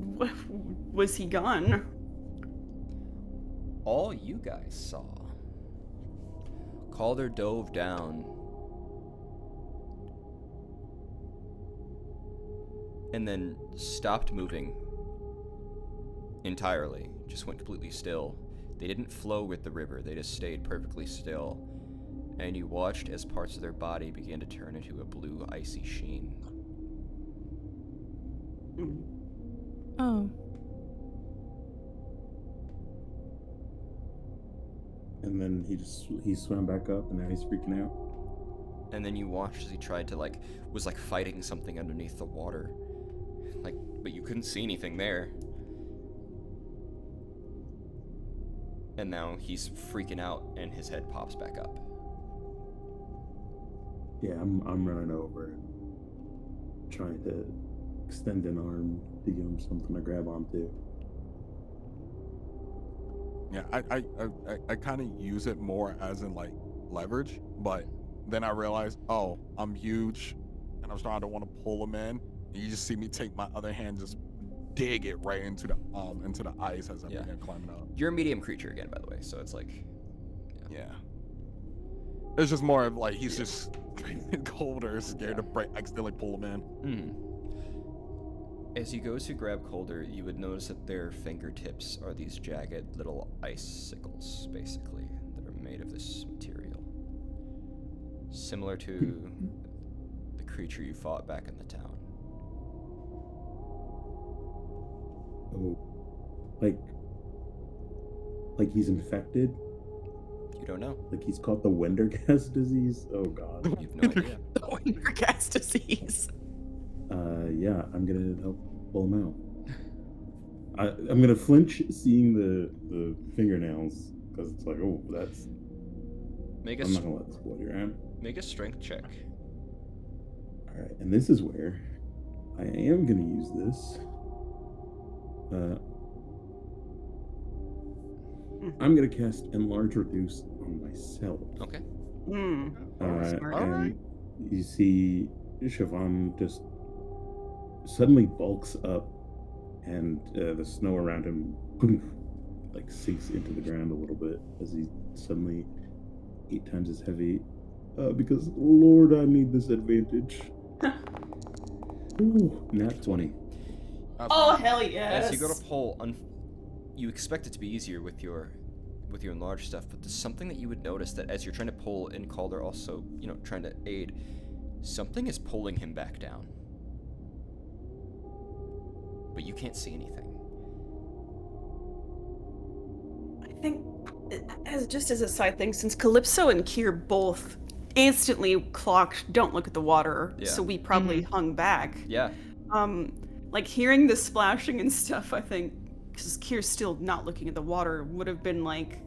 was he gone? All you guys saw. Calder dove down and then stopped moving entirely, just went completely still. They didn't flow with the river, they just stayed perfectly still. And you watched as parts of their body began to turn into a blue, icy sheen. Oh. And then he swam back up, and now he's freaking out. And then you watched as he tried to was fighting something underneath the water. But you couldn't see anything there. And now he's freaking out, and his head pops back up. Yeah, I'm running over, trying to extend an arm to give him something to grab onto. Yeah, I kind of use it more as in like leverage, but then I realized, oh, I'm huge, and I'm starting to want to pull him in. And you just see me take my other hand, just dig it right into the ice as I begin climbing up. You're a medium creature again, by the way, so it's like, Yeah. It's just more of like he's just colder, scared to accidentally pull him in. As you go to grab Calder, you would notice that their fingertips are these jagged little icicles, basically, that are made of this material. Similar to the creature you fought back in the town. Oh, like he's infected? You don't know. Like he's caught the Wendergast disease? Oh god. You have no idea. The Wintercast disease. Yeah, I'm gonna help pull him out. I'm gonna flinch seeing the fingernails because it's like, oh, that's. Make I'm not gonna let this blow your hand. make a strength check. All right, and this is where I am gonna use this. I'm gonna cast Enlarge Reduce on myself. Okay. Hmm. Smart. All right. And you see Siobhan just suddenly bulks up, and the snow around him poof, like sinks into the ground a little bit as he's suddenly 8 times as heavy. Because Lord, I need this advantage. Ooh, nat 20. Oh hell yes! As you go to pull, you expect it to be easier with your enlarged stuff, but there's something that you would notice that as you're trying to pull, and Calder also, trying to aid, something is pulling him back down. But you can't see anything. I think, as a side thing, since Calypso and Kier both instantly clocked, "Don't look at the water," Yeah. so we probably hung back. Yeah. Like hearing the splashing and stuff, I think, because Kier's still not looking at the water, would have been like,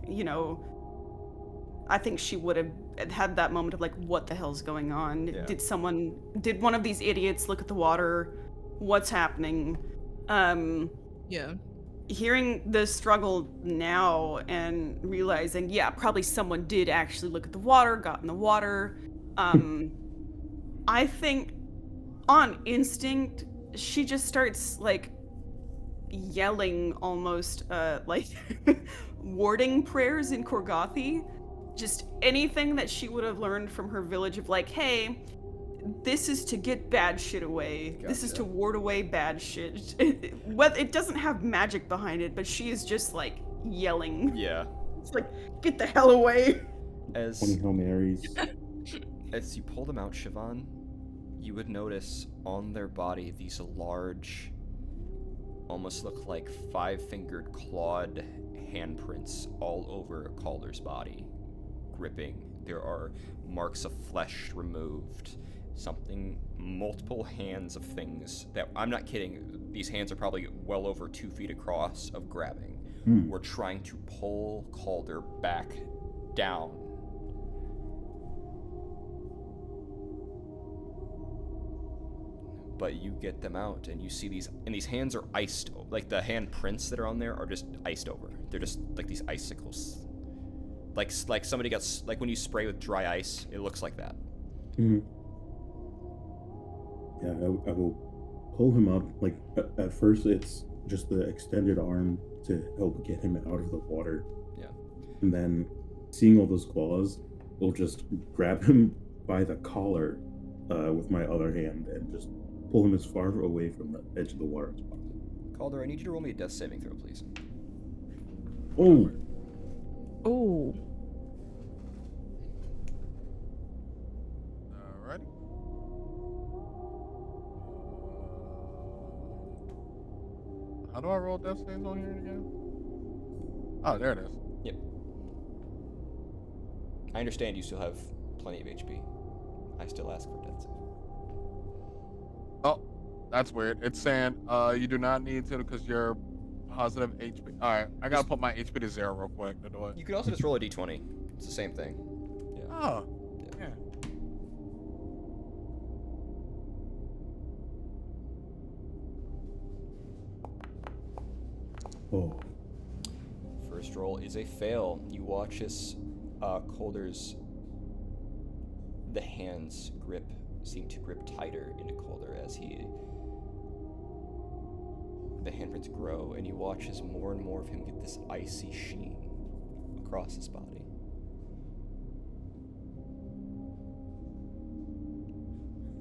I think she would have had that moment of like, what the hell's going on? Yeah. Did one of these idiots look at the water? What's happening? Yeah. Hearing the struggle now and realizing, yeah, probably someone did actually look at the water, got in the water. I think on instinct, she just starts like yelling almost like warding prayers in Corgatha. Just anything that she would have learned from her village of like, hey, this is to get bad shit away. This is to Gotcha. ward away bad shit. It doesn't have magic behind it, but she is just like yelling. Yeah. It's like, get the hell away. 20 As Hail Marys. as you pull them out, Siobhan, you would notice on their body these large, almost look like 5-fingered clawed handprints all over Calder's body, gripping. There are marks of flesh removed. Multiple hands of things that, I'm not kidding, these hands are probably well over 2 feet across, of grabbing. We're trying to pull Calder back down. But you get them out, and you see these hands are iced. Like the hand prints that are on there are just iced over. They're just like these icicles. Like somebody got, like when you spray with dry ice, it looks like that. Mm-hmm. Yeah, I will pull him up. Like at first, it's just the extended arm to help get him out of the water. Yeah. And then, seeing all those claws, we'll just grab him by the collar with my other hand and just pull him as far away from the edge of the water as possible. Calder, I need you to roll me a death saving throw, please. Oh, Oh. Alrighty. How do I roll death saves on here again? Oh, there it is. Yep. I understand you still have plenty of HP. I still ask for death save. Oh, that's weird. It's saying you do not need to because you're positive HP. All right, I gotta put my HP to 0 real quick to do it. You can also just roll a d20. It's the same thing. Yeah. Oh, yeah. oh. First roll is a fail. You watch as Calder's the hands seem to grip tighter into Calder as the handprints grow, and you watch as more and more of him get this icy sheen across his body.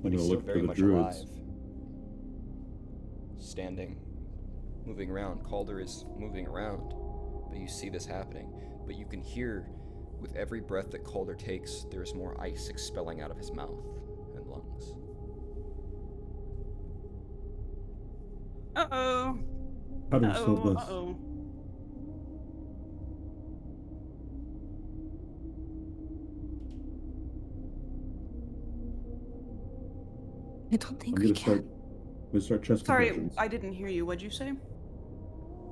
But I'm he's gonna still look very for the much druids. alive. Standing, moving around. Calder is moving around, but you see this happening. But you can hear, with every breath that Calder takes, there is more ice expelling out of his mouth and lungs. Uh-oh. How do we solve this? Uh-oh. I don't think I'm we gonna can. start We start chest Sorry, compressions. I didn't hear you. What'd you say?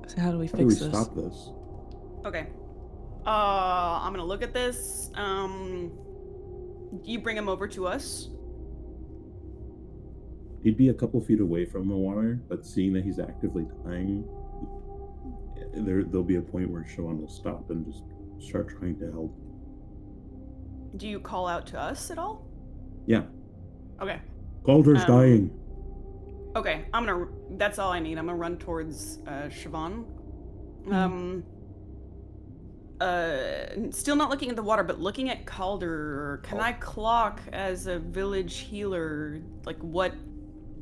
So how do we How do we fix this? stop this? Okay. I'm gonna look at this. You bring him over to us. He'd be a couple feet away from the water, but seeing that he's actively dying, there'll be a point where Siobhan will stop and just start trying to help. Do you call out to us at all? Yeah. Okay. Calder's dying. Okay, that's all I need. I'm gonna run towards Siobhan. Still not looking at the water, but looking at Calder. Can I clock as a village healer? Like, what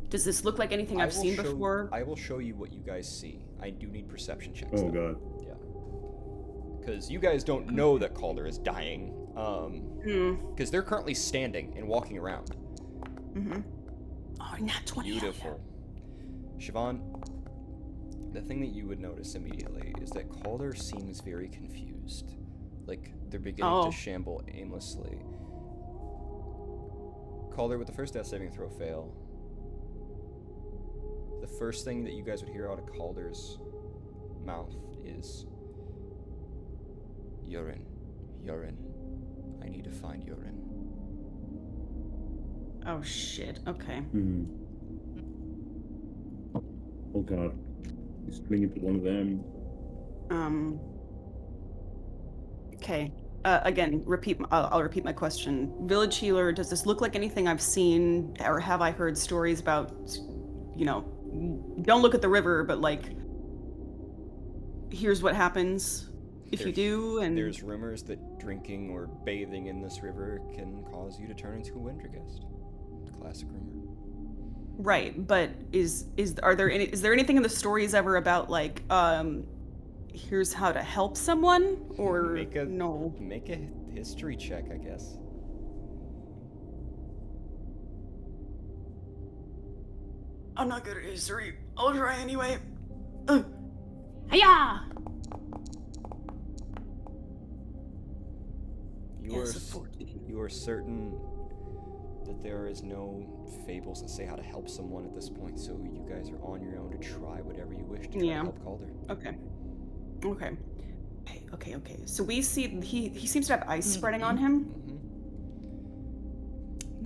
does this look like? Anything I've seen before? I will show you what you guys see. I do need perception checks. Oh though. god. Yeah. Because you guys don't know that Calder is dying. Because they're currently standing and walking around. Oh, nat 20. Beautiful. Siobhan, the thing that you would notice immediately is that Calder seems very confused. Like, they're beginning to shamble aimlessly. Calder, with the first death saving throw fail, the first thing that you guys would hear out of Calder's mouth is urine. Urine. I need to find urine. Oh shit. Okay. Oh god. He's turning into one of them. Okay. Again, I'll repeat my question. Village healer, does this look like anything I've seen, or have I heard stories about, you know, don't look at the river, but like, here's what happens if you do, and... There's rumors that drinking or bathing in this river can cause you to turn into a Wintergust. Classic rumor. Right, but is there anything in the stories ever about like here's how to help someone, or no? Make a history check, I guess. I'm not good at history. I'll try anyway. Hiya! You are certain that there is no fables that say how to help someone at this point, so you guys are on your own to try whatever you wish to try to help Calder. Okay. So we see he seems to have ice spreading on him.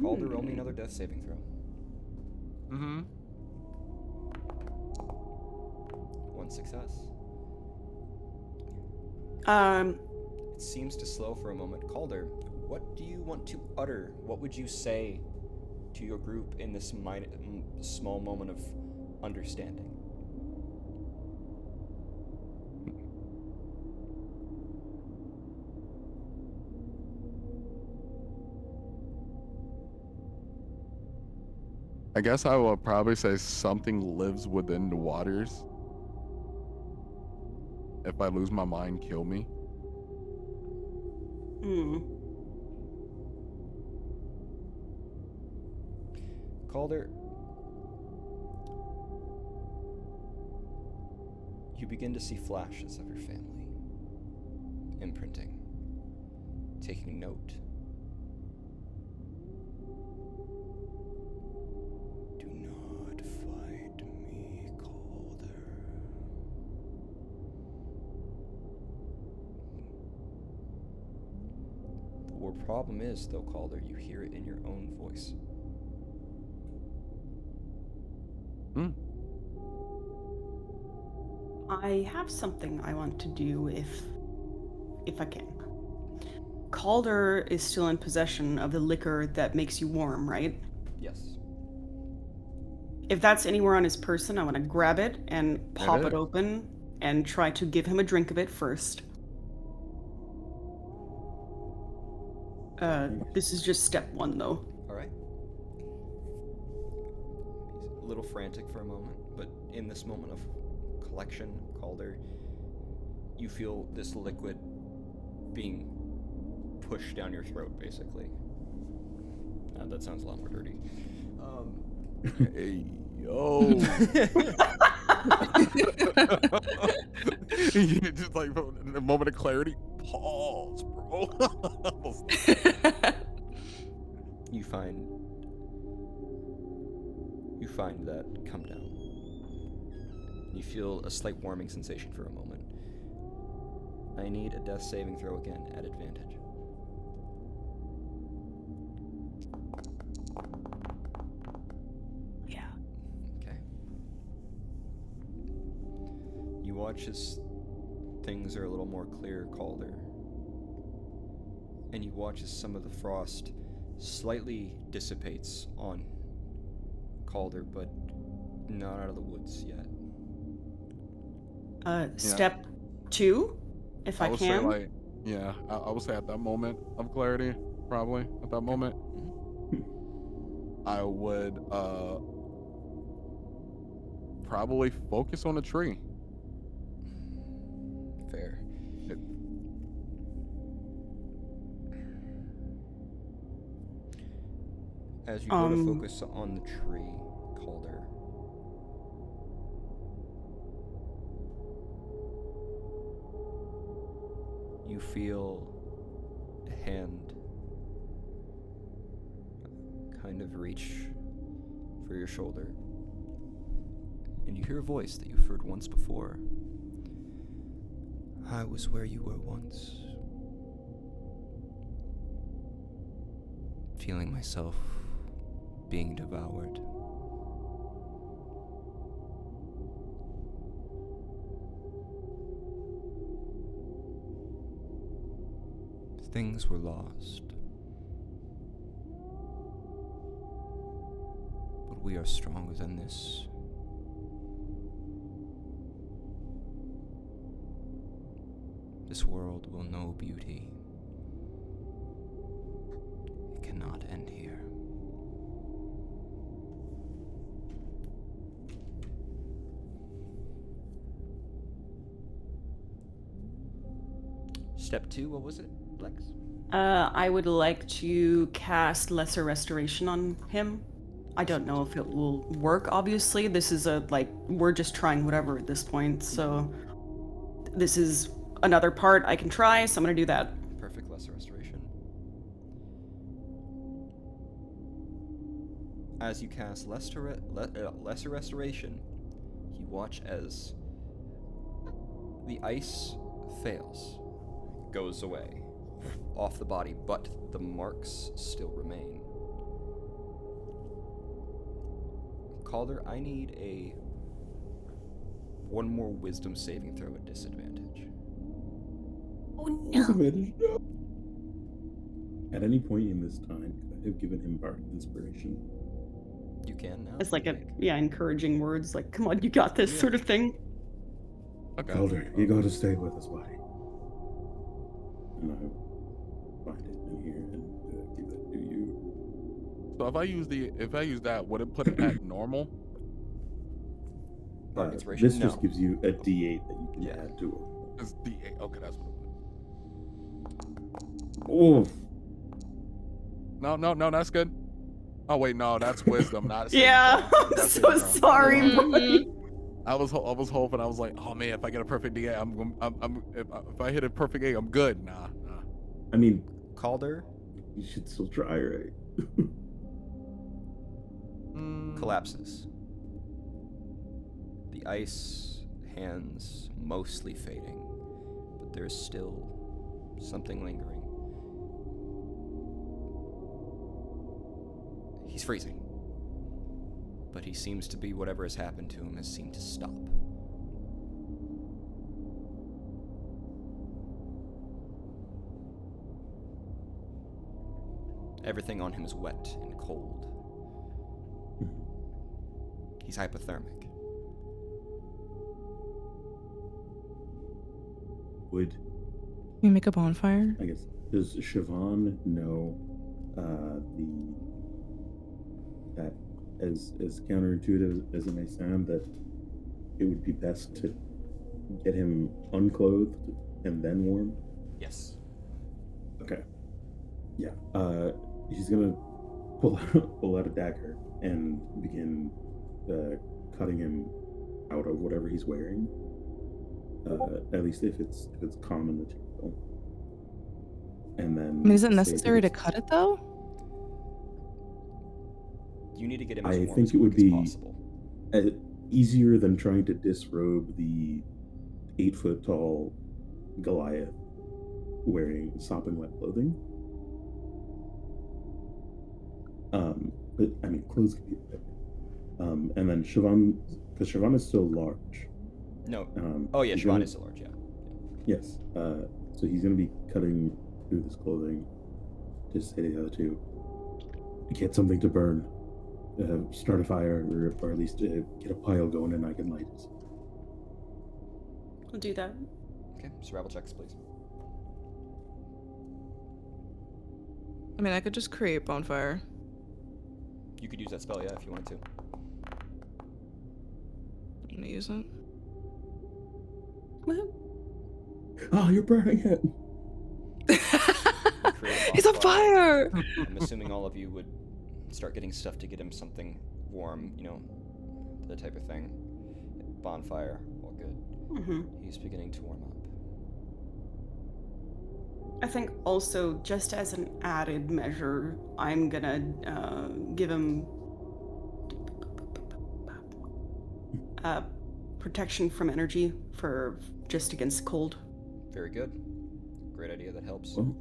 Calder, roll me another death saving throw. One success. It seems to slow for a moment. Calder, what do you want to utter? What would you say to your group in this small moment of understanding? I guess I will probably say something lives within the waters. If I lose my mind, kill me. Calder, you begin to see flashes of your family, imprinting, taking note. Do not fight me, Calder. The problem is, though, Calder, you hear it in your own voice. I have something I want to do if I can. Calder is still in possession of the liquor that makes you warm, right? Yes. If that's anywhere on his person, I want to grab it and pop it open and try to give him a drink of it first. This is just step one, though. All right. He's a little frantic for a moment, but in this moment of collection, Calder, you feel this liquid being pushed down your throat, basically. That sounds a lot more dirty. Hey, yo. Just like in a moment of clarity, pause, bro. You find that come down. You feel a slight warming sensation for a moment. I need a death saving throw again at advantage. Yeah. Okay. You watch as things are a little more clear, Calder. And you watch as some of the frost slightly dissipates on Calder, but not out of the woods yet. Step 2, if I would can. say like, yeah, I would say at that moment of clarity, probably at that moment, I would probably focus on a tree. Fair. As you go to focus on the tree, Calder, you feel a hand kind of reach for your shoulder, and you hear a voice that you've heard once before. I was where you were once, feeling myself being devoured. Things were lost, but we are stronger than this. This world will know beauty. It cannot end here. Step 2, what was it, Lex? I would like to cast Lesser Restoration on him. I don't know if it will work, obviously. This is we're just trying whatever at this point, so this is another part I can try, so I'm gonna do that. Perfect Lesser Restoration. As you cast Lesser Restoration, you watch as the ice fails, goes away off the body, but the marks still remain. Calder, I need one more wisdom saving throw at disadvantage. Oh no. Disadvantage, no. At any point in this time, could I have given him Bardic Inspiration? You can now. It's like encouraging words, like, come on, you got this, sort of thing. Okay. Calder, you gotta stay with us, buddy. And I find it in here and give that to you. So if I use that, would it put it at normal? Bardic Inspiration? This No. just gives you a D8 that you can Yeah. add to it. It's D8. Okay, that's what it Oh, No, that's good. Oh wait, no, that's wisdom, not saving Yeah, throw. I'm That's so saving throw. sorry, Never mind. buddy. I was hoping. I was like, oh man, if I get a perfect D8, if I hit a perfect 8, I'm good. Nah. I mean, Calder you should still try, right? collapses. The ice hands mostly fading, but there's still something lingering. He's freezing, but he seems to be, whatever has happened to him has seemed to stop. Everything on him is wet and cold. He's hypothermic. Would, We make a bonfire. I guess, does Siobhan know that as counterintuitive as it may sound, that it would be best to get him unclothed and then warm? Yes. Okay. Yeah. He's gonna pull out a dagger and begin cutting him out of whatever he's wearing. At least if it's common material. And then I mean, is it say necessary to it's- cut it though? You need to get him as I warm think as it would quick as be possible. easier than trying to disrobe the 8-foot tall Goliath wearing sopping wet clothing. But I mean, clothes can be a bit. And then Siobhan, because Siobhan is still large. No. Um, Oh yeah, he's Siobhan gonna- is still large. Yeah. Yes. So he's going to be cutting through this clothing to say to the other two, get something to burn, start a fire, or at least get a pile going, and I can light it. I'll do that. Okay. Survival checks, please. I mean, I could just create bonfire. You could use that spell, yeah, if you wanted to. I'm gonna use it. Woohoo. Oh, you're burning it! Create a He's on bonfire. fire! I'm assuming all of you would start getting stuff to get him something warm, you know, the type of thing. Bonfire, all good. Mm-hmm. He's beginning to warm up. I think also, just as an added measure, I'm gonna give him protection from energy for just against cold. Very good. Great idea, that helps. Well,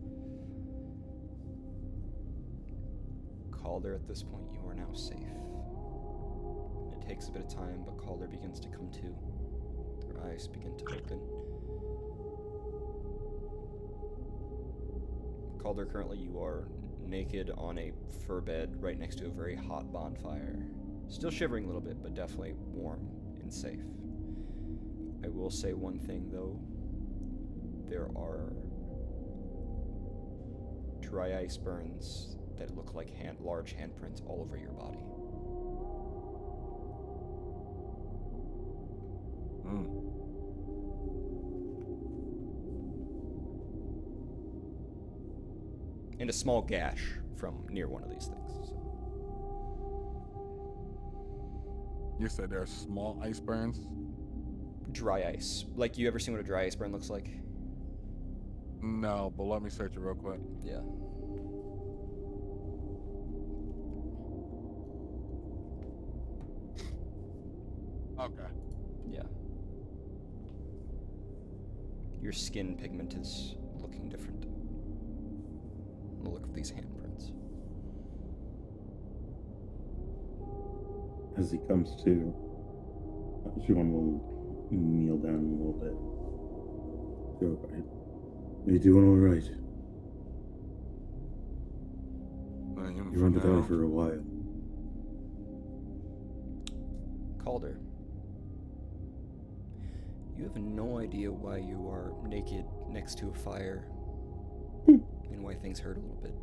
Calder, at this point, you are now safe. And it takes a bit of time, but Calder begins to come to. Her eyes begin to open. Calder, currently you are naked on a fur bed right next to a very hot bonfire. Still shivering a little bit, but definitely warm and safe. I will say one thing, though. There are dry ice burns that look like large handprints all over your body. And a small gash from near one of these things. So. You said there are small ice burns? Dry ice. Like, you ever seen what a dry ice burn looks like? No, but let me search it real quick. Yeah. Okay. Yeah. Your skin pigment is looking different. The look of these handprints. as he comes to, Siobhan will kneel down a little bit. You're all right. You're doing all right. You're under there for a while. Calder, you have no idea why you are naked next to a fire and why things hurt a little bit.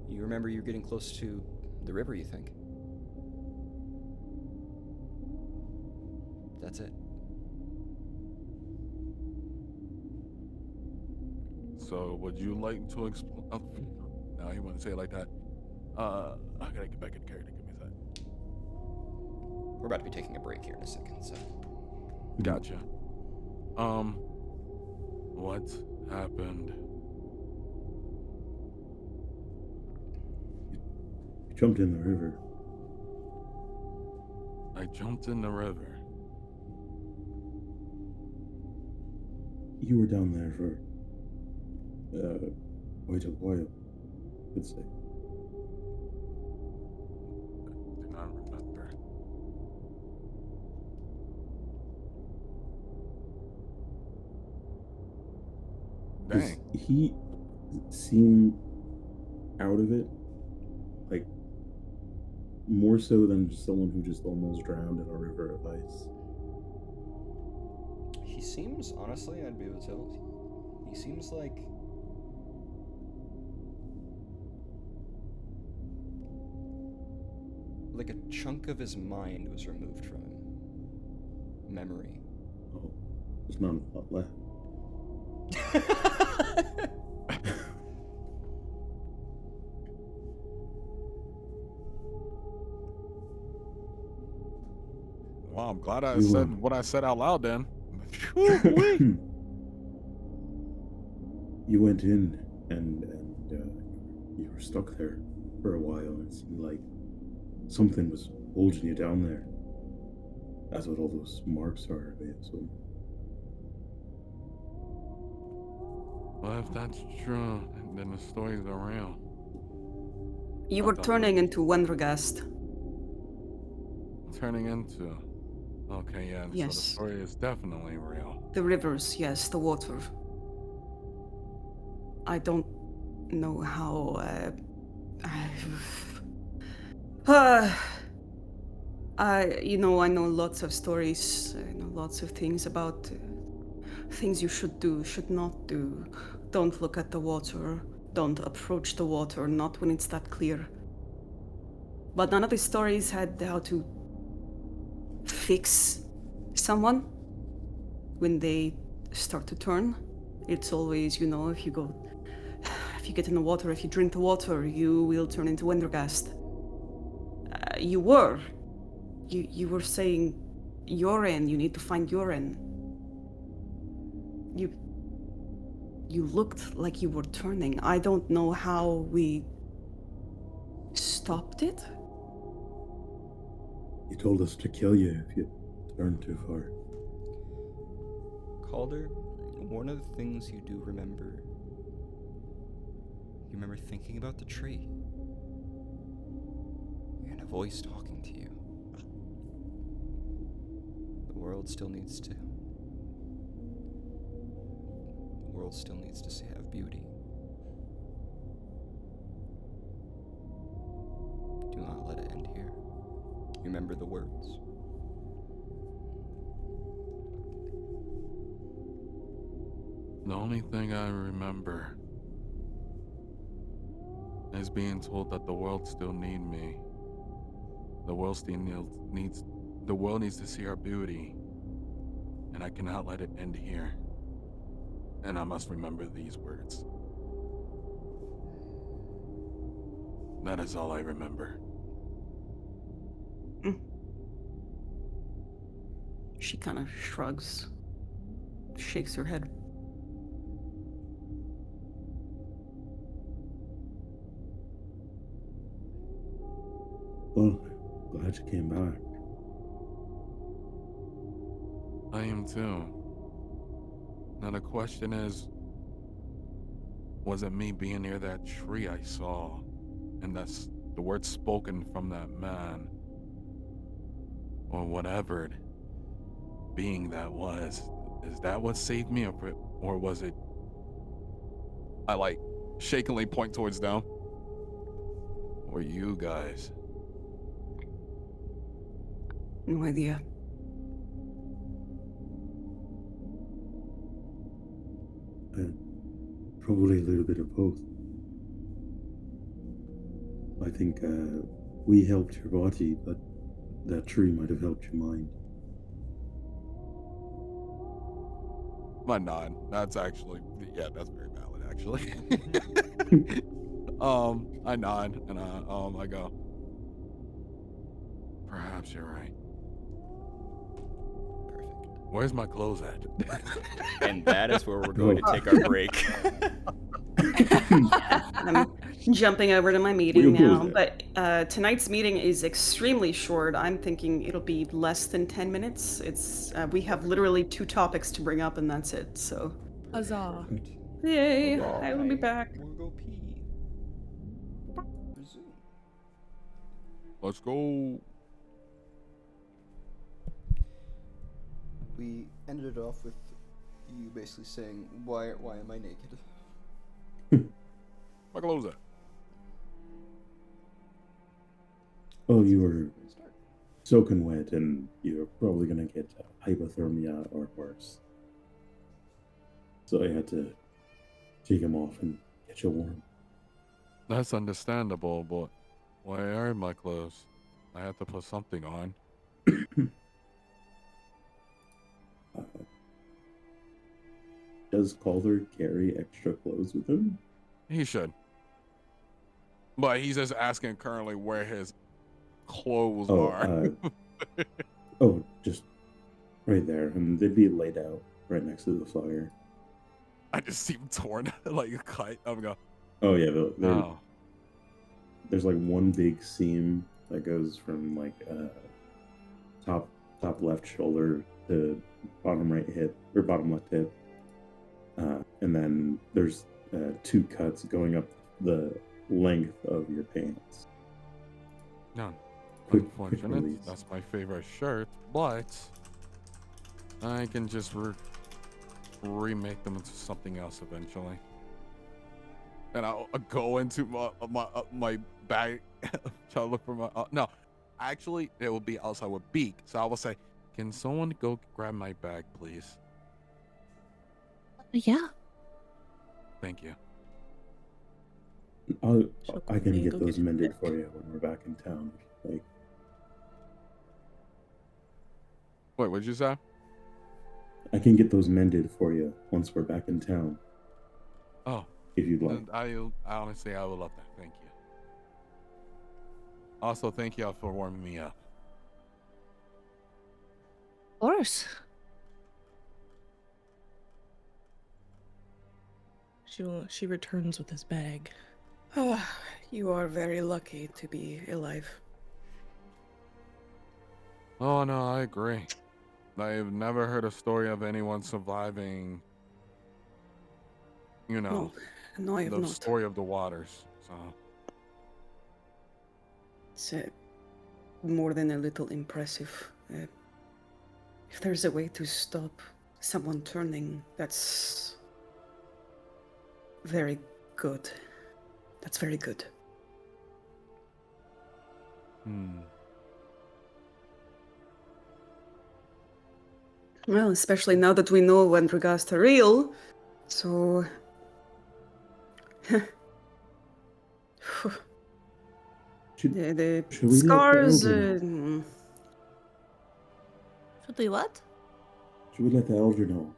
You remember you're getting close to the river, you think? That's it. So, would you like to explain? Oh, no, he wouldn't say it like that. I gotta get back in character. Give me a sec. We're about to be taking a break here in a second, so. Gotcha. What happened? You jumped in the river. I jumped in the river. You were down there for quite a while, I'd say. Do not remember. Does Dang. he seem out of it? Like, more so than just someone who just almost drowned in a river of ice? He seems, honestly, I'd be able to tell, he seems like a chunk of his mind was removed from him. Memory. Oh, there's not a lot left. Well, I'm glad I You said won. what I said out loud then. You went in and you were stuck there for a while, and it seemed like something was holding you down there. That's what all those marks are, I assume. Well, if that's true, then the stories are real. You I were thought turning into Wendergast. Turning into. Okay, yeah. So the Yes. story is definitely real. The rivers, yes, the water. I don't know how. I know lots of stories. I know lots of things about things you should do, should not do. Don't look at the water. Don't approach the water, not when it's that clear. But none of the stories had how to fix someone when they start to turn. It's always, if you get in the water, if you drink the water, you will turn into Wendergast. You were saying urine, you need to find urine. You looked like you were turning. I don't know how we stopped it. You told us to kill you if you turned too far. Calder, one of the things you do remember, you remember thinking about the tree and a voice talking to you. The world still needs to have beauty. Do not let it end here. Remember the words. The only thing I remember is being told that the world still need me. The world still needs to see our beauty, and I cannot let it end here. And I must remember these words. That is all I remember. She kind of shrugs, shakes her head. Well, glad you came back. I am too. Now the question is, was it me being near that tree I saw, and that's the words spoken from that man, or whatever being that was? Is that what saved me, or was it? I shakingly point towards them. Or you guys? No idea. Probably a little bit of both. I think we helped your body, but that tree might have helped your mind. My nod. That's actually, yeah, that's very valid, actually. I nod and I go, perhaps you're right. Perfect. Where's my clothes at? And that is where we're going to take our break. I'm jumping over to my meeting We'll now, close but tonight's meeting is extremely short. I'm thinking it'll be less than 10 minutes. It's we have literally 2 topics to bring up, and that's it. So, Huzzah. yay! Alright, I will be back. We'll go pee. Resume. Let's go. We ended it off with you basically saying, why am I naked? My clothes at? Oh, you were soaking wet, and you're probably gonna get hypothermia or worse. So I had to take him off and get you warm. That's understandable, but why are my clothes? I have to put something on. Does Calder carry extra clothes with him? He should. But he's just asking currently where his clothes are. Oh, just right there, and they'd be laid out right next to the fire. I just see him torn like a kite. I'm going, Oh yeah, no. there's like one big seam that goes from like top left shoulder to bottom right hip or bottom left hip, and then there's 2 cuts going up the length of your pants. No. Quick Unfortunate. release. That's my favorite shirt, but I can just remake them into something else eventually. And I'll go into my bag, try to look for my. No, actually, it will be outside with Beak. So I will say, can someone go grab my bag, please? Yeah. Thank you. I can Go get those your mended bag. for you when we're back in town. Like, Wait, what did you say? I can get those mended for you once we're back in town, Oh, if you'd like. I honestly, I would love that. Thank you. Also, thank y'all for warming me up. Of course. She returns with his bag. Oh, you are very lucky to be alive. Oh no, I agree. I've never heard a story of anyone surviving. You know, No, I have the not. story of the waters. So It's more than a little impressive. If there's a way to stop someone turning, that's very good. That's very good. Well, especially now that we know when Corgatha real, so Should the we let the scars. elder know? Should they what? Should we let the elder know?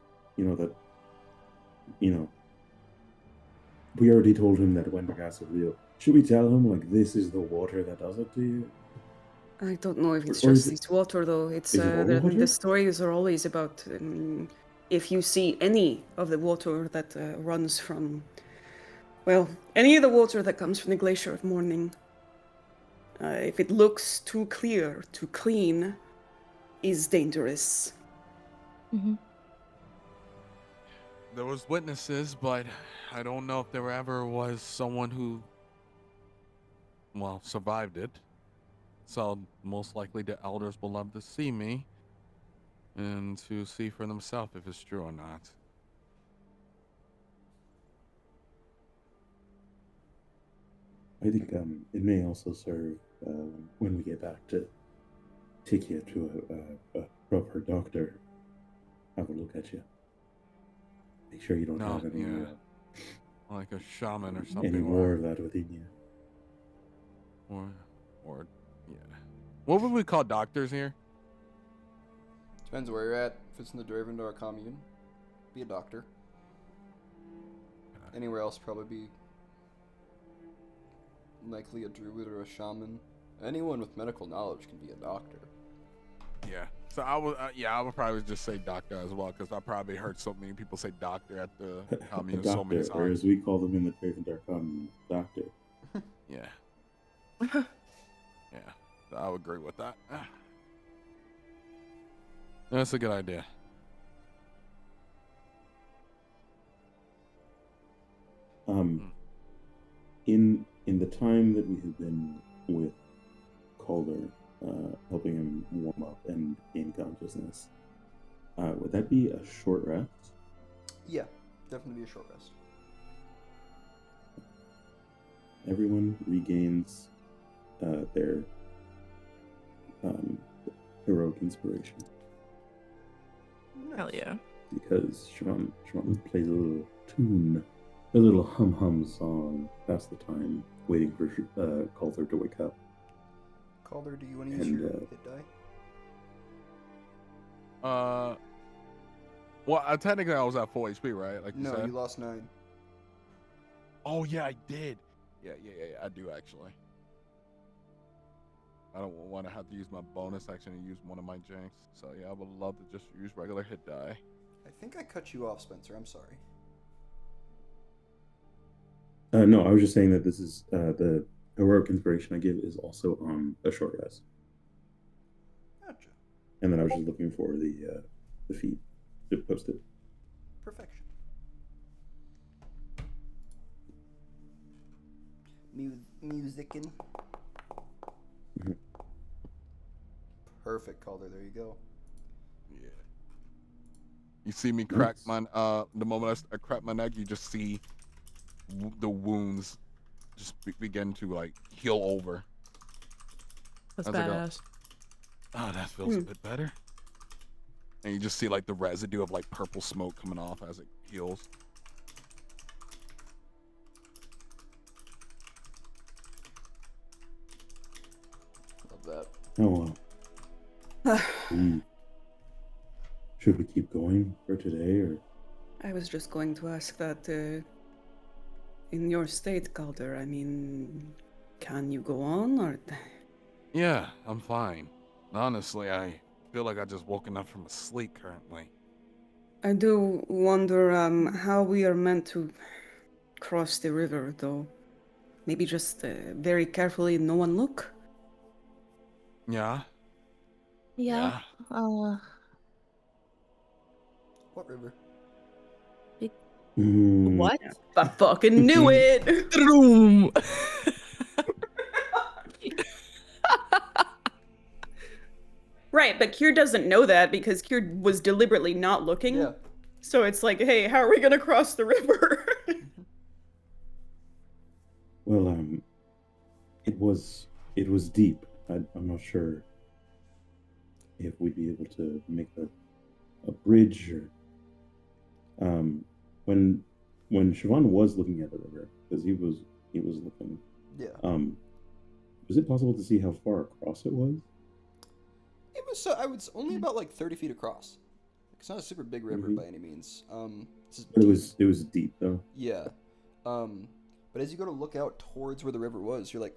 We already told him that Wendergast is real. Should we tell him like this is the water that does it to you? I don't know if it's Or just is it- this water, though. It's is it all the water? stories are always about if you see any of the water that runs from, well, any of the water that comes from the Glacier of Morning. If it looks too clear, too clean, is dangerous. Mm-hmm. there was witnesses, but I don't know if there ever was someone who, well, survived it. So most likely the elders will love to see me and to see for themselves if it's true or not. I think it may also serve when we get back to take you to a proper doctor. Have a look at you. Make sure you don't No, have any yeah. Like a shaman or something. any more of that within you. Or, yeah. What would we call doctors here? Depends where you're at. If it's in the Dravendar commune, be a doctor. Anywhere else, probably be likely a druid or a shaman. Anyone with medical knowledge can be a doctor. Yeah. So I would probably just say doctor as well, because I probably heard so many people say doctor at the A commune so many doctor, or times. as we call them in the Dravendar commune, doctor. Yeah. Yeah. I would agree with that. That's a good idea. In the time that we have been with Calder, helping him warm up and gain consciousness, would that be a short rest? Yeah, definitely be a short rest. Everyone regains their heroic inspiration. Hell yeah. Because Siobhan plays a little tune, a little hum song, pass the time, waiting for Calder to wake up. Calder, do you want to use And, your hit die? Well, technically I was at full HP, right? Like you No, said. you lost 9. Oh yeah, I did. Yeah, I do actually. I don't want to have to use my bonus action and use one of my janks. So yeah, I would love to just use regular hit die. I think I cut you off, Spencer. I'm sorry. No, I was just saying that this is the heroic inspiration I give is also on a short rest, Gotcha. and then I was just looking for the feed to post it. Perfection. Musicking. Mhm. Perfect, Calder. There you go. Yeah. You see me crack Nice. my the moment I crack my neck, you just see the wounds just begin to like heal over. That's As I go, badass. oh, that feels a bit better. And you just see like the residue of like purple smoke coming off as it heals. Love that. Oh, we, should we keep going for today, or I was just going to ask that in your state, Calder, I mean, can you go on or Yeah, I'm fine. Honestly, I feel like I just woken up from a sleep currently. I do wonder how we are meant to cross the river, though. Maybe just very carefully, no one look. Yeah, Yeah. yeah. Uh, What river? Mm, what? I fucking knew it! Vroom. Right, but Kier doesn't know that because Kier was deliberately not looking. Yeah. So it's like, hey, how are we gonna cross the river? well, it was deep. I'm not sure if we'd be able to make a bridge or um when Siobhan was looking at the river because he was looking. Yeah. Was it possible to see how far across it was? It was so. I was only about like 30 feet across. It's not a super big river Mhm. by any means. It's just But deep. it was deep though. Yeah. But as you go to look out towards where the river was, you're like,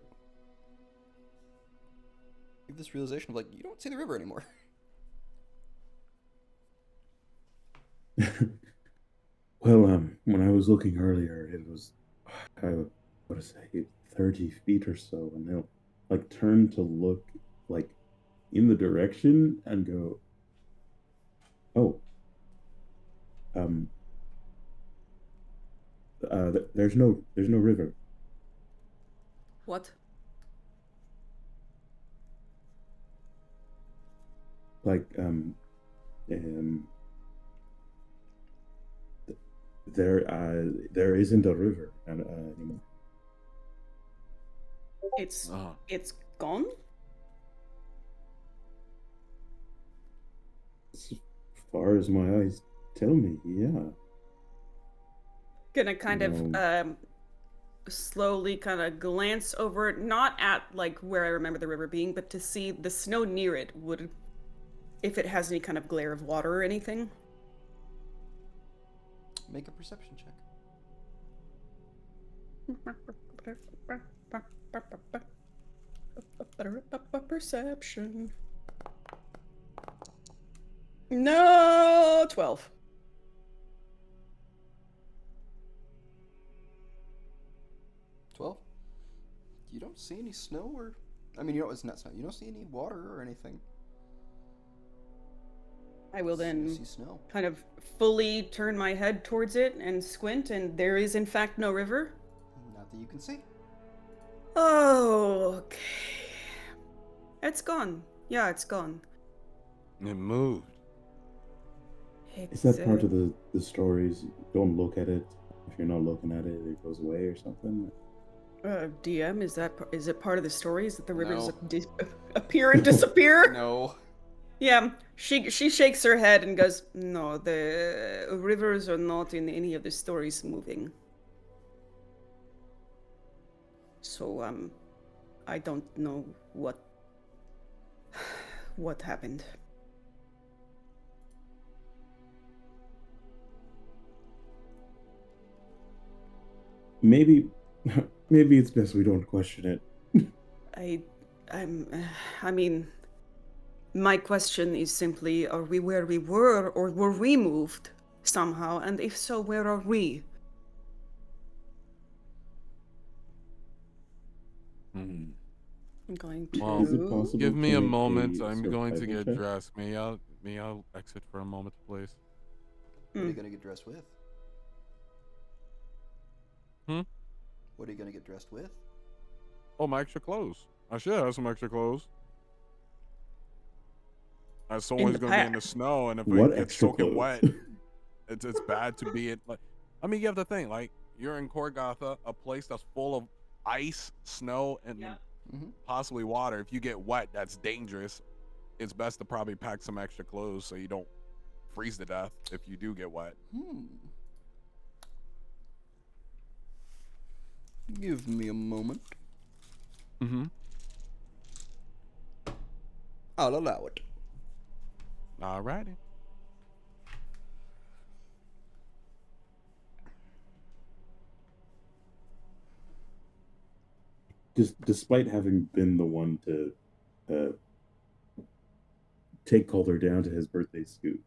you have this realization of like, you don't see the river anymore. Well, when I was looking earlier, it was I what to say 30 feet or so, and they'll like turn to look like in the direction and go, oh, um, there's no river. What? Like um, there isn't a river anymore. It's Uh, it's gone? As far as my eyes tell me, yeah. Gonna kind of No. slowly kind of glance over it, not at like where I remember the river being, but to see the snow near it would, if it has any kind of glare of water or anything. Make a perception check. Perception. No, 12. 12. You don't see any snow or, I mean, you know it's not snow. You don't see any water or anything. I will You then see snow. kind of fully turn my head towards it and squint, and there is in fact no river. Not that you can see. Oh, okay. It's gone. Yeah, it's gone. it moved. Is It's that part of the stories? Don't look at it. If you're not looking at it, it goes away or something. DM, is it part of the story? Is that the rivers No. appear and disappear? No. Yeah, she shakes her head and goes, "No, the rivers are not in any of the stories moving." So I don't know what happened. Maybe, maybe it's best we don't question it. I I'm I mean, my question is simply, are we where we were, or were we moved somehow? And if so, where are we? going Well, Is it to. possible give me to a make moment. a I'm going to survival get check? dressed. May I'll exit for a moment, please. What are you Mm. gonna get dressed with? Hmm? What are you gonna get dressed with? Oh, my extra clothes. I should have some extra clothes. It's always the gonna be in pack. the snow, and if What it gets extra soaking clothes? wet, it's bad to be in. Like, I mean, you have to think, like, you're in Corgatha, a place that's full of ice, snow, and Yeah. Mm-hmm. possibly water. If you get wet, that's dangerous. It's best to probably pack some extra clothes so you don't freeze to death if you do get wet. Give me a moment. Mm-hmm. I'll allow it. Alrighty. Just despite having been the one to take Calder down to his birthday scoop,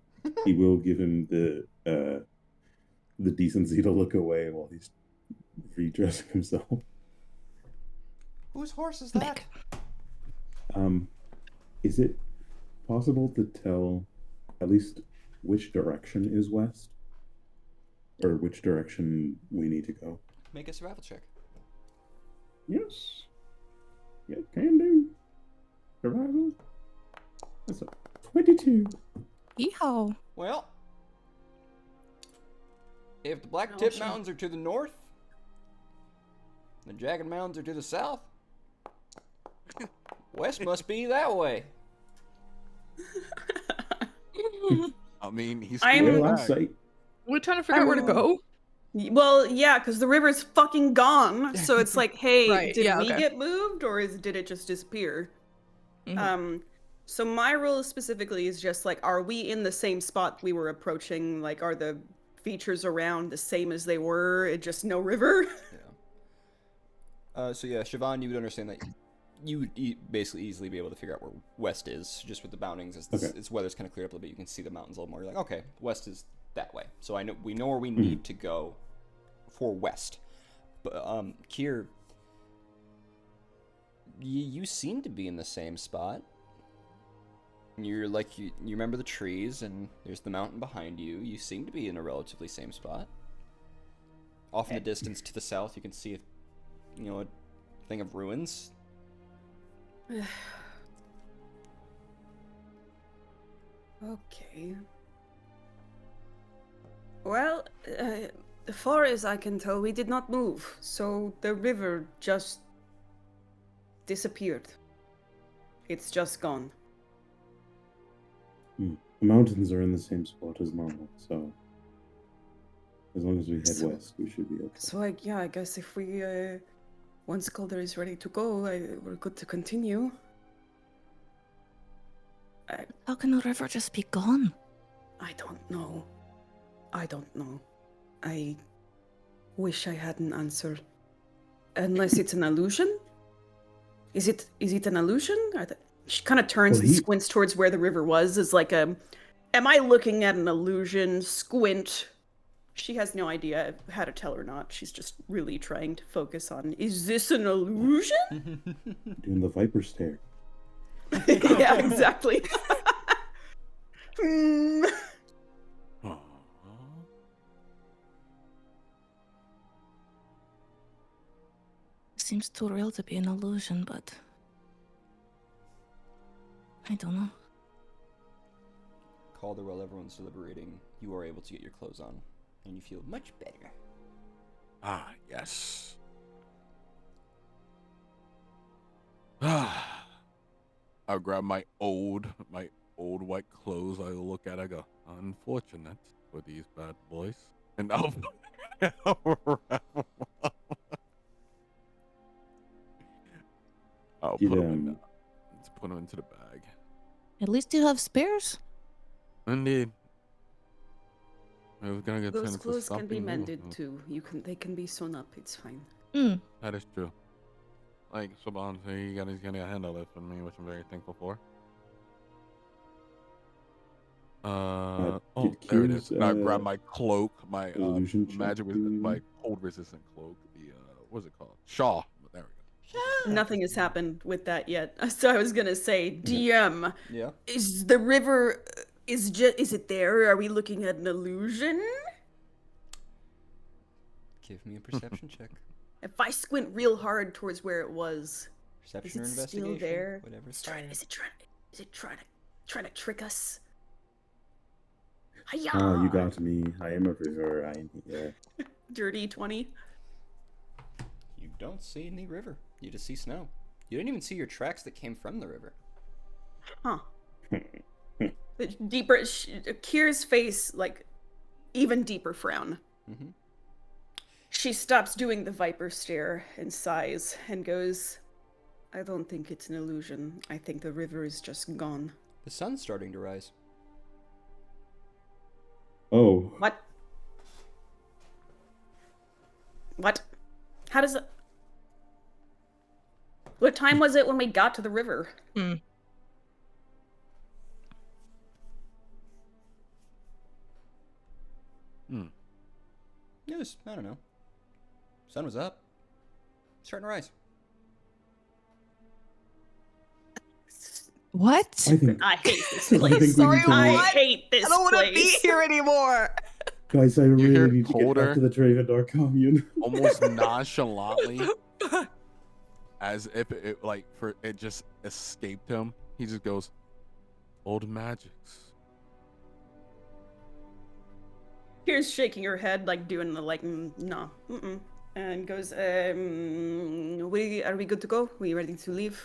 he will give him the decency to look away while he's redressing himself. Whose horse is that? Meg. Is it possible to tell at least which direction is west, or which direction we need to go? Make a survival check. Yes. Yeah, can do. Survival. That's a 22. Yeehaw. Well, if the Black Oh, Tip sure. Mountains are to the north, the Jagged Mountains are to the south, west must be that way. I mean, he's I'm- scooting Well, on back. sight. We're trying to figure out where to go. Well, yeah, because the river's fucking gone. So it's like, hey, Right, did yeah, we okay. get moved or did it just disappear? Mhm. So my rule specifically is just like, are we in the same spot we were approaching? Like, are the features around the same as they were? Just no river? So yeah, Siobhan, you would understand that you would basically easily be able to figure out where west is, just with the boundings. As Okay. its weather's kind of cleared up a little bit, you can see the mountains a little more. You're like, okay, west is that way. So we know where we need to go for west. But Kier, you seem to be in the same spot. You're like you remember the trees, and there's the mountain behind you. You seem to be in a relatively same spot. Off in the distance to the south, you can see a thing of ruins. Okay. Well, as far as I can tell, we did not move, so the river just disappeared. It's just gone. The mountains are in the same spot as normal, so as long as we head So- west, we should be okay. So, I guess if we, once Calder is ready to go, we're good to continue. How can the river just be gone? I don't know. I wish I had an answer. Unless it's an illusion? Is it an illusion? She kind of turns Well, and he- squints towards where the river was. Is like am I looking at an illusion? Squint. She has no idea how to tell or not. She's just really trying to focus on, is this an illusion? Doing the viper stare. Yeah, exactly. Hmm. Aw. Seems too real to be an illusion, but I don't know. Calder, while everyone's deliberating, you are able to get your clothes on, and you feel much better. Ah, yes. Ah. I'll grab my old white clothes. I look at. I go, unfortunate for these bad boys, and I'll wrap 'em up. I'll Did, put them let's put them into the bag. At least you have spares. Indeed. I was gonna get Those turned into clothes can be something new. mended too. They can be sewn up. It's fine. That is true. Like Saban, so he's gonna handle it for me, which I'm very thankful for. Oh, did there it is. Kier's, And I grab my cloak, my illusion check magic, do- my cold resistant cloak. The what's it called? Shaw. There we go. Nothing has happened with that yet. So I was gonna say, DM, Yeah. is the river is it there? Are we looking at an illusion? Give me a perception check. If I squint real hard towards where it was, Perception or is it investigation. still there? Whatever's Is it trying to trick us? Hiya! Ah, you got me. I am a river. I am here. Dirty 20. You don't see any river. You just see snow. You didn't even see your tracks that came from the river. Huh. The deeper, Kira's face, like, even deeper frown. Mm-hmm. She stops doing the viper stare and sighs and goes, I don't think it's an illusion. I think the river is just gone. The sun's starting to rise. Oh. What? What? How does it... What time was it when we got to the river? Hmm. It was, I don't know. Sun was up. Starting to rise. What? I think, I hate this I place. think we Sorry, need to I what? hate this I don't want to be place. here anymore. Guys, I hear really need to get colder? back to the Dravendar commune. Almost nonchalantly, as if it just escaped him. He just goes, "Old magics." Kira's shaking her head, like doing the no, and goes, are we good to go? We ready to leave?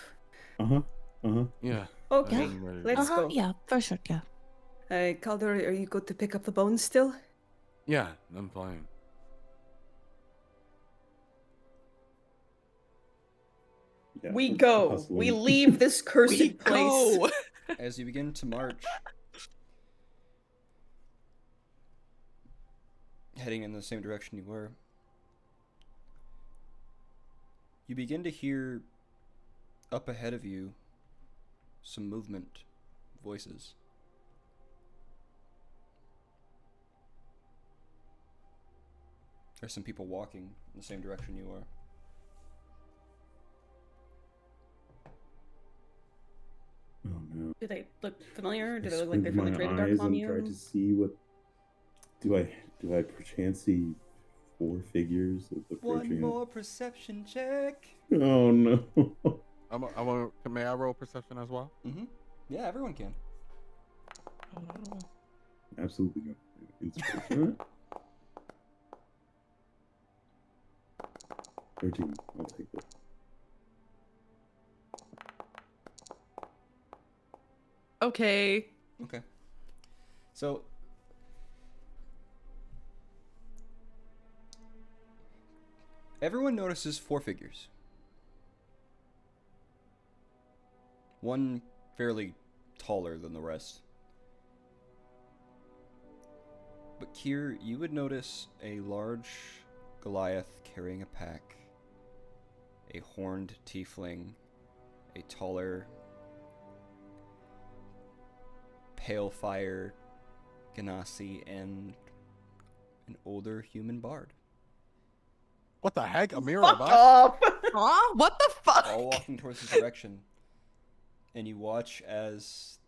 Yeah. Okay, I'm ready to let's go. go. Yeah, for sure, yeah. Calder, are you good to pick up the bones still? Yeah, I'm fine. Yeah, We we're go. hustling. We leave this cursed place. As you begin to march, heading in the same direction you were, you begin to hear up ahead of you some movement, voices. There's some people walking in the same direction you are. Oh no. Do they look familiar? Do I they look like they're from the squint my Dravendar eyes and try commune? to see what. Do I perchance see 4 figures approaching? One more perception check. Oh no. May I roll perception as well? Mm-hmm. Yeah, everyone can. Absolutely no. Inspiration. 13. I'll take it. Okay. Okay. So, everyone notices 4 figures. One fairly taller than the rest. But Kier, you would notice a large Goliath carrying a pack, a horned tiefling, a taller pale fire Ganassi, and an older human bard. What the heck? Amira Fuck Bach? off! Huh? What the fuck? All walking towards this direction. And you watch as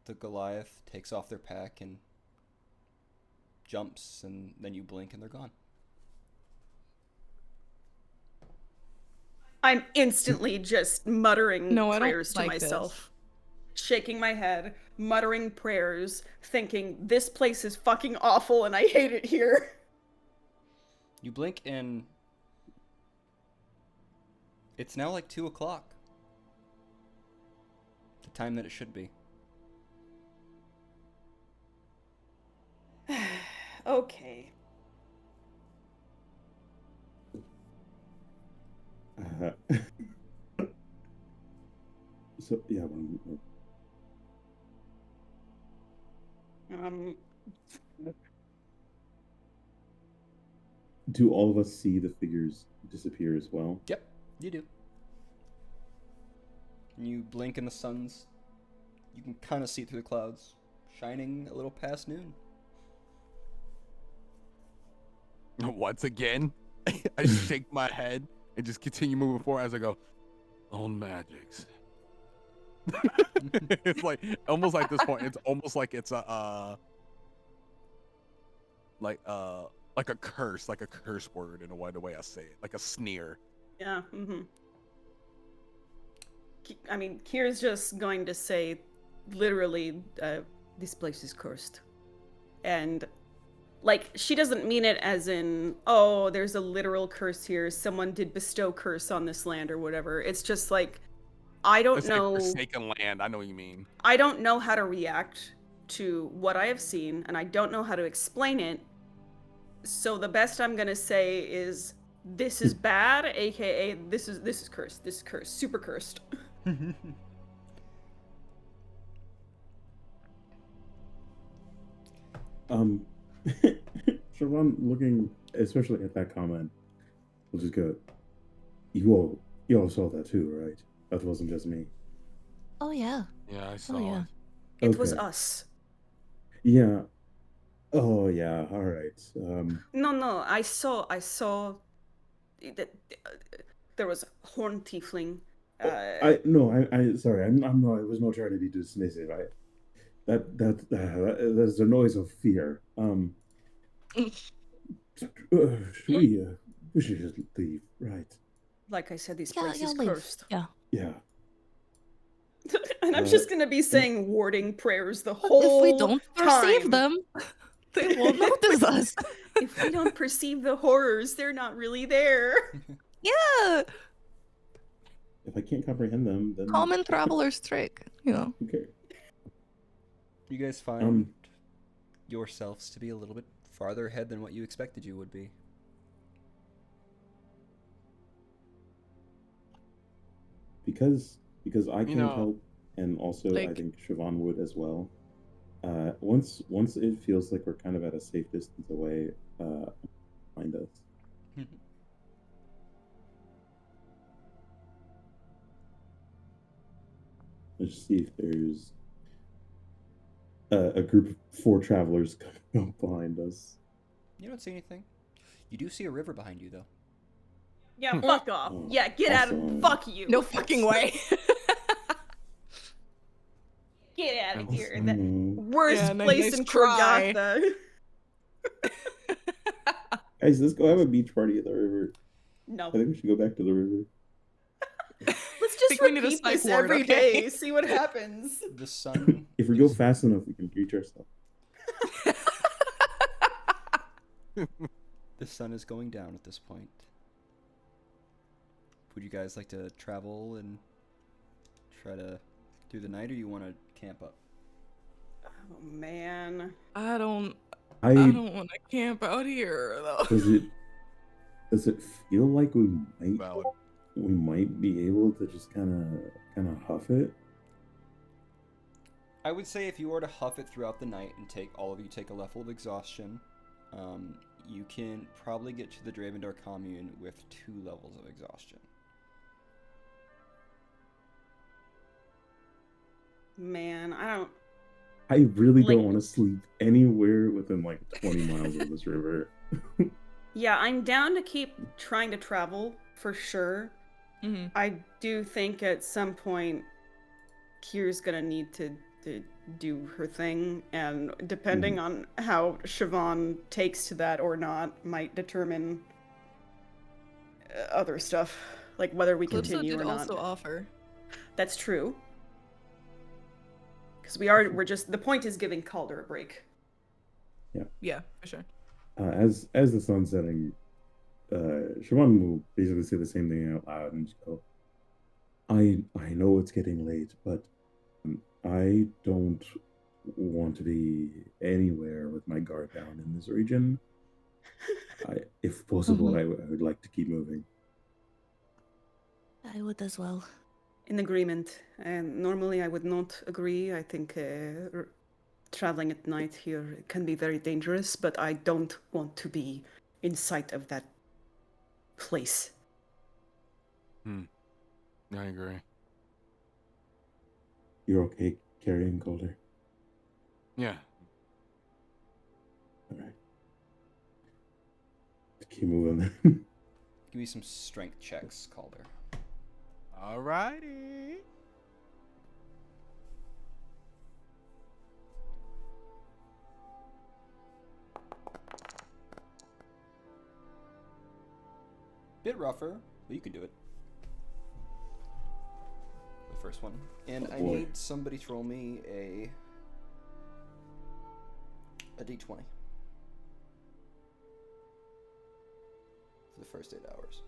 the Goliath takes off their pack and jumps, and then you blink and they're gone. I'm instantly just muttering No, I don't prayers to like myself. Shaking my head, muttering prayers, thinking, this place is fucking awful and I hate it here. You blink and it's now like 2 o'clock. The time that it should be. Okay. So yeah, when, do all of us see the figures disappear as well? Yep, you do. And you blink and the sun's, you can kind of see it through the clouds, shining a little past noon. Once again, I shake my head. and just continue moving forward as I go, own magics. It's like almost like this point. It's almost like it's a like a curse, like a curse word in a way, the way I say it, like a sneer. Yeah. I mean, Kira's just going to say, literally, this place is cursed, and like she doesn't mean it as in, oh, there's a literal curse here. Someone did bestow curse on this land or whatever. It's just like, I don't It's like know. forsaken land. I know what you mean. I don't know how to react to what I have seen, and I don't know how to explain it. So the best I'm gonna say is, this is bad, aka this is cursed. This is cursed. Super cursed. Siobhan, looking especially at that comment, will just go, you all saw that too, right? That wasn't just me. Oh yeah. Yeah, I saw yeah. it. It was Okay. us. Yeah. Oh yeah. All right. No, I saw that there was a horn tiefling. I sorry. I'm not. It was not trying to be dismissive. That's the noise of fear. We should just leave, right? Like I said, this Yeah, place yeah, is leave. cursed. Yeah. Yeah. And I'm just gonna be saying warding prayers the But whole if we don't perceive time. them, they won't notice us. If we don't perceive the horrors, they're not really there. Yeah. If I can't comprehend them, then Common traveler's trick, you know. okay. You guys find yourselves to be a little bit farther ahead than what you expected you would be. Because I can't know, help, and also I like- think Siobhan would as well. Once it feels like we're kind of at a safe distance away, find us. Let's see if there's a group of 4 travelers coming up behind us. You don't see anything. You do see a river behind you, though. Yeah, fuck off. Oh, Yeah, get out of awesome. fuck you. No fucking way. Get out of here. Awesome. The worst Yeah, nice place in try. Corgatha. Guys, let's go have a beach party at the river. No. I think we should go back to the river. Let's just think we need a repeat psych this ward, every okay? day. See what happens. The sun. If we go fast enough, we can reach ourselves. The sun is going down at this point. Would you guys like to travel and try to do the night, or you want to camp up? Oh man. I don't I want to camp out here though. does it feel like we Valid. might be able to just kind of huff it? I would say if you were to huff it throughout the night and all of you take a level of exhaustion, you can probably get to the Dravendar commune with 2 levels of exhaustion. Man, I really Like- don't want to sleep anywhere within like 20 miles of this river. Yeah, I'm down to keep trying to travel for sure. Mm-hmm. I do think at some point Kira's gonna need to do her thing, and depending on how Siobhan takes to that or not might determine other stuff, like whether we Calypso continue did or not. also offer. That's true. Because we're just, the point is giving Calder a break. Yeah, for sure. As the sun's setting, Siobhan will basically say the same thing out loud and just go, I know it's getting late, but I don't want to be anywhere with my guard down in this region. If possible, I would like to keep moving. I would as well. In agreement. And normally I would not agree. I think traveling at night here can be very dangerous, but I don't want to be in sight of that place. I agree. You're okay carrying Calder? Yeah. All right. Keep moving then. Give me some strength checks, Calder. Alrighty. Bit rougher, but you can do it. The first one. And Oh, I boy. need somebody to roll me a d20 for the first 8 hours.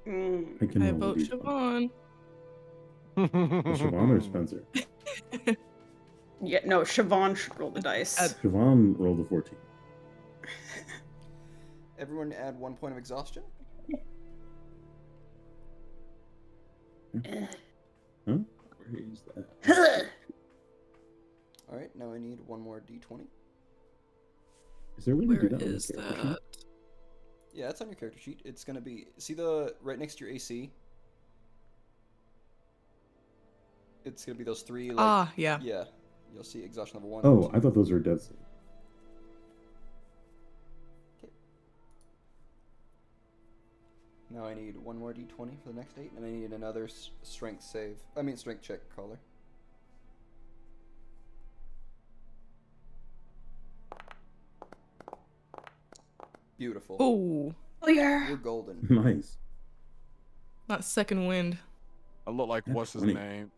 Mm. I can I roll vote a D20. Siobhan. Siobhan or Spencer? Yeah, no, Siobhan should roll the dice. Siobhan rolled a 14. Everyone add 1 point of exhaustion. Eh. Huh? Where is that? Alright, now I need 1 more d20. Is there a way to Where do that? is on the character that? sheet? Yeah, it's on your character sheet. It's gonna be, see the right next to your AC? It's gonna be those 3 like Ah, yeah. yeah. You'll see exhaustion level 1. Oh, 2. I thought those were dead saves. Now I need 1 more d20 for the next 8, and I need another strength save. I mean strength check, Caller. Beautiful. Oh, Oh yeah. You're golden. Nice. not second wind. I look like That's what's his funny. name?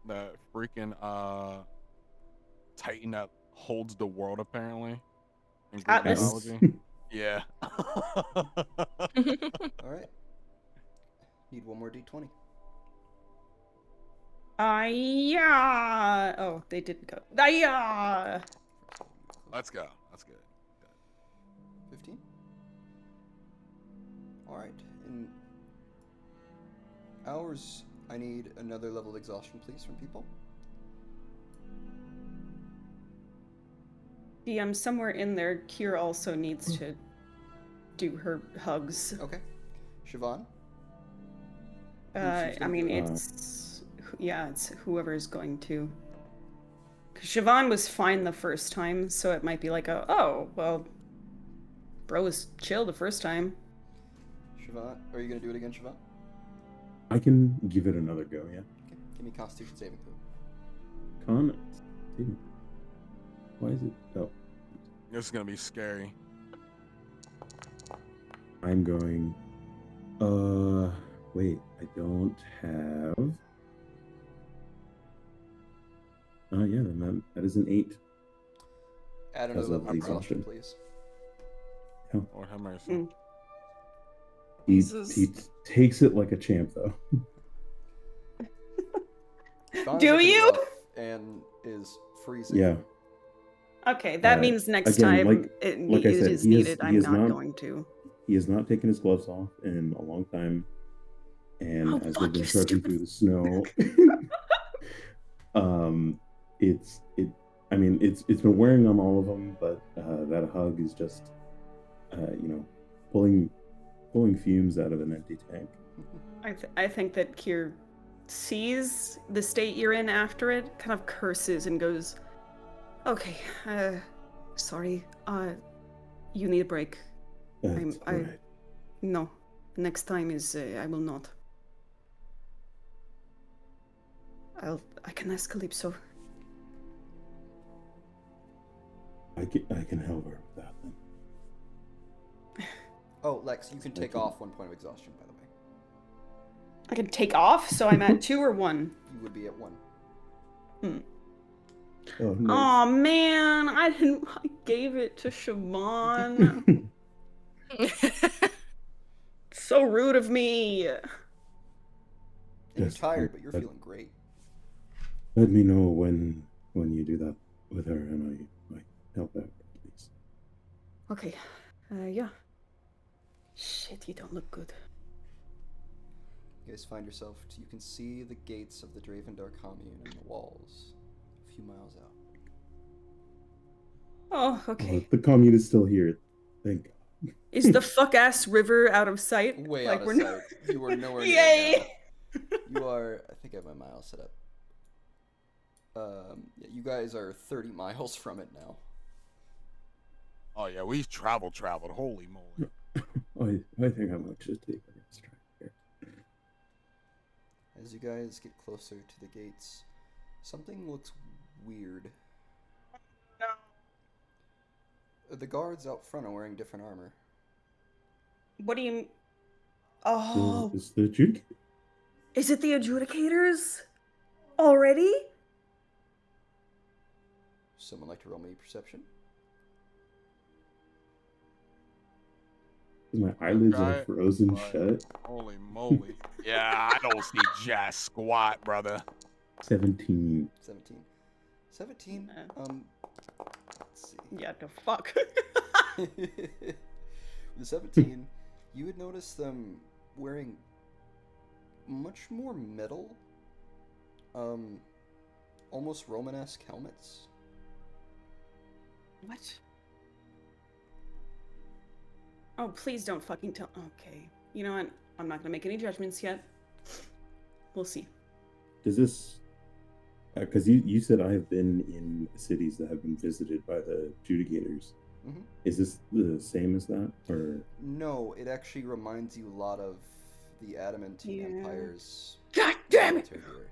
That freaking Titan that holds the world apparently. In Greek Atlas. mythology. Yeah. Alright. Need 1 more d20. Yeah. Oh, they didn't go. Yeah. Let's go. That's good. 15. Alright. In hours, I need another level of exhaustion, please, from people. DM, somewhere in there, Kier also needs to do her hugs. Okay. Siobhan? I mean, Uh, it's whoever's going to. 'Cause Siobhan was fine the first time, so it might be like oh, well, bro was chill the first time. Siobhan? Are you going to do it again, Siobhan? I can give it another go, yeah. Okay. Give me Constitution saving throw. Con. Why is it? Oh, This is gonna be scary. I'm going. Wait, I don't have. Yeah, then that is an 8. Add As another of level of exhaustion, exhaustion. please. Lord have mercy. Mm. He Jesus. takes it like a champ, though. Siobhan's Do looking you? rough and is freezing. Yeah. Okay, that Uh, means next again, time like I it said, is he is- needed. he I'm is not not- going to. He has not taken his gloves off in a long time, and Oh, as fuck, they've been you trudging stupid- through the snow, I mean, it's been wearing on all of them, but that hug is just, pulling fumes out of an empty tank. I think that Kier sees the state you're in after it, kind of curses and goes, "Okay, sorry. You need a break. That's I- alright. No, next time is I will not. I can ask Calypso. I can help her with that then. Oh, Lex, you can take off 1 point of exhaustion, by the way. I can take off, so I'm at 2 or 1. You would be at 1. Oh, Oh man, I gave it to Siobhan. So rude of me. And you're Yes, tired, but you're but- feeling great. Let me know when you do that with her, and I help out, please. Okay, yeah. Shit, you don't look good. You guys find yourself, you can see the gates of the Dravendar commune and the walls a few miles out. Oh, Oh, okay. the commune is still here. Thank God. Is the fuck ass river out of sight? Way Like, out of we're sight. You are nowhere near Yay! it now. You are, I think I have my miles set up. Yeah, you guys are 30 miles from it now. Oh yeah, we traveled. Holy moly. I think I might just take a rest right here. As you guys get closer to the gates, something looks weird. No. The guards out front are wearing different armor. What do you? Oh, Oh, it's the Juke. is it the adjudicators? Already? Someone like to roll me perception? My eyelids Try are it, frozen but- shut. Holy moly. Yeah, I don't see jack squat, brother. 17. 17. 17? Let's see. Yeah, the fuck. With the 17, you would notice them wearing much more metal, almost Romanesque helmets. What? Oh, please don't fucking tell. Okay. You know what? I'm not gonna make any judgments yet. We'll see. Does this. Because you said I have been in cities that have been visited by the Judicators. Mhm. Is this the same as that? Or. No, it actually reminds you a lot of the Adamantine Yeah. Empire's God damn it! military gear.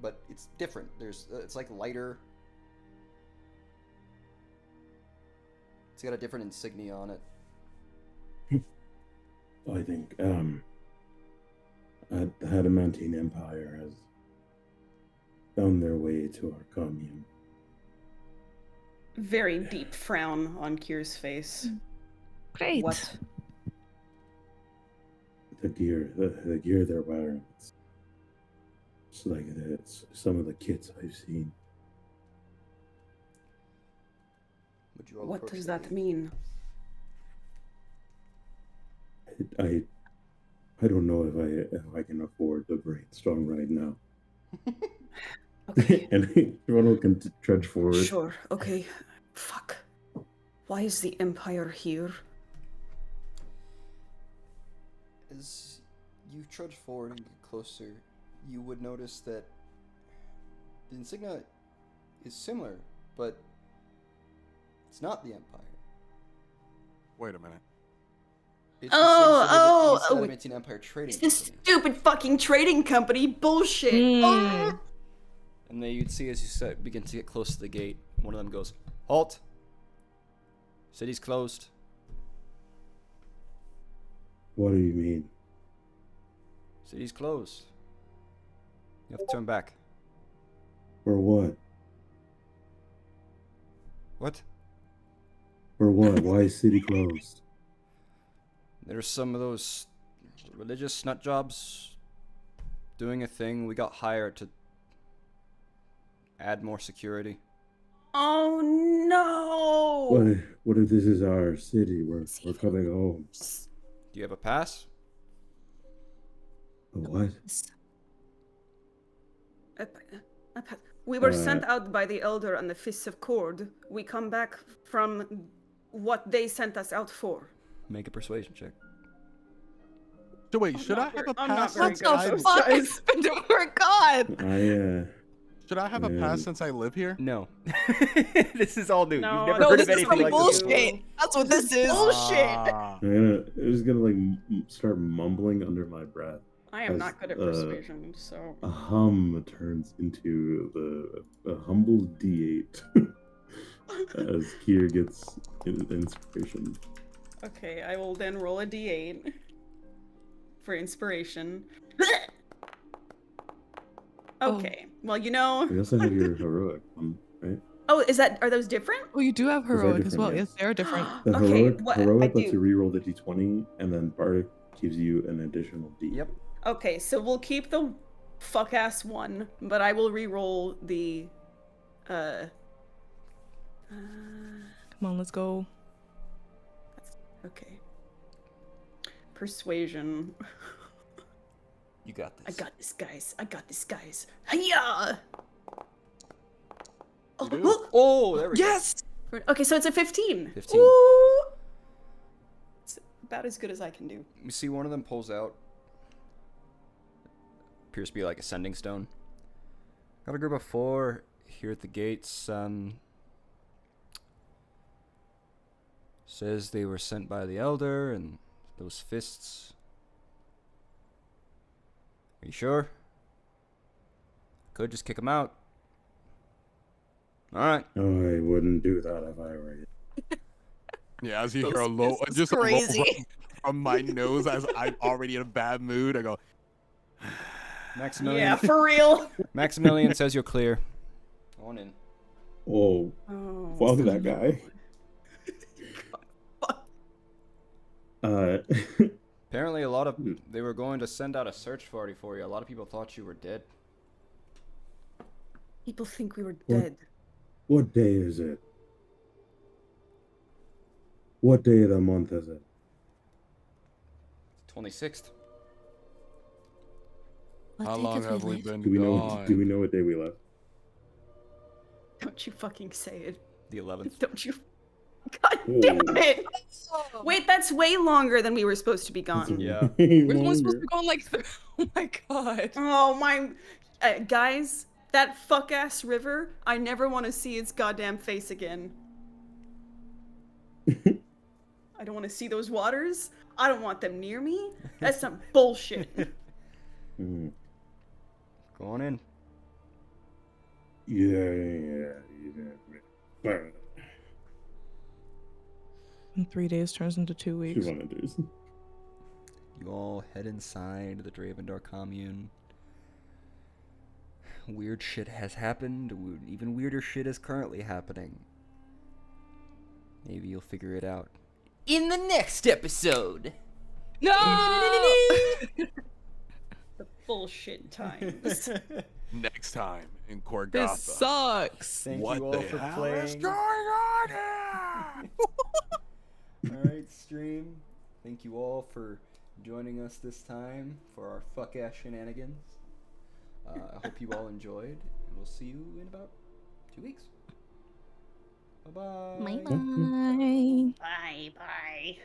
But it's different. There's it's like lighter. It's got a different insignia on it. I think the Adamantine Empire has found their way to our commune. Very deep frown on Kier's face. Great. What? The gear they're wearing. It's like some of the kits I've seen. Would you all What approach does the that gate? mean? I don't know if I can afford the brainstorm right now. Okay. And Ronald can trudge forward. Sure. Okay. Fuck. Why is the Empire here? As you trudge forward and get closer, you would notice that the insignia is similar, but it's not the Empire. Wait a minute. It's Oh, East oh, Adamantine Empire Trading It's this Company. stupid fucking trading company bullshit. Mm. And then you'd see as you begin to get close to the gate, one of them goes, "Halt! City's closed." What do you mean? City's closed. You have to turn back. For what? What? For what? Why is city closed? There's some of those religious nut jobs doing a thing. We got hired to add more security. Oh no! What if this is our city? We're coming home. Do you have a pass? A what? We were sent out by the Elder and the Fists of Cord. We come back from what they sent us out for. Make a persuasion check. So wait, should I not have very- a I'm not pass very What since good the at I those fuck guys. happened to our god? should I have a Man. pass since I live here? No. This is all new. No, You've never no, heard this of is anything some like bullshit. this. That's what this is. Ah. I'm just gonna like start mumbling under my breath. I am As, not good at uh, persuasion, so. A hum turns into a humble D8 as Kier gets inspiration. Okay, I will then roll a d8 for inspiration. Okay, well, you know. You also have your heroic one, right? Oh, are those different? Oh, you do have are heroic as different, well. yes. Yes, they are different. The Okay, heroic, what I heroic lets do- you reroll the D20, and then Bardic gives you an additional D. Yep. Okay, so we'll keep the fuck ass one, but I will re-roll the. Come on, let's go. Okay. Persuasion. You got this. I got this, guys. I got this, guys. Hiya! You do? Oh, Oh, there we Yes. okay, so it's a 15. 15. Ooh! It's about as good as I can do. go. You see one of them pulls out. Appears to be like a sending stone. Got a group of 4 here at the gates. Says they were sent by the Elder and those fists. Are you sure? Could just kick them out. Alright. Oh, I wouldn't do that if I were you. Yeah, as you Those hear a low, fists is just a low crazy. from my nose as I'm already in a bad mood. I go, Maximilian, Yeah, for real. Maximilian says you're clear. On in. Oh, Oh, fuck that guy. Apparently they were going to send out a search party for you. A lot of people thought you were dead. people think we were What? dead. What day is it? What day of the month is it? 26th. What how day long did have we leave? been Do we know? gone? Do we know what day we left? Don't you fucking say it. The 11th. Don't you. God damn it! Wait, that's way longer than we were supposed to be gone. Yeah. We're only supposed to be going like oh my god. Oh my. Guys, that fuck ass river, I never want to see its goddamn face again. I don't want to see those waters. I don't want them near me. That's some bullshit. Mm. Go on in. Yeah. In 3 days turns into 2 She weeks. wanted to do. You all head inside the Dravendar commune. Weird shit has happened. Even weirder shit is currently happening. Maybe you'll figure it out in the next episode. No! The bullshit times. Next time in Corgatha. This sucks. Thank What you all the for hell playing. is going on here? Alright, stream. Thank you all for joining us this time for our fuck ass shenanigans. I hope you all enjoyed, and we'll see you in about 2 weeks. Bye bye. Bye bye. Bye bye.